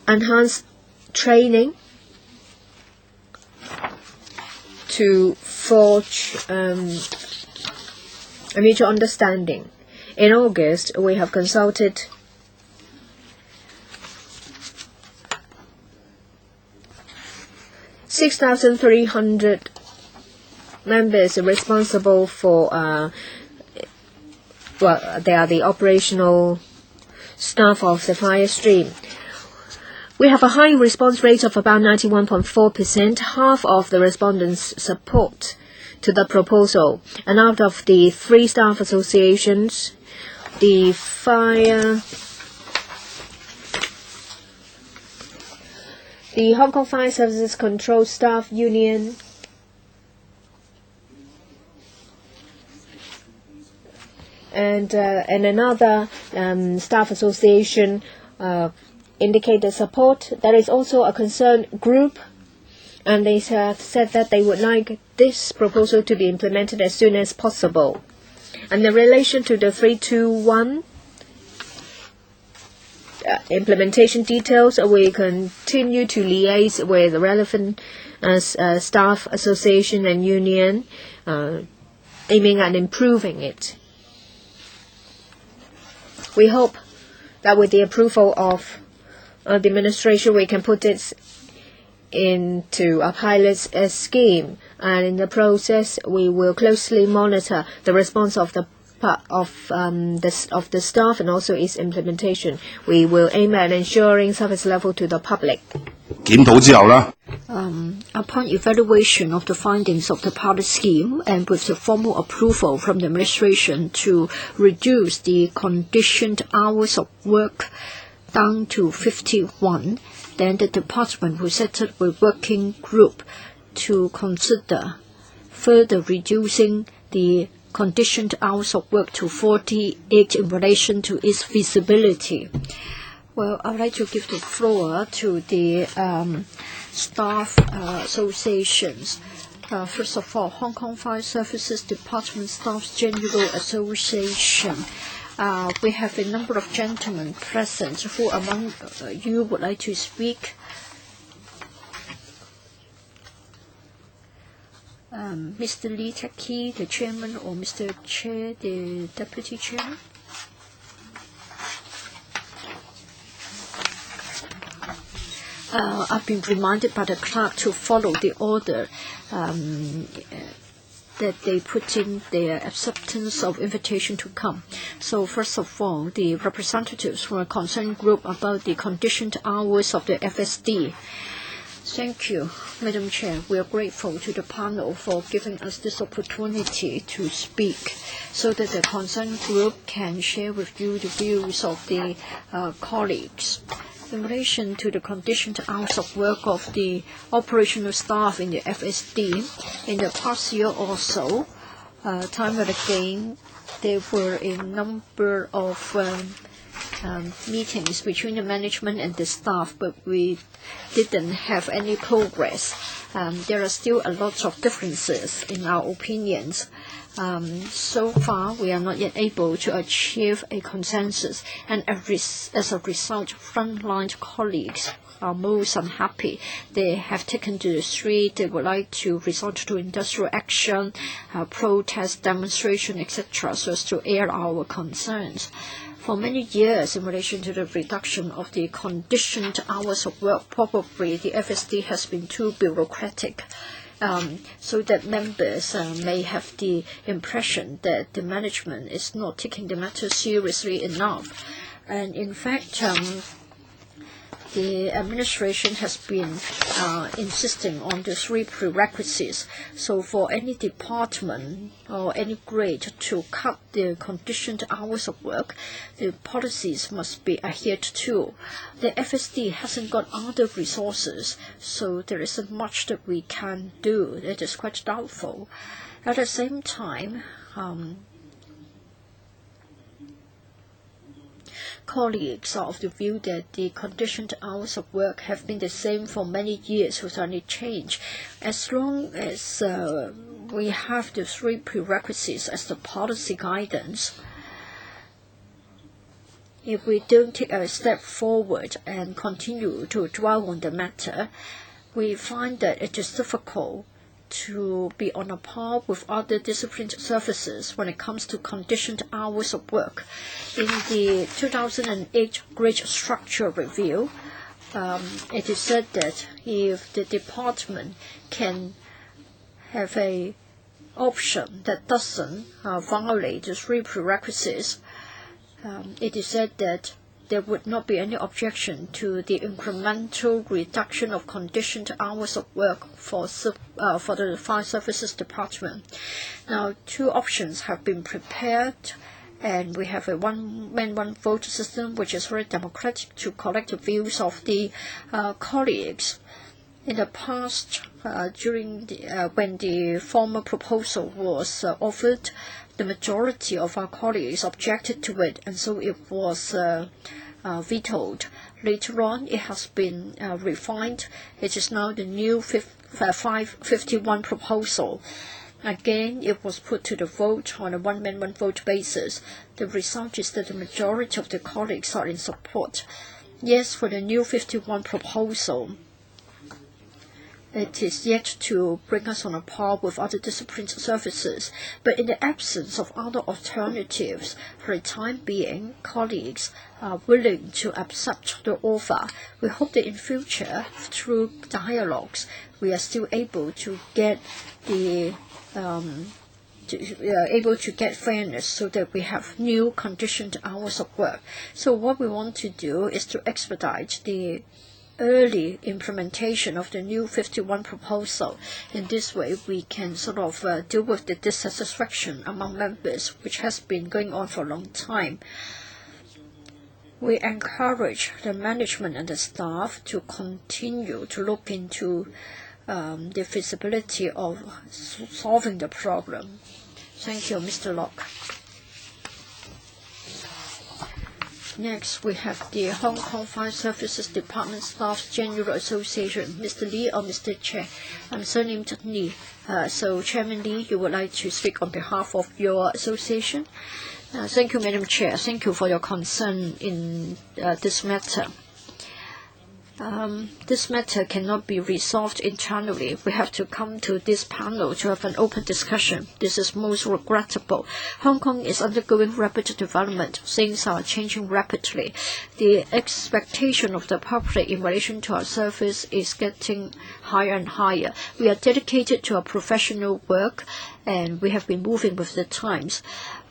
enhance training to forge a mutual understanding. In August, we have consulted 6,300 members responsible for, they are the operational staff of the fire stream. We have a high response rate of about 91.4%. Half of the respondents support to the proposal. And out of the 3 staff associations, the Hong Kong Fire Services Control Staff Union, and another staff association indicated support. There is also a concerned group, and they have said that they would like this proposal to be implemented as soon as possible. And in relation to the 321 implementation details, we continue to liaise with the relevant staff association and union, aiming at improving it. We hope that with the approval of the administration, we can put it into a pilot scheme, and in the process, we will closely monitor the response of the staff and also its implementation. We will aim at ensuring service level to the public. Upon evaluation of the findings of the pilot scheme and with the formal approval from the administration to reduce the conditioned hours of work down to 51, then the department will set up a working group to consider further reducing the conditioned hours of work to 48 in relation to its feasibility. Well, I would like to give the floor to the staff associations. First of all, Hong Kong Fire Services Department Staffs General Association. We have a number of gentlemen present. Who among you would like to speak? Mr. Lee Taki, the chairman, or Mr. Chair, the deputy chairman? I've been reminded by the clerk to follow the order that they put in their acceptance of invitation to come. So first of all, the representatives from a concerned group about the conditioned hours of the FSD. Thank you, Madam Chair. We are grateful to the panel for giving us this opportunity to speak so that the concerned group can share with you the views of the colleagues. In relation to the conditioned hours of work of the operational staff in the FSD, in the past year or so, time and again, there were a number of meetings between the management and the staff, but we didn't have any progress. There are still a lot of differences in our opinions. So far, we are not yet able to achieve a consensus, and as a result, frontline colleagues are most unhappy. They have taken to the street. They would like to resort to industrial action, protest, demonstration, etc., so as to air our concerns. For many years, in relation to the reduction of the conditioned hours of work, probably the FSD has been too bureaucratic. So that members may have the impression that the management is not taking the matter seriously enough. And in fact, the administration has been insisting on the 3 prerequisites. So for any department or any grade to cut the conditioned hours of work, the policies must be adhered to. The FSD hasn't got other resources, so there isn't much that we can do. It is quite doubtful. At the same time, colleagues are of the view that the conditioned hours of work have been the same for many years without any change. As long as we have the 3 prerequisites as the policy guidance, if we don't take a step forward and continue to dwell on the matter, we find that it is difficult to be on a par with other disciplined services when it comes to conditioned hours of work. In the 2008 Grade Structure Review, it is said that if the department can have an option that doesn't violate the 3 prerequisites, it is said that there would not be any objection to the incremental reduction of conditioned hours of work for the Fire Services Department. Now, 2 options have been prepared, and we have a one-man, one-vote system, which is very democratic to collect the views of the colleagues. In the past, when the former proposal was offered, the majority of our colleagues objected to it, and so it was vetoed. Later on, it has been refined. It is now the new 551 proposal. Again, it was put to the vote on a one-man, one-vote basis. The result is that the majority of the colleagues are in support. Yes, for the new 51 proposal, it is yet to bring us on a par with other disciplined services, but in the absence of other alternatives, for the time being, colleagues are willing to accept the offer. We hope that in future, through dialogues, we are still able to get fairness so that we have new conditioned hours of work. So what we want to do is to expedite the early implementation of the new 51 proposal. In this way, we can sort of deal with the dissatisfaction among members, which has been going on for a long time. We encourage the management and the staff to continue to look into the feasibility of solving the problem. Thank you, Mr. Locke. Next, we have the Hong Kong Fire Services Department Staff General Association. Mr. Lee or Mr. Chair? I'm surnamed Lee. So, Chairman Lee, you would like to speak on behalf of your association? Thank you, Madam Chair. Thank you for your concern in this matter. This matter cannot be resolved internally. We have to come to this panel to have an open discussion. This is most regrettable. Hong Kong is undergoing rapid development. Things are changing rapidly. The expectation of the public in relation to our service is getting higher and higher. We are dedicated to our professional work, and we have been moving with the times.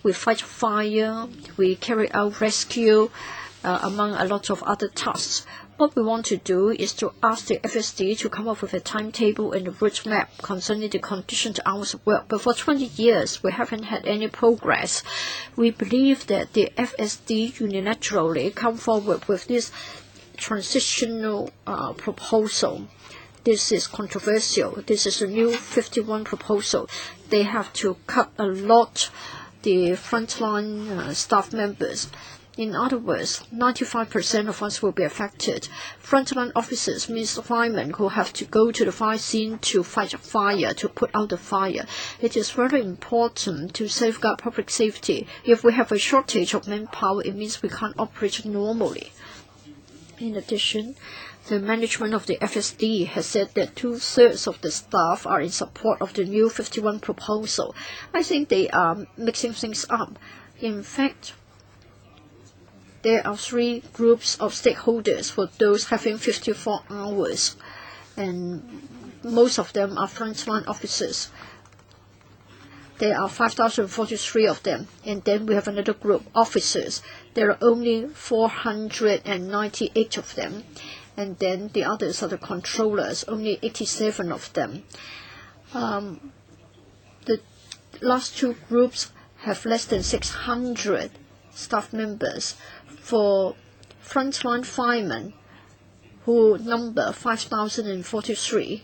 We fight fire, we carry out rescue, among a lot of other tasks. What we want to do is to ask the FSD to come up with a timetable and a route map concerning the conditioned hours of work. But for 20 years, we haven't had any progress. We believe that the FSD unilaterally come forward with this transitional proposal. This is controversial. This is a new 51 proposal. They have to cut a lot the frontline staff members. In other words, 95% of us will be affected. Frontline officers means firemen who have to go to the fire scene to fight a fire, to put out the fire. It is very important to safeguard public safety. If we have a shortage of manpower, it means we can't operate normally. In addition, the management of the FSD has said that 2/3 of the staff are in support of the new 51 proposal. I think they are mixing things up. In fact, there are 3 groups of stakeholders for those having 54 hours, and most of them are frontline officers. There are 5,043 of them, and then we have another group, officers. There are only 498 of them, and then the others are the controllers, only 87 of them. The last 2 groups have less than 600 staff members. For frontline firemen, who number 5,043,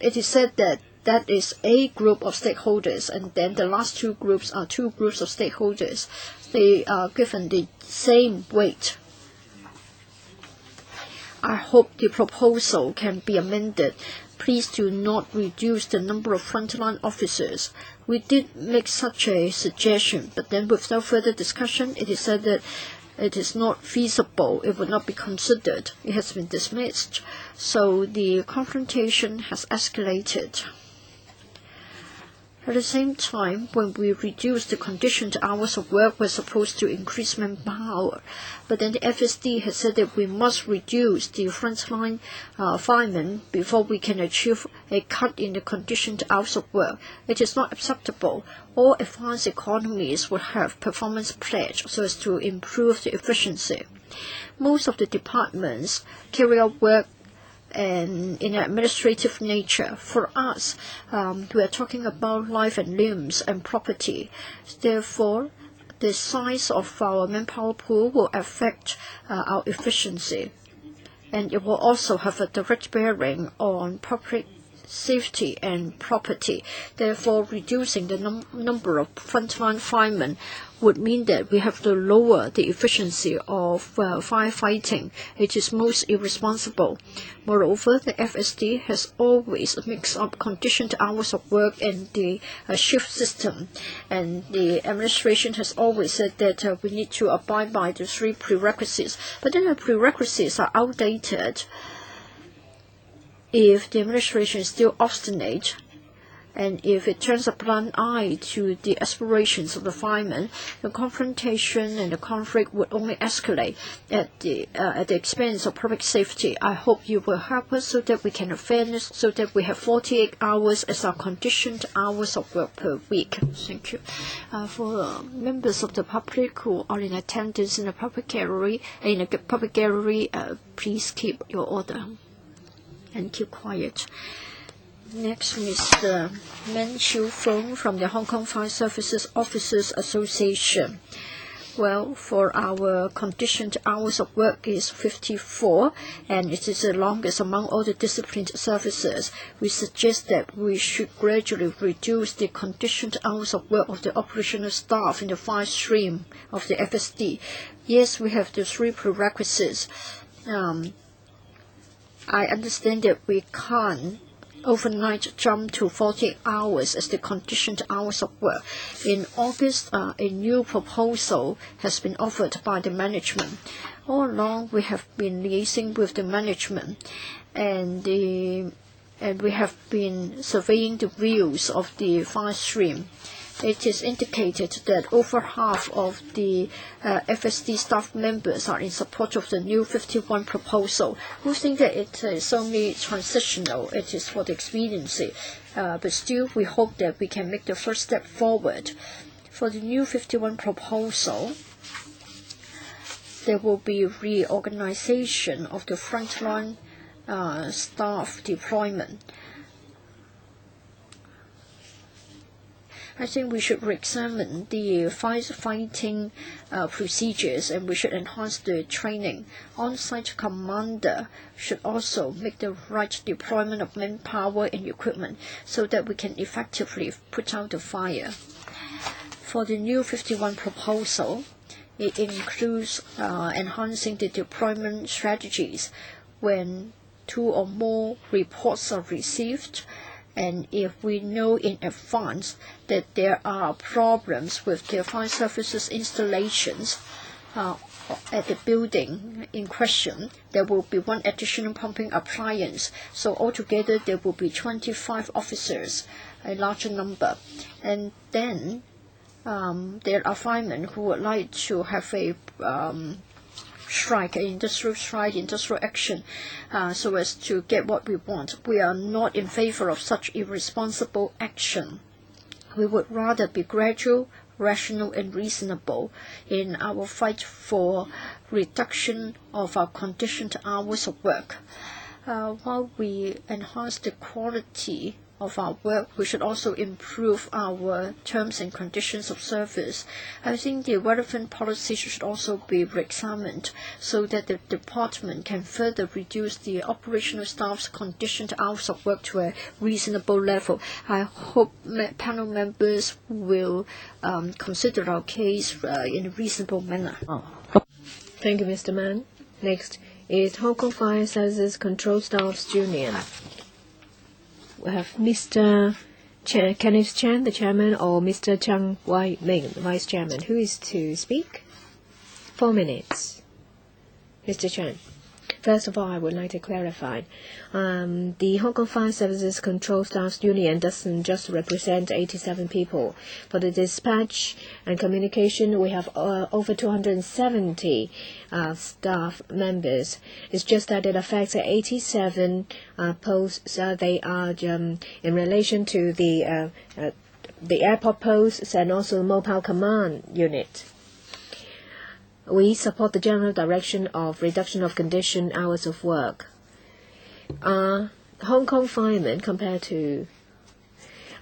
it is said that that is a group of stakeholders, and then the last 2 groups are 2 groups of stakeholders. They are given the same weight. I hope the proposal can be amended. Please do not reduce the number of frontline officers. We did make such a suggestion, but then without further discussion, it is said that it is not feasible, it would not be considered. It has been dismissed. So the confrontation has escalated. At the same time, when we reduce the conditioned hours of work, we're supposed to increase manpower. But then the FSD has said that we must reduce the frontline firemen before we can achieve a cut in the conditioned hours of work. It is not acceptable. All advanced economies would have performance pledge so as to improve the efficiency. Most of the departments carry out work and in an administrative nature. For us, we are talking about life and limbs and property. Therefore, the size of our manpower pool will affect our efficiency, and it will also have a direct bearing on public safety and property. Therefore, reducing the number of frontline firemen would mean that we have to lower the efficiency of firefighting. It is most irresponsible. Moreover, the FSD has always mixed up conditioned hours of work and the shift system, and the administration has always said that we need to abide by the 3 prerequisites. But then the prerequisites are outdated. If the administration is still obstinate, and if it turns a blind eye to the aspirations of the firemen, the confrontation and the conflict would only escalate at the expense of public safety. I hope you will help us so that we can have fairness, so that we have 48 hours as our conditioned hours of work per week. Thank you. For members of the public who are in attendance in the public gallery, please keep your order and keep quiet. Next, Mr. Men Chiu Feng from the Hong Kong Fire Services Officers Association. Well, for our conditioned hours of work is 54, and it is the longest among all the disciplined services. We suggest that we should gradually reduce the conditioned hours of work of the operational staff in the 5 stream of the FSD. Yes, we have the 3 prerequisites. I understand that we can't overnight jump to 40 hours as the conditioned hours of work. In August, a new proposal has been offered by the management. All along, we have been liaising with the management, and we have been surveying the views of the 5 stream. It is indicated that over half of the FSD staff members are in support of the new 51 proposal. We think that it is only transitional. It is for the expediency. But still, we hope that we can make the first step forward. For the new 51 proposal, there will be reorganization of the frontline staff deployment. I think we should re-examine the firefighting procedures, and we should enhance the training. On-site commander should also make the right deployment of manpower and equipment so that we can effectively put out the fire. For the new 51 proposal, it includes enhancing the deployment strategies when 2 or more reports are received, and if we know in advance that there are problems with the fire services installations at the building in question, there will be 1 additional pumping appliance. So altogether there will be 25 officers, a larger number. And then there are firemen who would like to have a strike, industrial action, so as to get what we want. We are not in favor of such irresponsible action. We would rather be gradual, rational, and reasonable in our fight for reduction of our conditioned hours of work. While we enhance the quality of our work, we should also improve our terms and conditions of service. I think the relevant policies should also be re-examined so that the department can further reduce the operational staff's conditioned hours of work to a reasonable level. I hope panel members will consider our case in a reasonable manner. Thank you, Mr. Mann. Next is Hong Kong Fire Services Control Staffs Union. We have Mr. Kenneth Chan, the chairman, or Mr. Chang Wai-ming, the vice chairman. Who is to speak? 4 minutes. Mr. Chan. First of all, I would like to clarify. The Hong Kong Fire Services Control Staffs Union doesn't just represent 87 people. For the dispatch and communication, we have over 270 staff members. It's just that it affects 87 posts. They are in relation to the airport posts and also the mobile command unit. We support the general direction of reduction of conditioned hours of work. Hong Kong firemen, compared to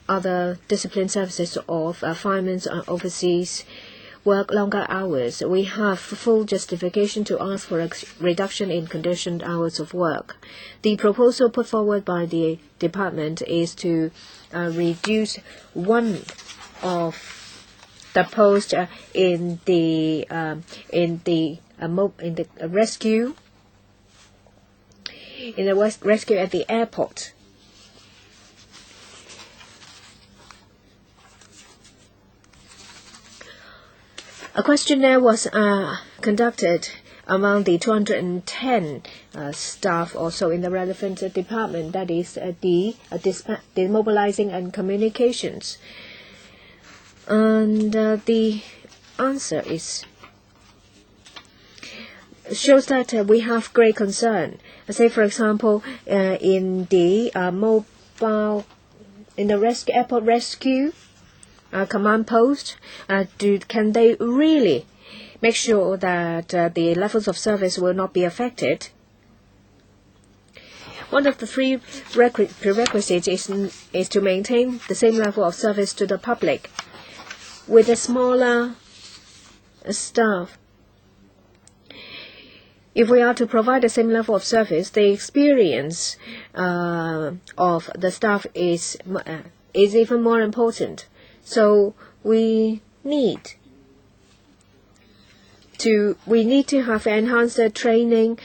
other discipline services of firemen overseas, work longer hours. We have full justification to ask for a reduction in conditioned hours of work. The proposal put forward by the department is to reduce one of the post in the rescue at the airport. A questionnaire was conducted among the 210 staff also in the relevant department, that is the mobilizing and communications. And the answer shows that we have great concern. Say, for example, in the airport rescue command post, can they really make sure that the levels of service will not be affected? One of the 3 prerequisites is to maintain the same level of service to the public. With a smaller staff, if we are to provide the same level of service, the experience of the staff is even more important. So we need to have enhanced training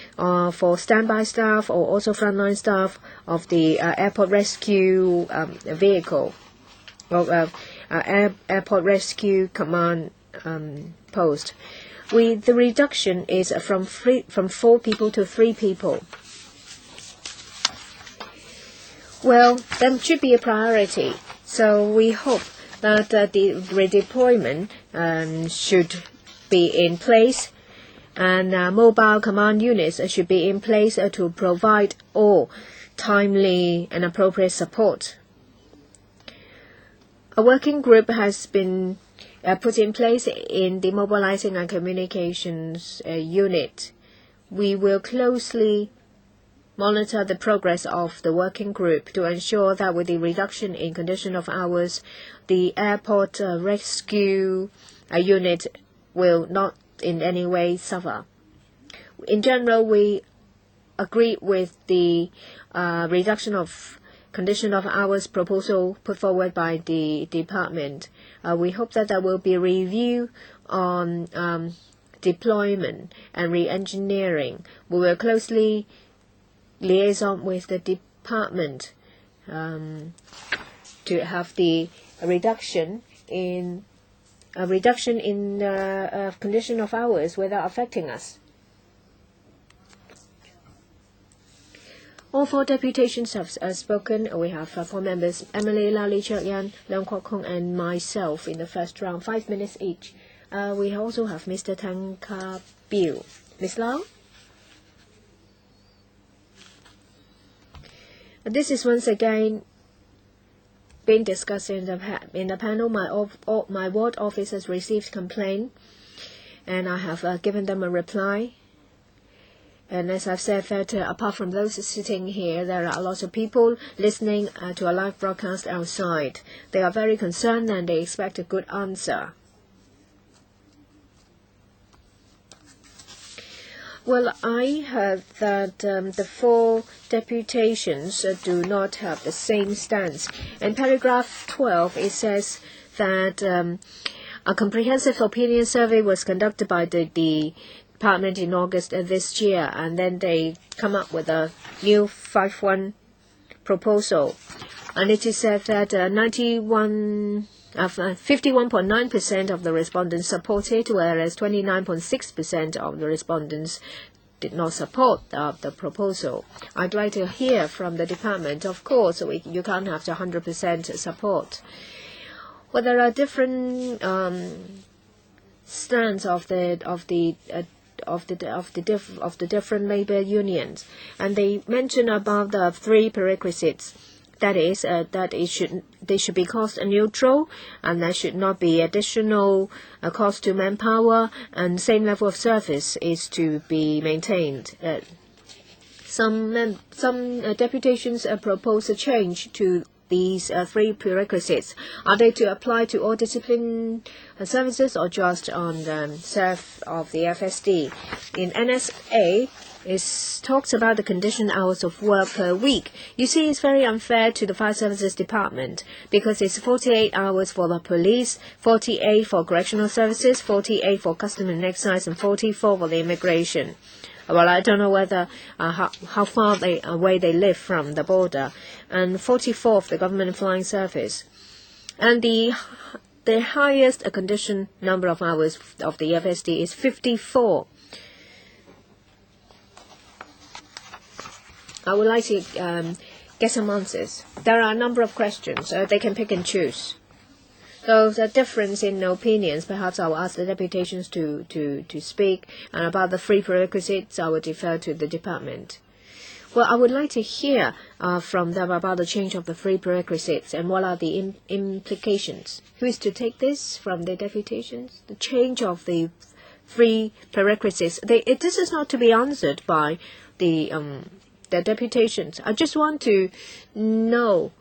for standby staff or also frontline staff of the airport rescue vehicle or airport rescue command post. The reduction is from 4 people to 3 people. Well, that should be a priority. So we hope that the redeployment should be in place, and mobile command units should be in place to provide all timely and appropriate support. A working group has been put in place in the mobilizing and communications unit. We will closely monitor the progress of the working group to ensure that with the reduction in condition of hours, the airport rescue unit will not in any way suffer. In general, we agree with the reduction of condition of hours proposal put forward by the department. We hope that there will be a review on deployment and re-engineering. We will closely liaison with the department to have the reduction in condition of hours without affecting us. All 4 deputations have spoken. We have 4 members, Emily, Lau, Lee Cheuk-yan, Leung Kwok-kong, and myself in the first round, 5 minutes each. We also have Mr. Tan Ka-biu. Ms. Lau? This is once again being discussed in the panel. My ward office has received complaint, and I have given them a reply. And as I've said, that apart from those sitting here, there are lots of people listening to a live broadcast outside. They are very concerned and they expect a good answer. Well, I heard that the 4 deputations do not have the same stance. In paragraph 12, it says that a comprehensive opinion survey was conducted by the department in August this year, and then they come up with a new 5-1 proposal. And it is said that 51.9% of the respondents supported, whereas 29.6% of the respondents did not support the proposal. I'd like to hear from the department. Of course, you can't have the 100% support. Well, there are different stands of the different labor unions, and they mention about the 3 prerequisites. That is, that they should be cost neutral, and there should not be additional cost to manpower, and same level of service is to be maintained. Some deputations propose a change to these 3 prerequisites. Are they to apply to all discipline services or just on the staff of the FSD? In NSA, it talks about the conditioned hours of work per week. You see, it's very unfair to the Fire Services Department because it's 48 hours for the police, 48 for correctional services, 48 for custom and excise, and 44 for the immigration. Well, I don't know whether how far away they live from the border, and 44 of the government flying service. And the highest conditioned number of hours of the FSD is 54. I would like to get some answers. There are a number of questions. They can pick and choose. So the difference in opinions, perhaps I will ask the deputations to speak. And about the 3 prerequisites, I will defer to the department. Well, I would like to hear from them about the change of the 3 prerequisites and what are the implications. Who is to take this from the deputations? The change of the 3 prerequisites. This is not to be answered by the deputations. I just want to know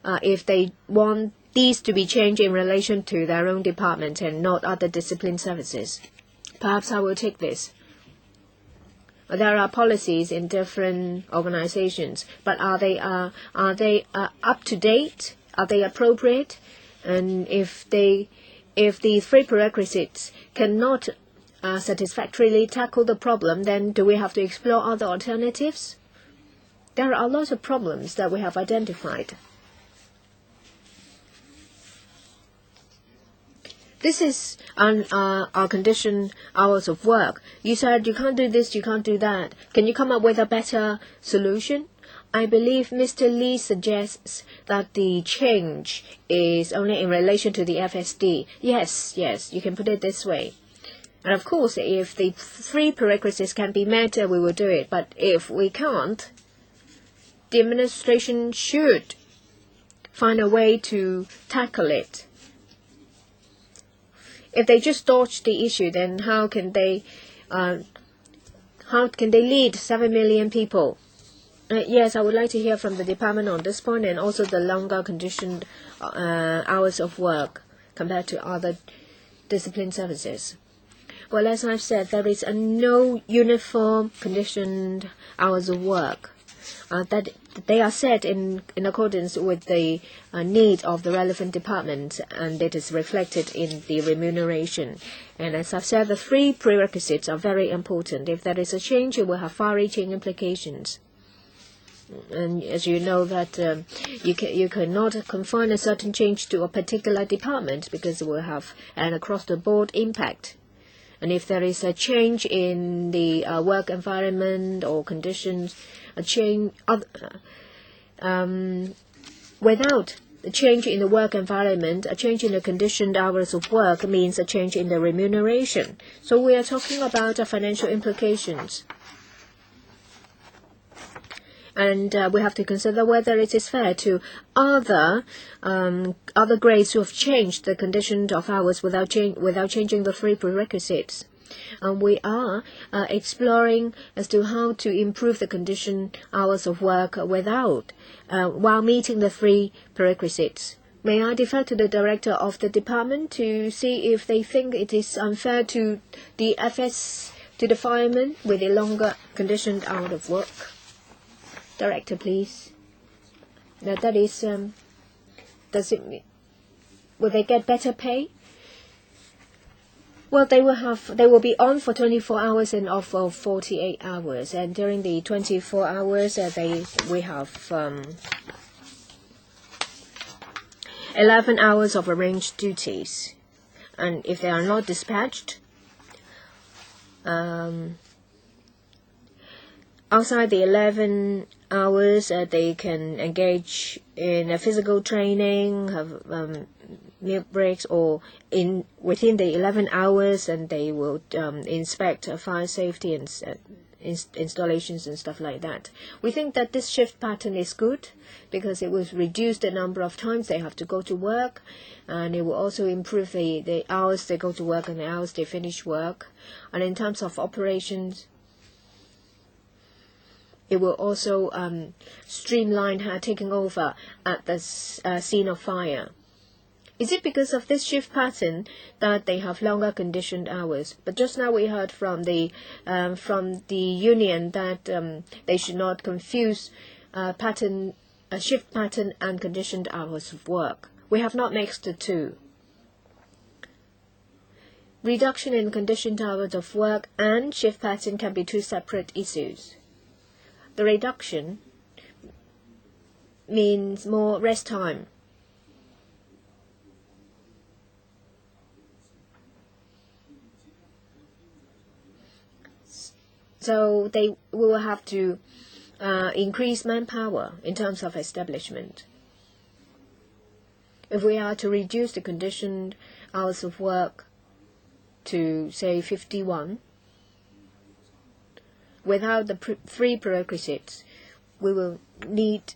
if they want these to be changed in relation to their own department and not other discipline services. Perhaps I will take this. There are policies in different organizations, but are they up to date? Are they appropriate? And if the three prerequisites cannot satisfactorily tackle the problem, then do we have to explore other alternatives? There are a lot of problems that we have identified. This is our conditioned hours of work. You said you can't do this, you can't do that. Can you come up with a better solution? I believe Mr. Lee suggests that the change is only in relation to the FSD. Yes, you can put it this way. And of course, if the three prerequisites can be met, we will do it. But if we can't, the administration should find a way to tackle it. If they just dodge the issue, then how can they lead 7 million people? Yes, I would like to hear from the department on this point, and also the longer conditioned hours of work compared to other discipline services. Well, as I've said, there is no uniform conditioned hours of work. That they are set in accordance with the need of the relevant department, and it is reflected in the remuneration. And as I've said, the three prerequisites are very important. If there is a change, it will have far-reaching implications. And as you know that you cannot confine a certain change to a particular department because it will have an across-the-board impact. And if there is a change in the work environment or conditions, a change without a change in the work environment, a change in the conditioned hours of work means a change in the remuneration. So we are talking about financial implications. And we have to consider whether it is fair to other grades who have changed the condition of hours without changing the three prerequisites. And we are exploring as to how to improve the conditioned hours of work while meeting the three prerequisites. May I defer to the director of the department to see if they think it is unfair to the FS, to the firemen with a longer conditioned hour of work? Director, please. Now that is, will they get better pay? Well, they will be on for 24 hours and off for 48 hours. And during the 24 hours, we have 11 hours of arranged duties. And if they are not dispatched, outside the 11 hours, they can engage in a physical training, have meal breaks, or within the 11 hours, and they will inspect fire safety and installations and stuff like that. We think that this shift pattern is good because it will reduce the number of times they have to go to work, and it will also improve the hours they go to work and the hours they finish work. And in terms of operations, it will also streamline her taking over at the scene of fire. Is it because of this shift pattern that they have longer conditioned hours? But just now we heard from the union that they should not confuse shift pattern and conditioned hours of work. We have not mixed the two. Reduction in conditioned hours of work and shift pattern can be two separate issues. The reduction means more rest time. So they will have to increase manpower in terms of establishment. If we are to reduce the conditioned hours of work to, say, 51, without the three prerequisites, we will need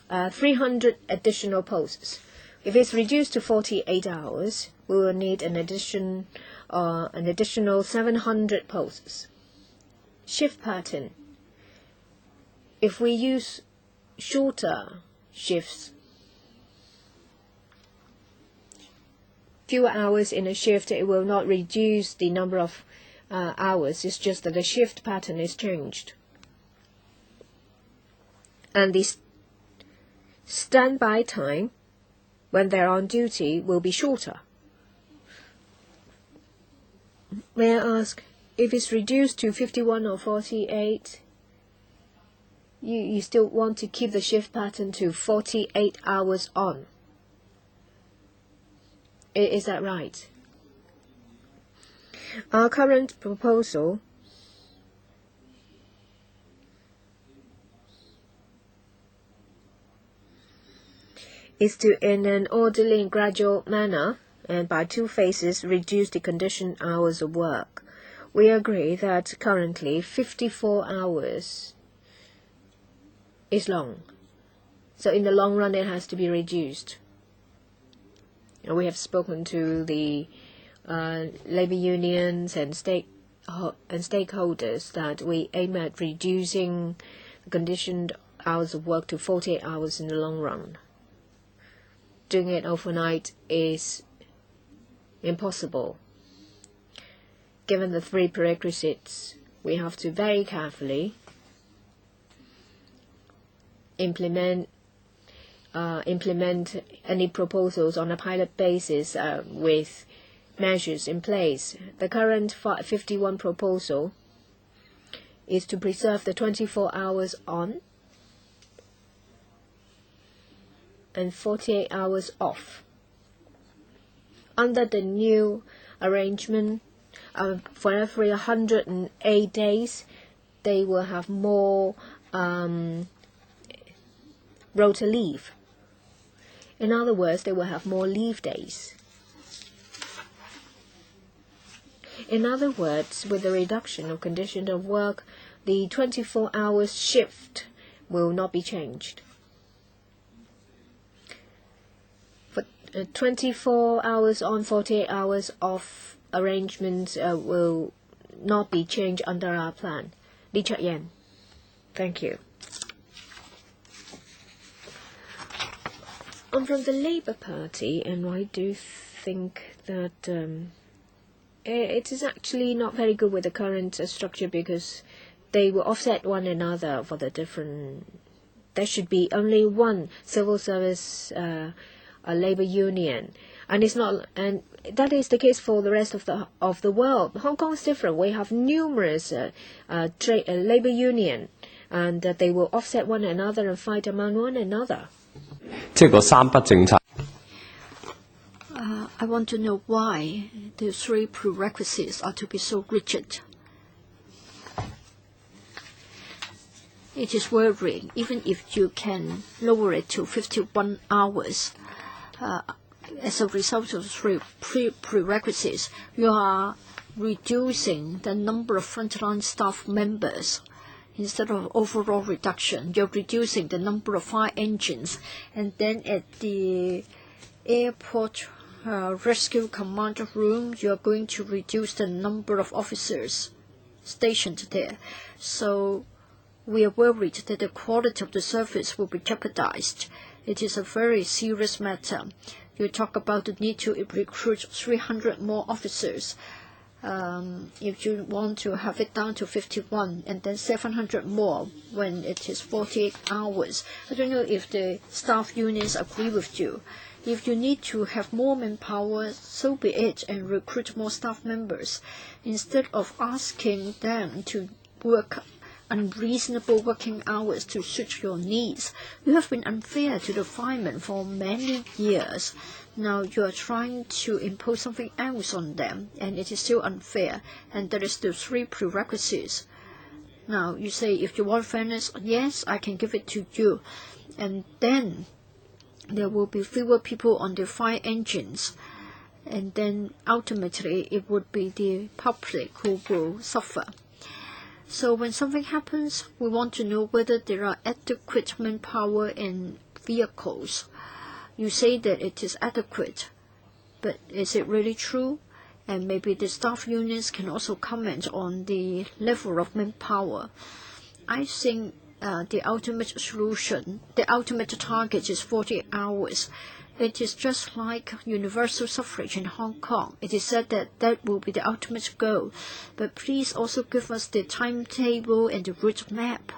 300 additional posts. If it's reduced to 48 hours, we will need an additional 700 posts. Shift pattern. If we use shorter shifts, fewer hours in a shift, it will not reduce the number of hours. It's just that the shift pattern is changed. And the standby time when they're on duty will be shorter. May I ask, if it's reduced to 51 or 48, you still want to keep the shift pattern to 48 hours on? Is that right? Our current proposal is to, in an orderly and gradual manner, and by two phases, reduce the conditioned hours of work. We agree that currently 54 hours is long. So in the long run, it has to be reduced. And we have spoken to the labor unions and stakeholders that we aim at reducing the conditioned hours of work to 48 hours in the long run. Doing it overnight is impossible. Given the three prerequisites, we have to very carefully implement any proposals on a pilot basis with measures in place. The current 51 proposal is to preserve the 24 hours on and 48 hours off. Under the new arrangement, for every 108 days, they will have more rota leave. In other words, they will have more leave days. In other words, with the reduction of conditions of work, the 24 hours shift will not be changed. For 24 hours on, 48 hours off arrangements will not be changed under our plan. Li Chak-yen. Thank you. I'm from the Labour Party, and I do think that it is actually not very good with the current structure, because they will offset one another for the different. There should be only one civil service labour union, and it's not, and that is the case for the rest of the world. Hong Kong is different. We have numerous labour union, and they will offset one another and fight among one another. I want to know why the three prerequisites are to be so rigid. It is worrying, even if you can lower it to 51 hours. As a result of three prerequisites, you are reducing the number of frontline staff members. Instead of overall reduction, you're reducing the number of fire engines. And then at the airport rescue command room, you're going to reduce the number of officers stationed there. So we are worried that the quality of the service will be jeopardized. It is a very serious matter. You talk about the need to recruit 300 more officers. If you want to have it down to 51 and then 700 more when it is 48 hours. I don't know if the staff unions agree with you. If you need to have more manpower, so be it, and recruit more staff members. Instead of asking them to work unreasonable working hours to suit your needs, you have been unfair to the firemen for many years. Now you are trying to impose something else on them, and it is still unfair, and that is the three prerequisites. Now you say, if you want fairness, yes, I can give it to you, and then there will be fewer people on the fire engines, and then ultimately it would be the public who will suffer. So when something happens, we want to know whether there are adequate manpower and vehicles. You say that it is adequate, but is it really true? And maybe the staff unions can also comment on the level of manpower. I think the ultimate solution, the ultimate target is 40 hours. It is just like universal suffrage in Hong Kong. It is said that that will be the ultimate goal. But please also give us the timetable and the route map.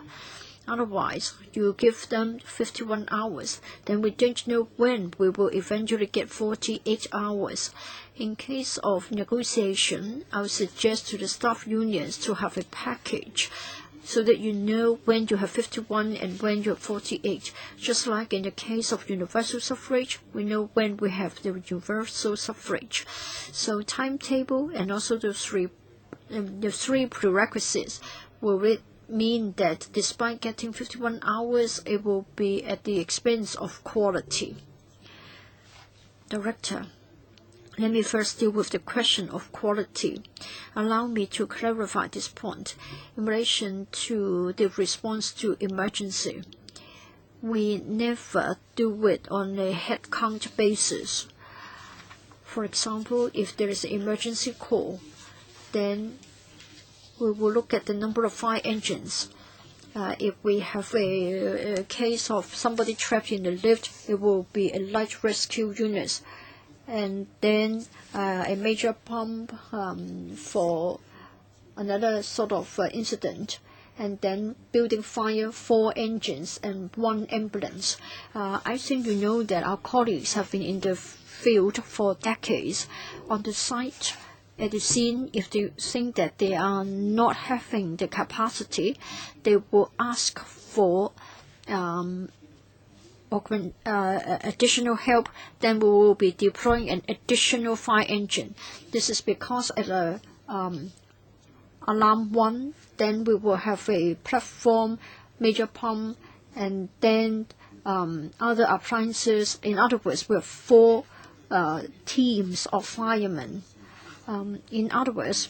Otherwise, you give them 51 hours. Then we don't know when we will eventually get 48 hours. In case of negotiation, I would suggest to the staff unions to have a package so that you know when you have 51 and when you have 48. Just like in the case of universal suffrage, we know when we have the universal suffrage. So timetable and also the three prerequisites will mean that despite getting 51 hours, it will be at the expense of quality. Director, let me first deal with the question of quality. Allow me to clarify this point. In relation to the response to emergency, we never do it on a head count basis. For example, if there is an emergency call, then we will look at the number of fire engines. If we have a case of somebody trapped in the lift, it will be a light rescue unit. And then a major pump for another sort of incident, and then building fire, 4 engines and 1 ambulance. I think you know that our colleagues have been in the field for decades. On the site, at the scene, if they think that they are not having the capacity, they will ask for additional help. Then we will be deploying an additional fire engine. This is because at alarm 1, then we will have a platform, major pump, and then other appliances. In other words, we have 4 teams of firemen. In other words,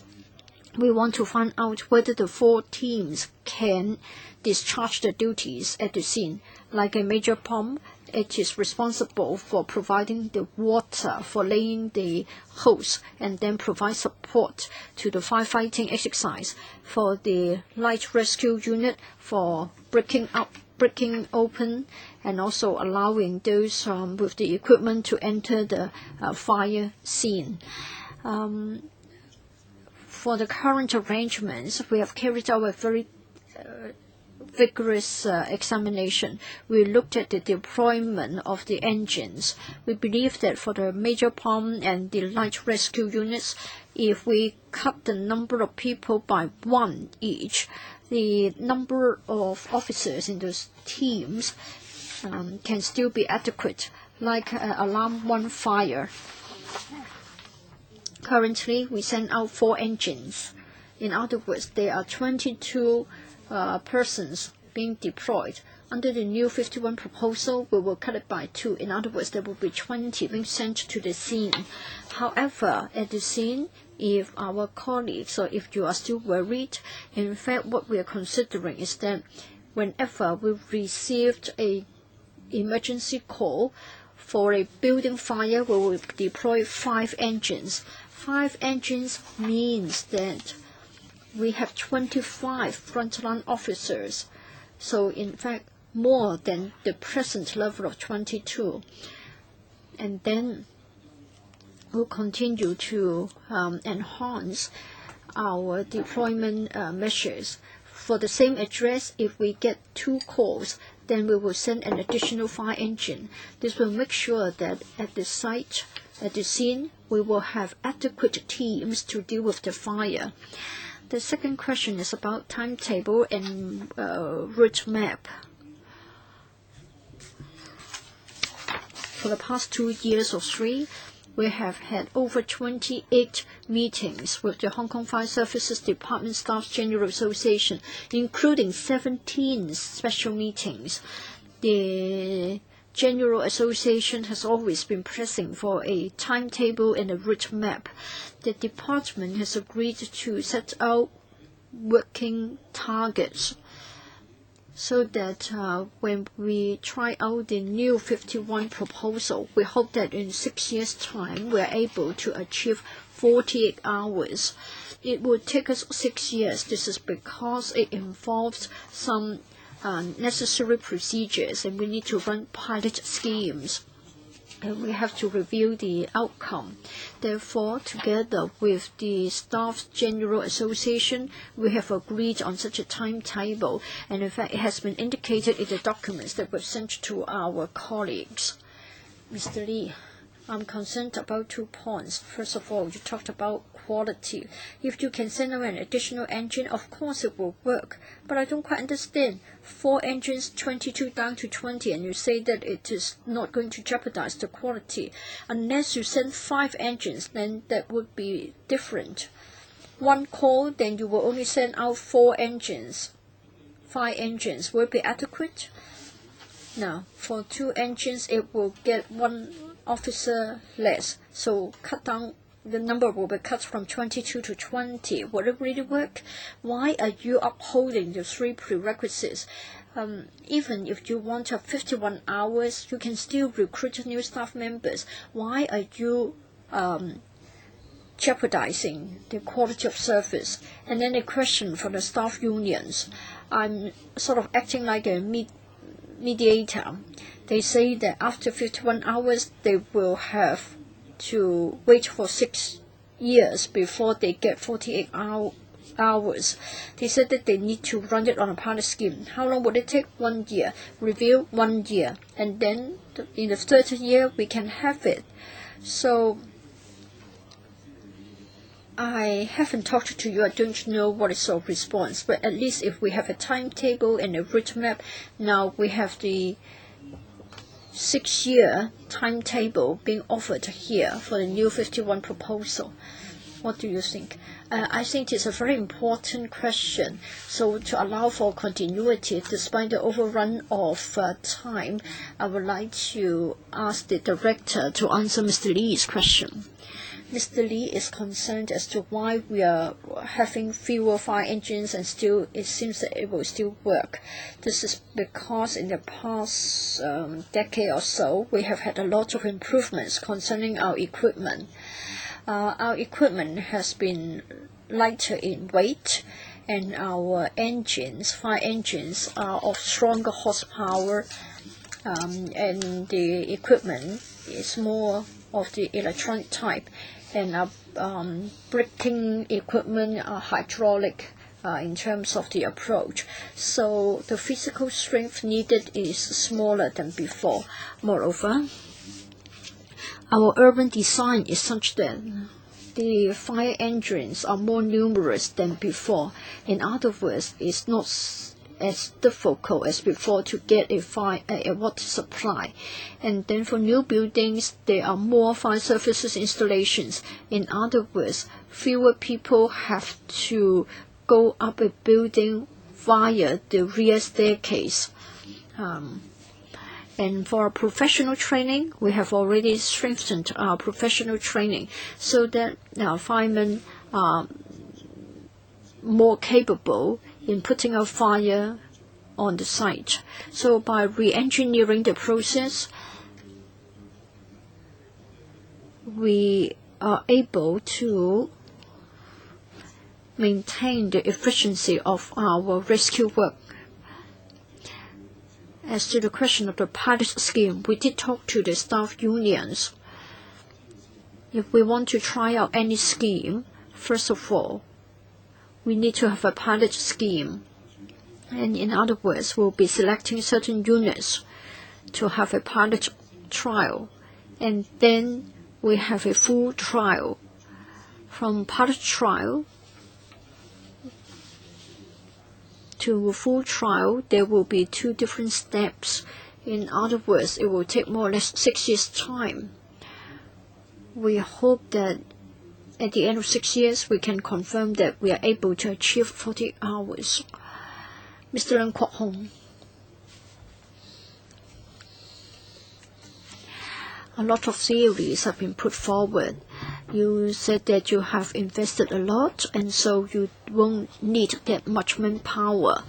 we want to find out whether the 4 teams can discharge the duties at the scene. Like a major pump, it is responsible for providing the water, for laying the hose, and then provide support to the firefighting exercise. For the light rescue unit, for breaking open, and also allowing those with the equipment to enter the fire scene. For the current arrangements, we have carried out a very vigorous examination. We looked at the deployment of the engines. We believe that for the major pump and the light rescue units, if we cut the number of people by 1 each, the number of officers in those teams can still be adequate, like alarm 1 fire. Currently, we send out 4 engines. In other words, there are 22 persons being deployed. Under the new 51 proposal, we will cut it by 2. In other words, there will be 20 being sent to the scene. However, at the scene, if our colleagues, or if you are still worried, in fact, what we are considering is that whenever we received an emergency call for a building fire, we will deploy 5 engines. 5 engines means that we have 25 frontline officers. So in fact, more than the present level of 22. And then we'll continue to enhance our deployment measures. For the same address, if we get 2 calls, then we will send an additional fire engine. This will make sure that at the site, at the scene, we will have adequate teams to deal with the fire. The second question is about timetable and route map. For the past 2 years or 3, we have had over 28 meetings with the Hong Kong Fire Services Department Staff General Association, including 17 special meetings. The General Association has always been pressing for a timetable and a route map. The department has agreed to set out working targets so that when we try out the new 51 proposal, we hope that in 6 years' time we are able to achieve 48 hours. It will take us 6 years. This is because it involves some necessary procedures, and we need to run pilot schemes. and we have to review the outcome. Therefore, together with the Staff General Association, we have agreed on such a timetable, and in fact it has been indicated in the documents that were sent to our colleagues. Mr. Lee, I'm concerned about 2 points. First of all, you talked about quality. If you can send out an additional engine, of course it will work. But I don't quite understand. 4 engines, 22 down to 20, and you say that it is not going to jeopardize the quality. Unless you send 5 engines, then that would be different. 1 call, then you will only send out 4 engines. 5 engines. Will it be adequate? Now, for 2 engines, it will get 1 officer less. So cut down, the number will be cut from 22 to 20. Will it really work? Why are you upholding the 3 prerequisites? Even if you want to have 51 hours, you can still recruit new staff members. Why are you jeopardizing the quality of service? And then a question from the staff unions. I'm sort of acting like a mediator. They say that after 51 hours, they will have to wait for 6 years before they get 48 hours. They said that they need to run it on a pilot scheme. How long would it take? 1 year. Review 1 year. And then in the 3rd year, we can have it. So I haven't talked to you. I don't know what is your response. But at least if we have a timetable and a route map, now we have the 6-year timetable being offered here for the new 51 proposal. What do you think? I think it's a very important question. So to allow for continuity, despite the overrun of time, I would like to ask the director to answer Mr. Lee's question. Mr. Lee is concerned as to why we are having fewer fire engines and still it seems that it will still work. This is because in the past decade or so, we have had a lot of improvements concerning our equipment. Our equipment has been lighter in weight, and our engines, fire engines, are of stronger horsepower, and the equipment is more of the electronic type, and our braking equipment are hydraulic in terms of the approach. So the physical strength needed is smaller than before. Moreover, our urban design is such that the fire engines are more numerous than before. In other words, it's not as difficult as before to get a water supply. And then for new buildings, there are more fire services installations. In other words, fewer people have to go up a building via the rear staircase. And for our professional training, we have already strengthened our professional training so that our firemen are more capable in putting out fire on the site. So by re-engineering the process, we are able to maintain the efficiency of our rescue work. As to the question of the pilot scheme, we did talk to the staff unions. If we want to try out any scheme, first of all, we need to have a pilot scheme. And in other words, we'll be selecting certain units to have a pilot trial. And then we have a full trial. From pilot trial to full trial, there will be 2 different steps. In other words, it will take more or less 6 years' time. We hope that at the end of 6 years, we can confirm that we are able to achieve 40 hours. Mr. Leung Kwok Hong. A lot of theories have been put forward. You said that you have invested a lot, and so you won't need that much manpower.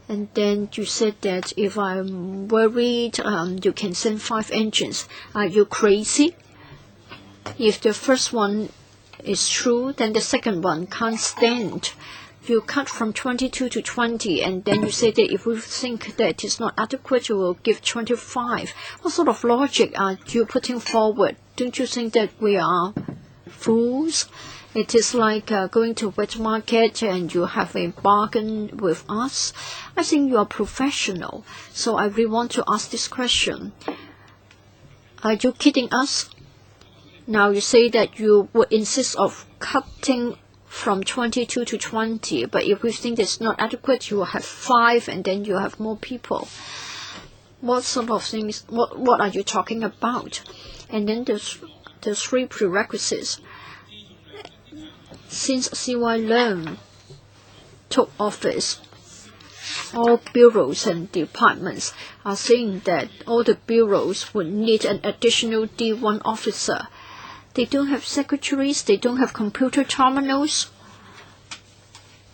And then you said that if I'm worried, you can send 5 engines. Are you crazy? If the first one is true, then the second one can't stand you cut from 22 to 20, and then you say that if we think that it's not adequate, you will give 25. What sort of logic are you putting forward? Don't you think that we are fools? It is like going to a wet market and you have a bargain with us. I think you are professional, so I really want to ask this question. Are you kidding us? Now you say that you would insist of cutting from 22 to 20, but if we think it's not adequate, you will have 5 and then you have more people. What sort of things, what are you talking about? And then there's 3 prerequisites. Since C.Y. Leung took office, all bureaus and departments are saying that all the bureaus would need an additional D1 officer. They don't have secretaries, they don't have computer terminals.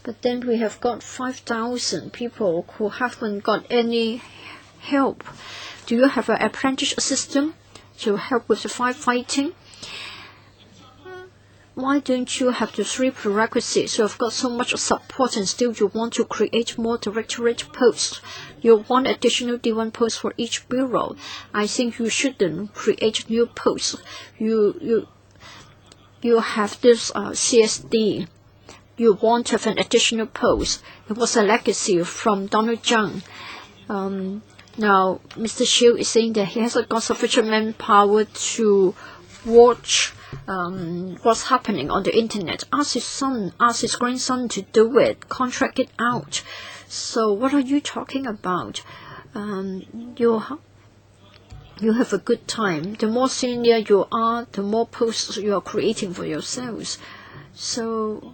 But then we have got 5,000 people who haven't got any help. Do you have an apprentice system to help with the firefighting? Why don't you have the 3 prerequisites? You have got so much support and still you want to create more directorate posts. You want additional D1 posts for each bureau. I think you shouldn't create new posts. You have this CSD. You want to have an additional post. It was a legacy from Donald Tsang. Now, Mr. Shield is saying that he hasn't got sufficient manpower to watch what's happening on the internet. Ask his grandson to do it, contract it out. So what are you talking about? You have a good time. The more senior you are, the more posts you are creating for yourselves. So,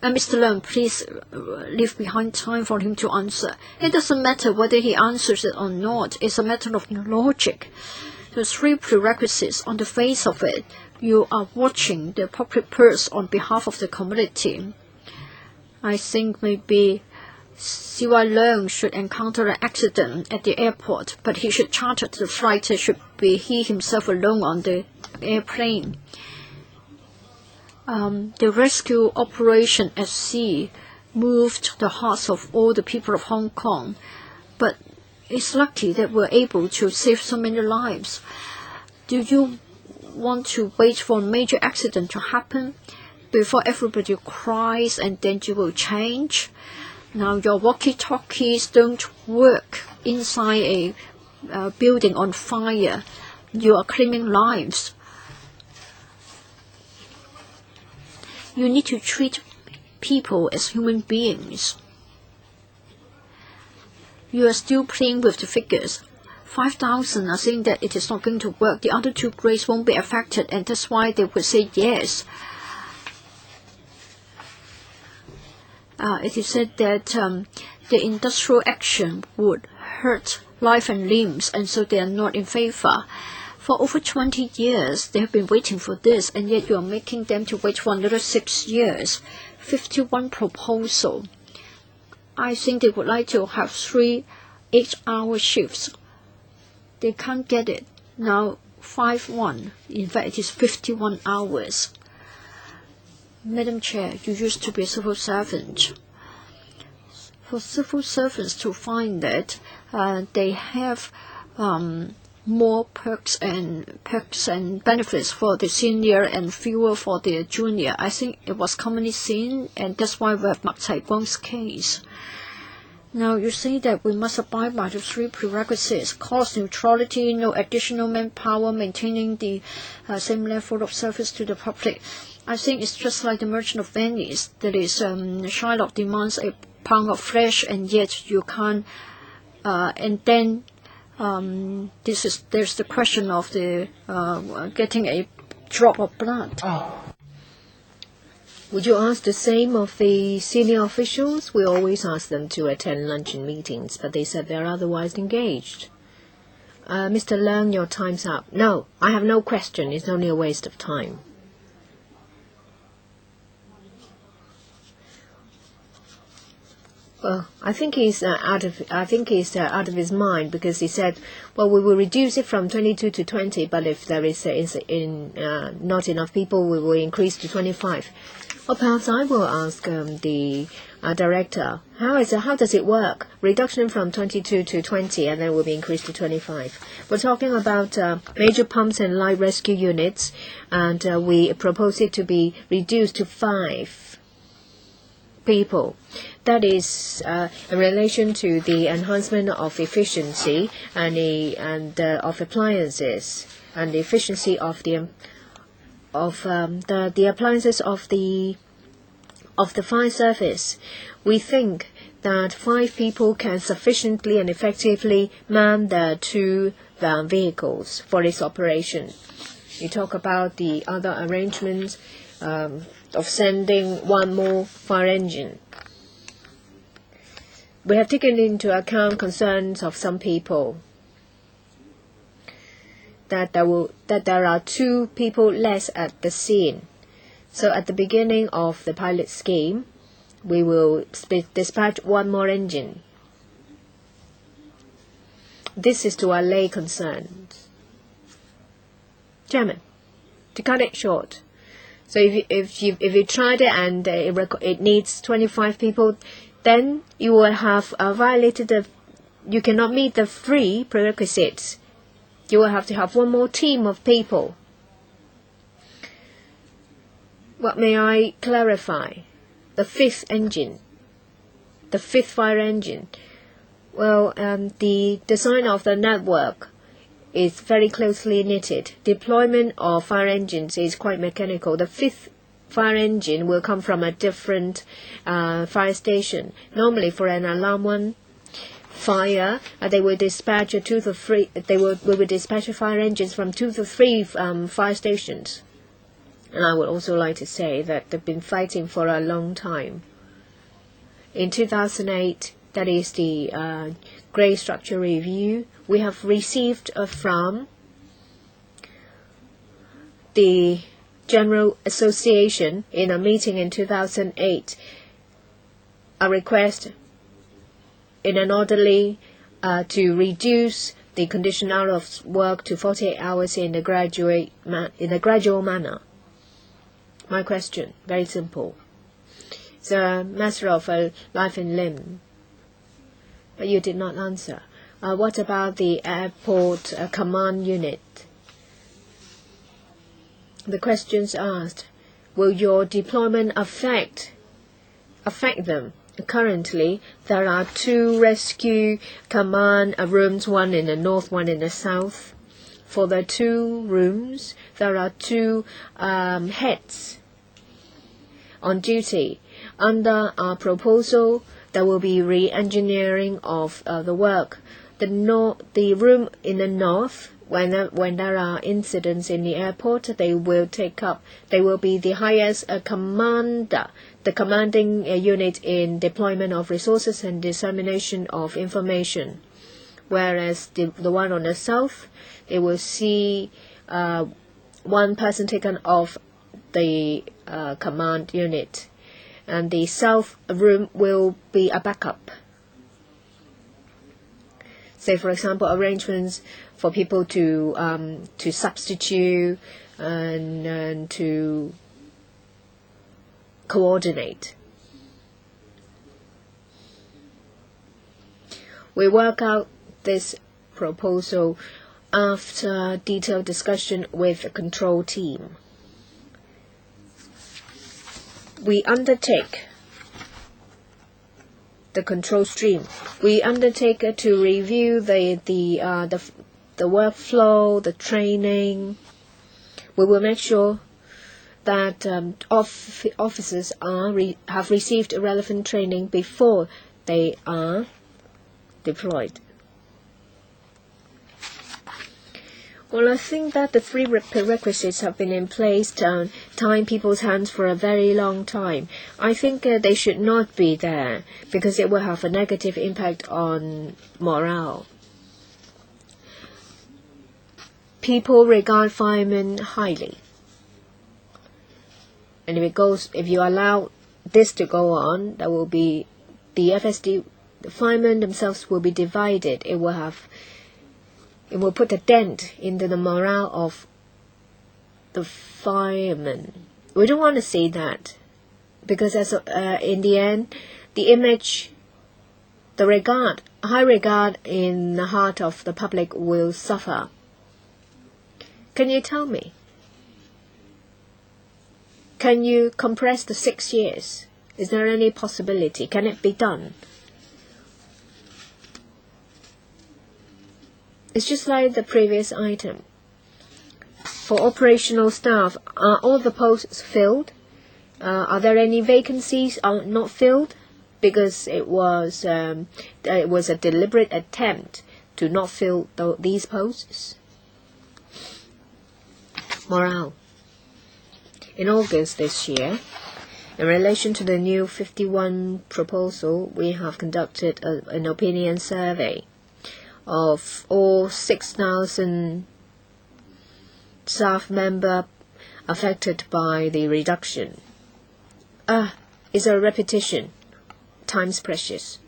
Mr. Leung, please leave behind time for him to answer. It doesn't matter whether he answers it or not. It's a matter of logic. The 3 prerequisites on the face of it. You are watching the public purse on behalf of the community. I think maybe C.Y. Leung should encounter an accident at the airport, but he should charter the flight. It should be he himself alone on the airplane. The rescue operation at sea moved the hearts of all the people of Hong Kong, but it's lucky that we're able to save so many lives. Do you want to wait for a major accident to happen before everybody cries and then you will change? Now your walkie-talkies don't work inside a building on fire. You are claiming lives. You need to treat people as human beings. You are still playing with the figures. 5,000 are saying that it is not going to work. The other 2 grades won't be affected, and that's why they would say yes. It is said that the industrial action would hurt life and limbs, and so they are not in favor. For over 20 years, they have been waiting for this, and yet you are making them to wait for another 6 years. 51 proposal. I think they would like to have 3 8-hour shifts. They can't get it. Now, 5-1. In fact, it is 51 hours. Madam Chair, you used to be a civil servant. For civil servants to find that they have more perks and benefits for the senior and fewer for the junior, I think it was commonly seen, and that's why we have Mak Cai Bong's case. Now, you say that we must abide by the 3 prerequisites: cost neutrality, no additional manpower, maintaining the same level of service to the public. I think it's just like the Merchant of Venice. That is, Shylock demands a pound of flesh, and yet you can't. And then there's the question of the getting a drop of blood. Would you ask the same of the senior officials? We always ask them to attend luncheon meetings, but they said they're otherwise engaged. Mr. Leung, your time's up. No, I have no question. It's only a waste of time. Well, I think he's out of his mind, because he said, well, we will reduce it from 22 to 20, but if there is not enough people, we will increase to 25. Well, perhaps I will ask the director, how does it work? Reduction from 22 to 20, and then will be increased to 25. We're talking about major pumps and light rescue units, and we propose it to be reduced to 5 people. That is in relation to the enhancement of efficiency and of appliances, and the efficiency of the appliances of the fire service. We think that 5 people can sufficiently and effectively man the 2 vehicles for its operation. You talk about the other arrangements of sending 1 more fire engine. We have taken into account concerns of some people that there are 2 people less at the scene. So at the beginning of the pilot scheme, we will dispatch 1 more engine. This is to allay concerns. Chairman, to cut it short. So if you tried it and it needs 25 people, then you will have violated you cannot meet the 3 prerequisites. You will have to have 1 more team of people. What may I clarify? The 5th engine, the 5th fire engine. Well, the design of the network is very closely knitted. Deployment of fire engines is quite mechanical. The 5th fire engine will come from a different fire station. Normally, for an alarm 1 fire, they will dispatch 2 to 3. We will dispatch fire engines from 2 to 3 fire stations. And I would also like to say that they've been fighting for a long time. In 2008, that is the grade structure review, we have received from the General Association in a meeting in 2008 a request in an orderly to reduce the condition hour of work to 48 hours in a gradual manner. My question, very simple. It's a matter of life and limb. But you did not answer. What about the airport command unit? The questions asked, will your deployment affect them? Currently, there are 2 rescue command rooms, 1 in the north, 1 in the south. For the 2 rooms, there are 2 heads on duty. Under our proposal, there will be re-engineering of the work. The room in the north, when there are incidents in the airport, they will be the highest commander, the commanding unit in deployment of resources and dissemination of information. Whereas the one on the south, they will see 1 person taken off the command unit, and the south room will be a backup. Say, for example, arrangements for people to substitute and to coordinate. We work out this proposal after detailed discussion with the control team. We undertake the control stream. We undertake to review the workflow, the training. We will make sure that officers have received relevant training before they are deployed. Well, I think that the 3 prerequisites have been in place, tying people's hands for a very long time. I think they should not be there, because it will have a negative impact on morale. People regard firemen highly. And if you allow this to go on, there will be the FSD, the firemen themselves will be divided. It will put a dent into the morale of the firemen. We don't want to see that, because in the end, the image, the high regard in the heart of the public will suffer. Can you tell me? Can you compress the 6 years? Is there any possibility? Can it be done? It's just like the previous item. For operational staff, are all the posts filled? Are there any vacancies not filled? Because it was a deliberate attempt to not fill these posts. Morale. In August this year, in relation to the new 51 proposal, we have conducted an opinion survey of all 6,000 staff members affected by the reduction. It's a repetition. Time's precious.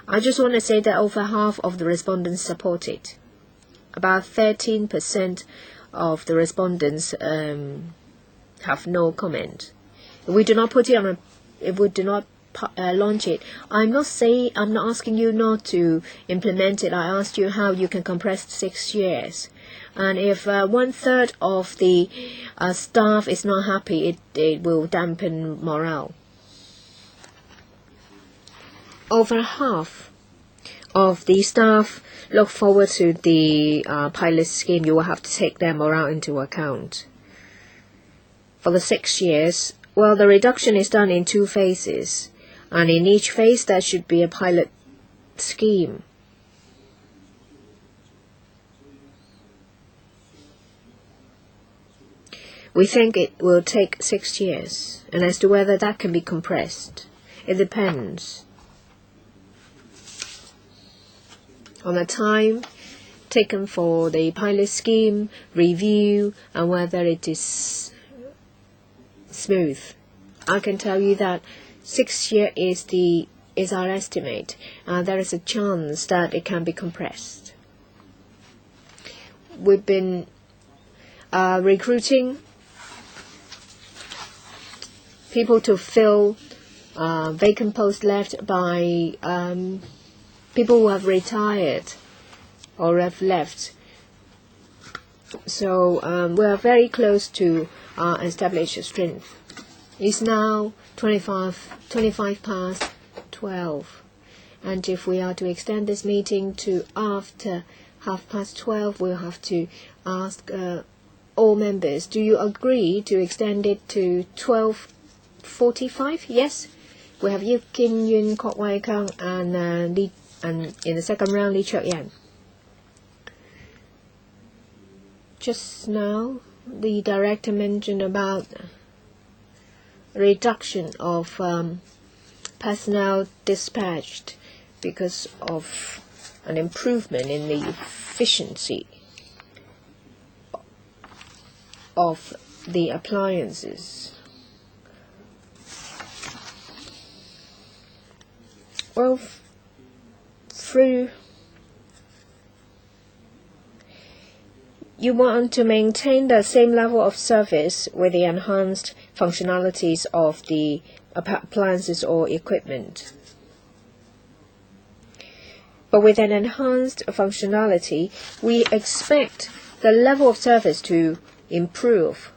I just want to say that over half of the respondents support it. About 13% of the respondents have no comment. If we do not put it on if we do not launch it, I'm not asking you not to implement it. I asked you how you can compress 6 years. And if 1/3 of the staff is not happy, it will dampen morale. Over half of the staff look forward to the pilot scheme. You will have to take their morale into account. For the 6 years, well, the reduction is done in 2 phases, and in each phase there should be a pilot scheme. We think it will take 6 years, and as to whether that can be compressed, it depends on the time taken for the pilot scheme review and whether it is smooth. I can tell you that 6 years is our estimate. There is a chance that it can be compressed. We've been recruiting people to fill vacant posts left by people who have retired or have left. So we are very close to establish strength. It's now 25 past 12. And if we are to extend this meeting to after 12:30, we'll have to ask all members, do you agree to extend it to 12:45? Yes. We have Yu Kim Yun, Kok Wai Kang, and in the second round, Lee Chuk Yan. Just now, the director mentioned about reduction of personnel dispatched because of an improvement in the efficiency of the appliances. Well, you want to maintain the same level of service with the enhanced functionalities of the appliances or equipment. But with an enhanced functionality, we expect the level of service to improve.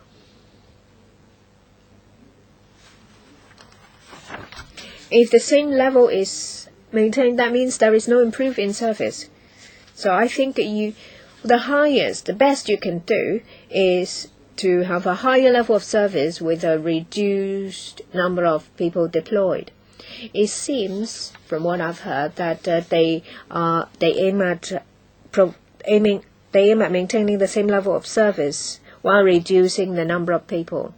If the same level is maintained, that means there is no improvement in service. So I think the best you can do is to have a higher level of service with a reduced number of people deployed. It seems, from what I've heard, that they aim at maintaining the same level of service while reducing the number of people.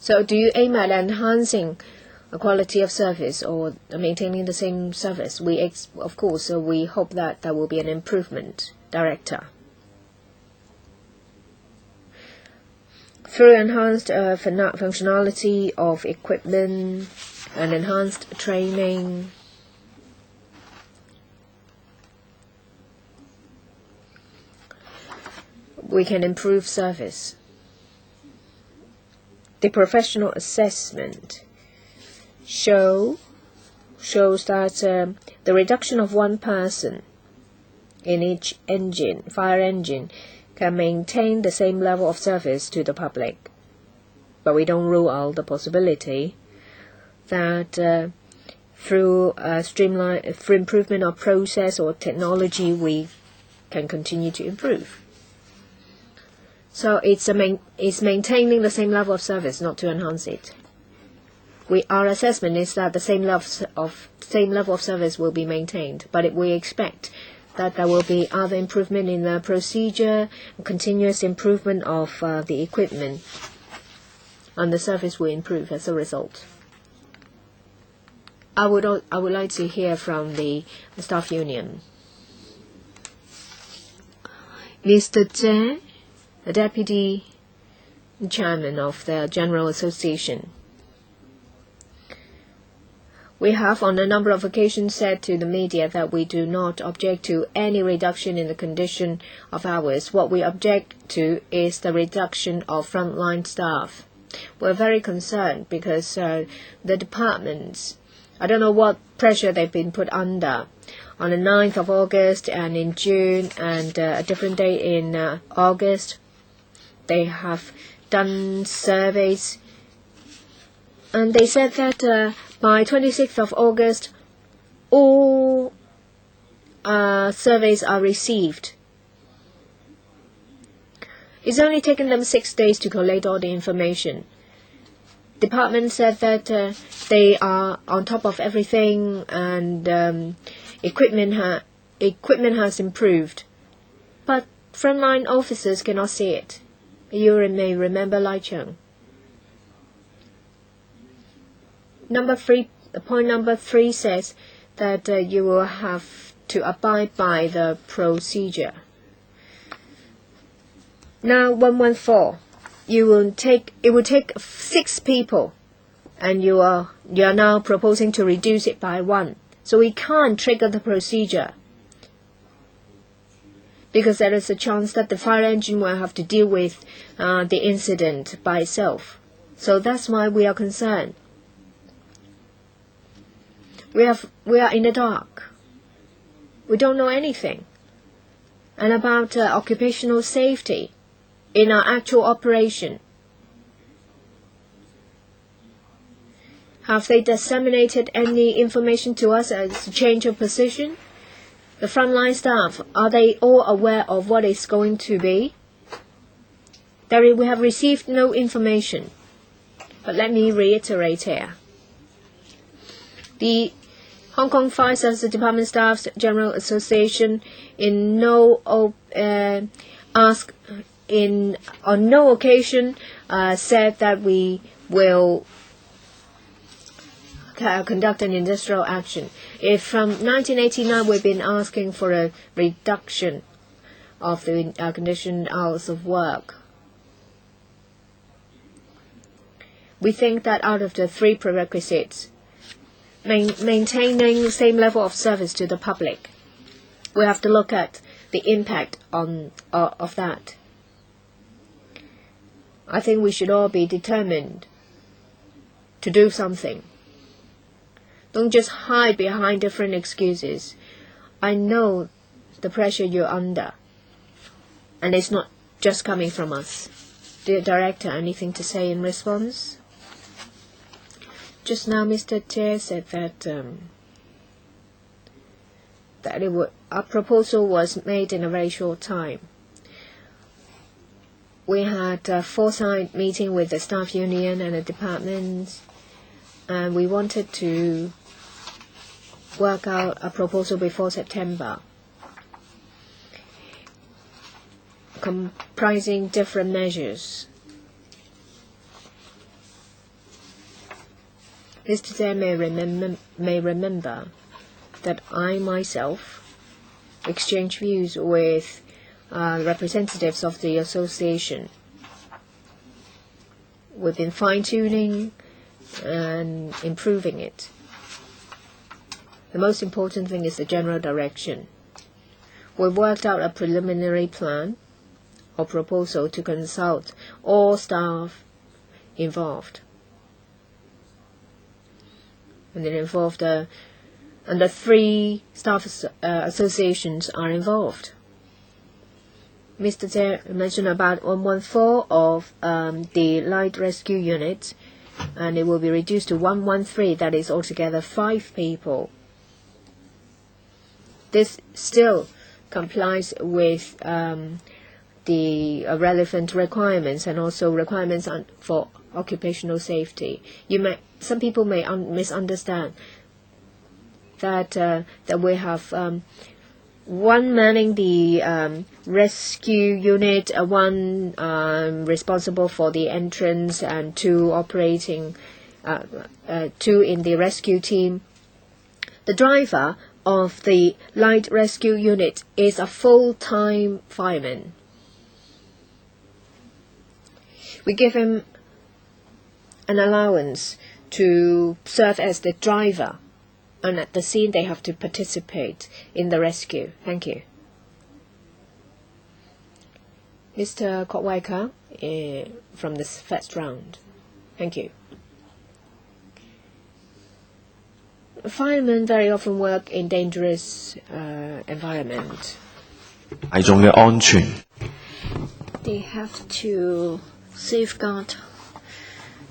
So, do you aim at enhancing a quality of service or maintaining the same service? Of course, we hope that there will be an improvement, Director. Through enhanced functionality of equipment and enhanced training. We can improve service. The professional assessment shows that the reduction of one person in each fire engine, can maintain the same level of service to the public. But we don't rule out the possibility that through improvement of process or technology, we can continue to improve. So it's maintaining the same level of service, not to enhance it. Our assessment is that the same level of service will be maintained, but we expect that there will be other improvement in the procedure, continuous improvement of the equipment, and the service will improve as a result. I would like to hear from the staff union. Mr. Zhe, the deputy chairman of the General Association. We have on a number of occasions said to the media that we do not object to any reduction in the condition of hours. What we object to is the reduction of frontline staff. We're very concerned because the departments, I don't know what pressure they've been put under. On the 9th of August and in June and a different day in August, they have done surveys. And they said that by 26th of August, all surveys are received. It's only taken them 6 days to collate all the information. Department said that they are on top of everything and equipment has improved. But frontline officers cannot see it. You may remember Lai Cheng. Point number 3 says that you will have to abide by the procedure. Now 114, it will take 6 people, and you are now proposing to reduce it by 1. So we can't trigger the procedure because there is a chance that the fire engine will have to deal with the incident by itself. So that's why we are concerned. We are in the dark. We don't know anything. And about occupational safety in our actual operation. Have they disseminated any information to us as a change of position? The frontline staff, are they all aware of what is going to be? We have received no information. But let me reiterate here. The Hong Kong Fire Service Department Staff's General Association on no occasion said that we will conduct an industrial action. If from 1989 we've been asking for a reduction of the conditioned hours of work, we think that out of the 3 prerequisites, maintaining the same level of service to the public, we have to look at the impact of that. I think we should all be determined to do something. Don't just hide behind different excuses. I know the pressure you're under, and it's not just coming from us. Dear Director, anything to say in response? Just now, Mr. Chair said that our proposal was made in a very short time. We had a foresight meeting with the staff union and the departments, and we wanted to work out a proposal before September, comprising different measures. Mr. Zhe may remember that I myself exchanged views with representatives of the association. We've been fine-tuning and improving it. The most important thing is the general direction. We worked out a preliminary plan or proposal to consult all staff involved. And it involved, and the 3 staff associations are involved. Mr. Chair mentioned about 114 of the light rescue units, and it will be reduced to 113. That is altogether 5 people. This still complies with the relevant requirements and also requirements for occupational safety. Some people may misunderstand that we have one manning the rescue unit, one responsible for the entrance, and 2 operating, 2 in the rescue team. The driver of the light rescue unit is a full-time fireman. We give him an allowance to serve as the driver, and at the scene they have to participate in the rescue. Thank you. Mr. Kotwaika from the first round. Thank you. Firemen very often work in dangerous environment. 大眾嘅安全 They have to safeguard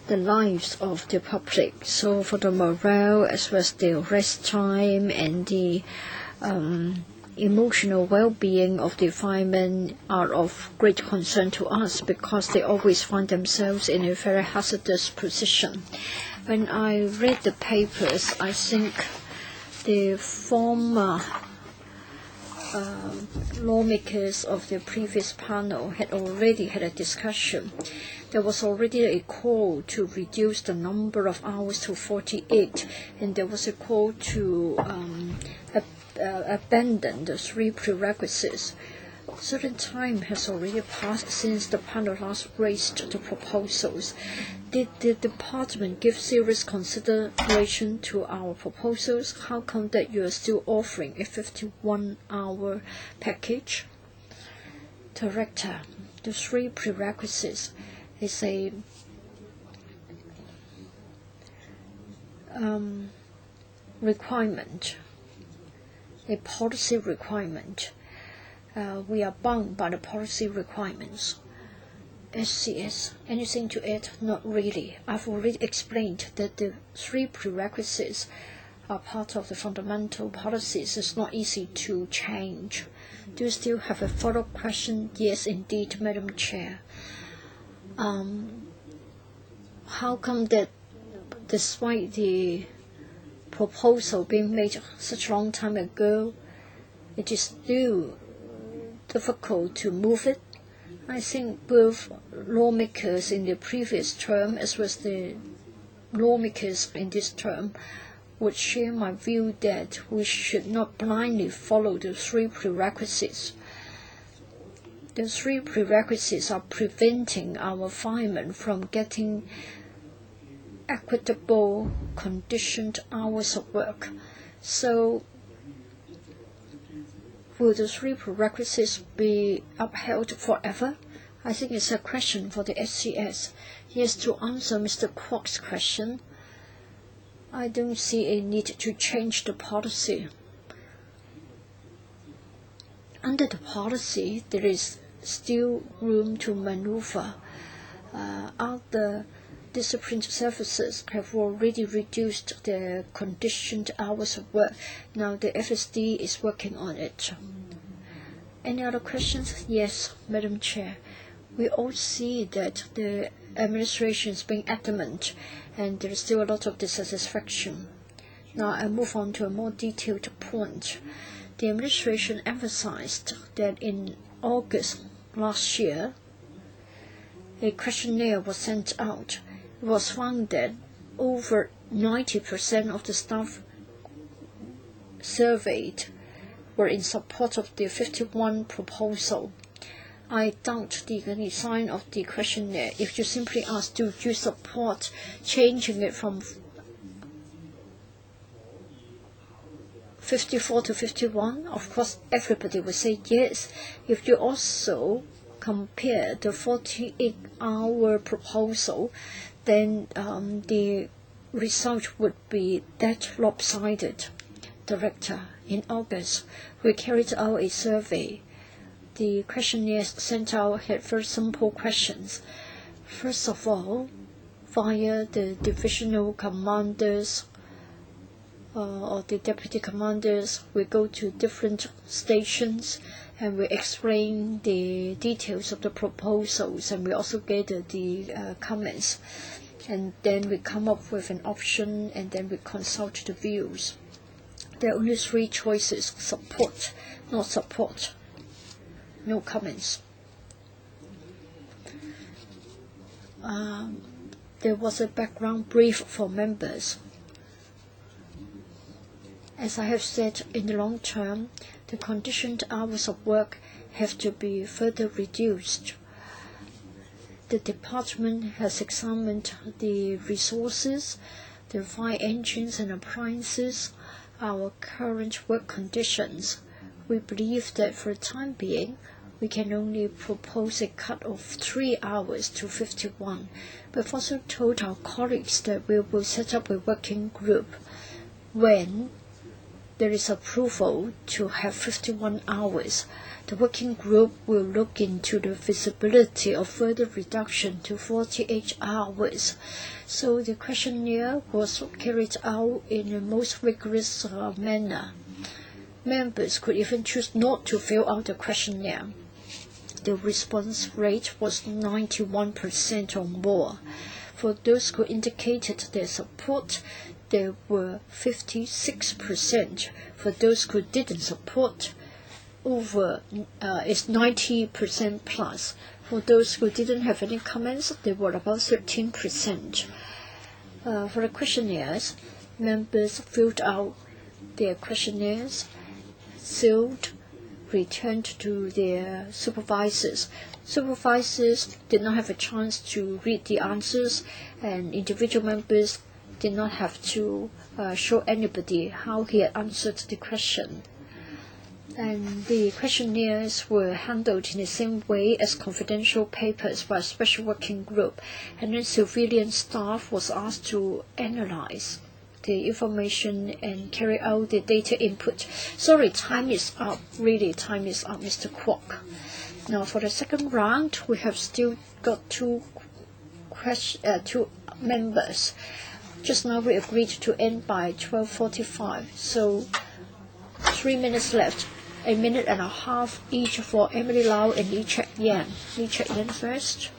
the lives of the public. So for the morale as well as the rest time and the emotional well-being of the firemen are of great concern to us because they always find themselves in a very hazardous position. When I read the papers, I think the former lawmakers of the previous panel had already had a discussion. There was already a call to reduce the number of hours to 48, and there was a call to abandon the 3 prerequisites. Certain time has already passed since the panel last raised the proposals. Did the department give serious consideration to our proposals? How come that you are still offering a 51-hour package? Director, the 3 prerequisites is a requirement, a policy requirement. We are bound by the policy requirements. SCS, anything to add? Not really. I've already explained that the 3 prerequisites are part of the fundamental policies. It's not easy to change. Do you still have a follow-up question? Yes, indeed, Madam Chair. How come that despite the proposal being made such a long time ago, it is still difficult to move it? I think both lawmakers in the previous term as well as the lawmakers in this term would share my view that we should not blindly follow the 3 prerequisites. The 3 prerequisites are preventing our firemen from getting equitable, conditioned hours of work. So will the 3 prerequisites be upheld forever? I think it's a question for the SCS. Yes, to answer Mr. Kwok's question, I don't see a need to change the policy. Under the policy, there is still room to maneuver. Other disciplined services have already reduced their conditioned hours of work. Now the FSD is working on it. Any other questions? Yes, Madam Chair. We all see that the administration is being adamant and there is still a lot of dissatisfaction. Now I move on to a more detailed point. The administration emphasized that in August last year, a questionnaire was sent out. It was found that over 90% of the staff surveyed were in support of the 51 proposal. I doubt the design of the questionnaire. If you simply ask, do you support changing it from 54 to 51? Of course, everybody will say yes. If you also compare the 48-hour proposal, then the result would be that lopsided. Director, in August, we carried out a survey. The questionnaires sent out had very simple questions. First of all, via the divisional commanders or the deputy commanders, we go to different stations and we explain the details of the proposals, and we also gather the comments. And then we come up with an option, and then we consult the views. There are only 3 choices: support, not support, no comments. There was a background brief for members. As I have said, in the long term, the conditioned hours of work have to be further reduced. The department has examined the resources, the fire engines and appliances, our current work conditions. We believe that for the time being, we can only propose a cut of 3 hours to 51. We've also told our colleagues that we will set up a working group when there is approval to have 51 hours. The working group will look into the feasibility of further reduction to 48 hours. So the questionnaire was carried out in the most rigorous manner. Members could even choose not to fill out the questionnaire. The response rate was 91% or more. For those who indicated their support, there were 56%. For those who didn't support, it's 90% plus. For those who didn't have any comments, they were about 13%. For the questionnaires, members filled out their questionnaires, sealed, returned to their supervisors. Supervisors did not have a chance to read the answers, and individual members did not have to show anybody how he had answered the question. And the questionnaires were handled in the same way as confidential papers by a special working group, and then civilian staff was asked to analyze the information and carry out the data input. Sorry, time is up. Really, time is up, Mr. Kwok. Now, for the second round, we have still got two members. Just now we agreed to end by 12:45, so 3 minutes left. 1.5 minutes each for Emily Lau and Lee Check-yan. Lee Check-yan first.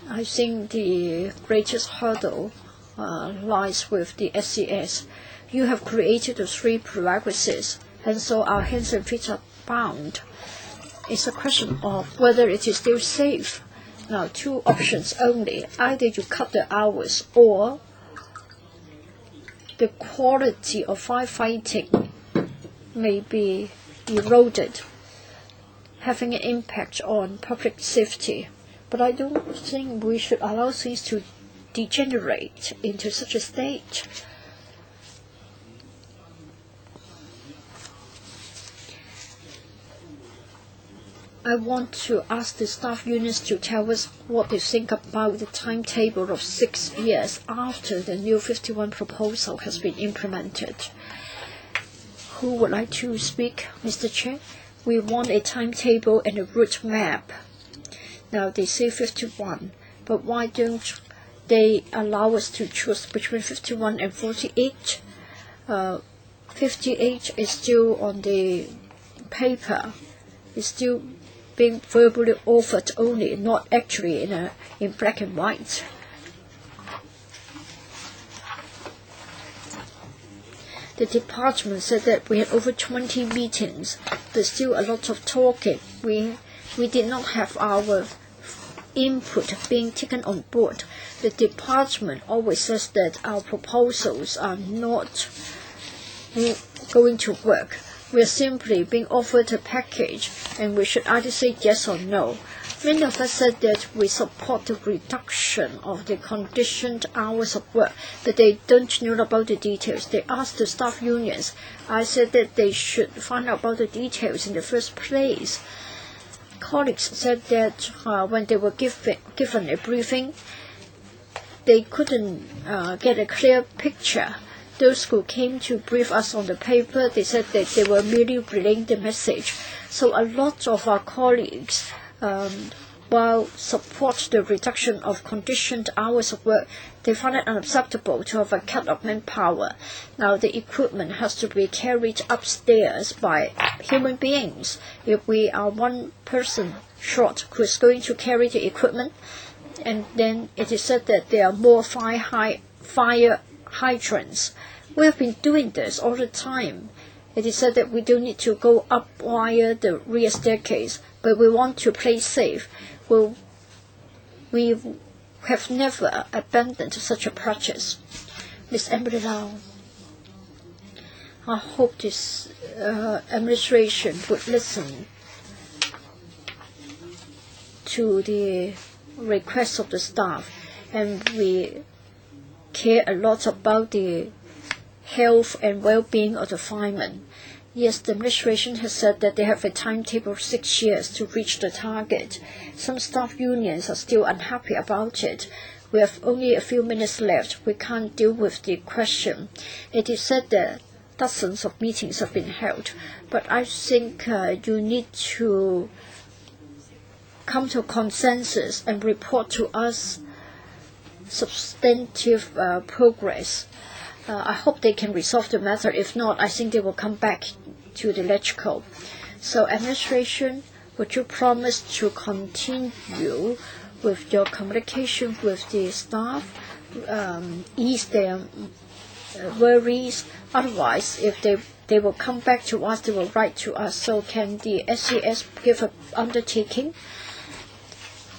I think the greatest hurdle lies with the SCS. You have created the 3 prerequisites, and so our hands and feet are bound. It's a question of whether it is still safe. Now, 2 options only. Either you cut the hours, or the quality of firefighting may be eroded, having an impact on public safety. But I don't think we should allow things to degenerate into such a state. I want to ask the staff unions to tell us what they think about the timetable of 6 years after the new 51 proposal has been implemented. Who would like to speak, Mr. Chair? We want a timetable and a route map. Now, they say 51, but why don't they allow us to choose between 51 and 48? 58 is still on the paper. It's still being verbally offered only, not actually in black and white. The department said that we had over 20 meetings. There's still a lot of talking. We did not have our input being taken on board. The department always says that our proposals are not going to work. We're simply being offered a package, and we should either say yes or no. Many of us said that we support the reduction of the conditioned hours of work, but they don't know about the details. They asked the staff unions. I said that they should find out about the details in the first place. Colleagues said that when they were given a briefing, they couldn't get a clear picture. Those who came to brief us on the paper, they said that they were merely relaying the message. So a lot of our colleagues, while support the reduction of conditioned hours of work, they find it unacceptable to have a cut of manpower. Now the equipment has to be carried upstairs by human beings. If we are one person short who is going to carry the equipment, and then it is said that there are more fire hydrants. We have been doing this all the time. It is said that we don't need to go up via the rear staircase, but we want to play safe. Well, we have never abandoned such a practice. Ms. Emily Lau, I hope this administration would listen to the requests of the staff, and we care a lot about the health and well-being of the firemen. Yes, the administration has said that they have a timetable of 6 years to reach the target. Some staff unions are still unhappy about it. We have only a few minutes left. We can't deal with the question. It is said that dozens of meetings have been held, but I think you need to come to a consensus and report to us substantive progress. I hope they can resolve the matter. If not, I think they will come back to the LegCo. So, administration, would you promise to continue with your communication with the staff, ease their worries? Otherwise, if they will come back to us, they will write to us. So, can the SCS give an undertaking?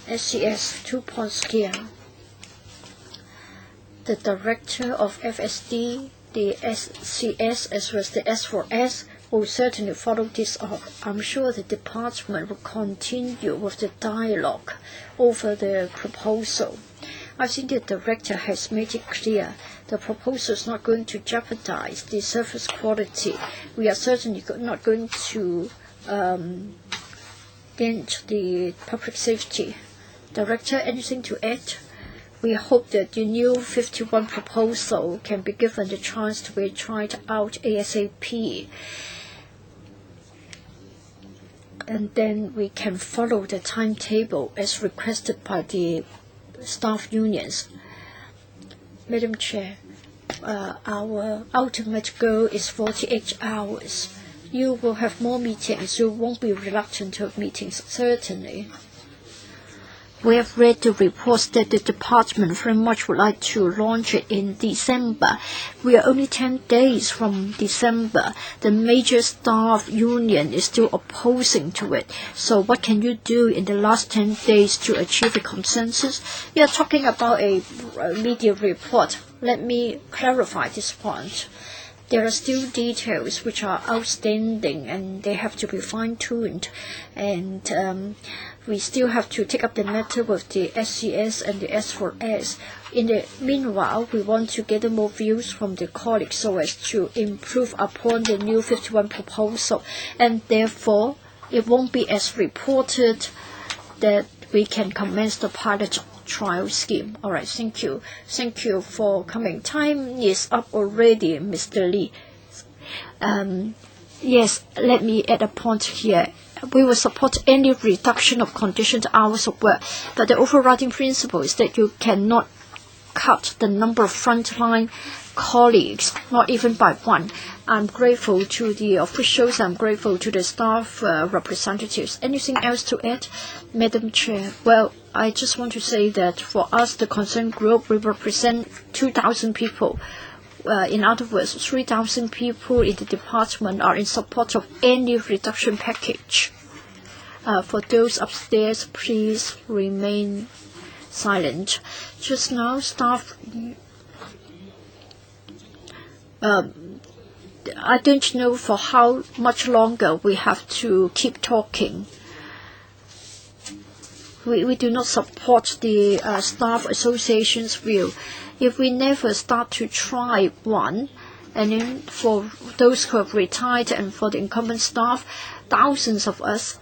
SCS 2-point scale. The director of FSD, the SCS, as well as the S4S, will certainly follow this up. I'm sure the department will continue with the dialogue over the proposal. I think the director has made it clear the proposal is not going to jeopardize the service quality. We are certainly not going to dent the public safety. Director, anything to add? We hope that the new 51 proposal can be given the chance to be tried out ASAP. And then we can follow the timetable as requested by the staff unions. Madam Chair, our ultimate goal is 48 hours. You will have more meetings. You won't be reluctant to have meetings, certainly. We have read the reports that the department very much would like to launch it in December. We are only 10 days from December. The major staff union is still opposing to it. So what can you do in the last 10 days to achieve a consensus? You are talking about a media report. Let me clarify this point. There are still details which are outstanding and they have to be fine-tuned. And we still have to take up the matter with the SCS and the S4S. In the meanwhile, we want to gather more views from the colleagues so as to improve upon the new 51 proposal. And therefore, it won't be as reported that we can commence the pilot trial scheme. All right, thank you. Thank you for coming. Time is up already, Mr. Lee. Yes, let me add a point here. We will support any reduction of conditioned hours of work, but the overriding principle is that you cannot cut the number of frontline colleagues, not even by one. I'm grateful to the officials. I'm grateful to the staff representatives. Anything else to add, Madam Chair? Well, I just want to say that for us, the concerned group, we represent 2,000 people. In other words, 3,000 people in the department are in support of any reduction package. For those upstairs, please remain silent. Just now, staff I don't know for how much longer we have to keep talking. We do not support the staff association's view. If we never start to try one, and then for those who have retired and for the incumbent staff, thousands of us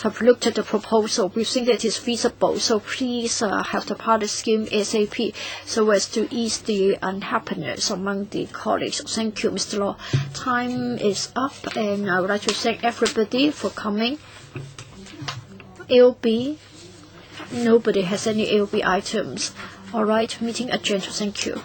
have looked at the proposal. We think that it is feasible. So please have the pilot scheme ASAP so as to ease the unhappiness among the colleagues. Thank you, Mr. Law. Time is up, and I would like to thank everybody for coming. AOB, nobody has any AOB items. All right, meeting adjourned. Thank you.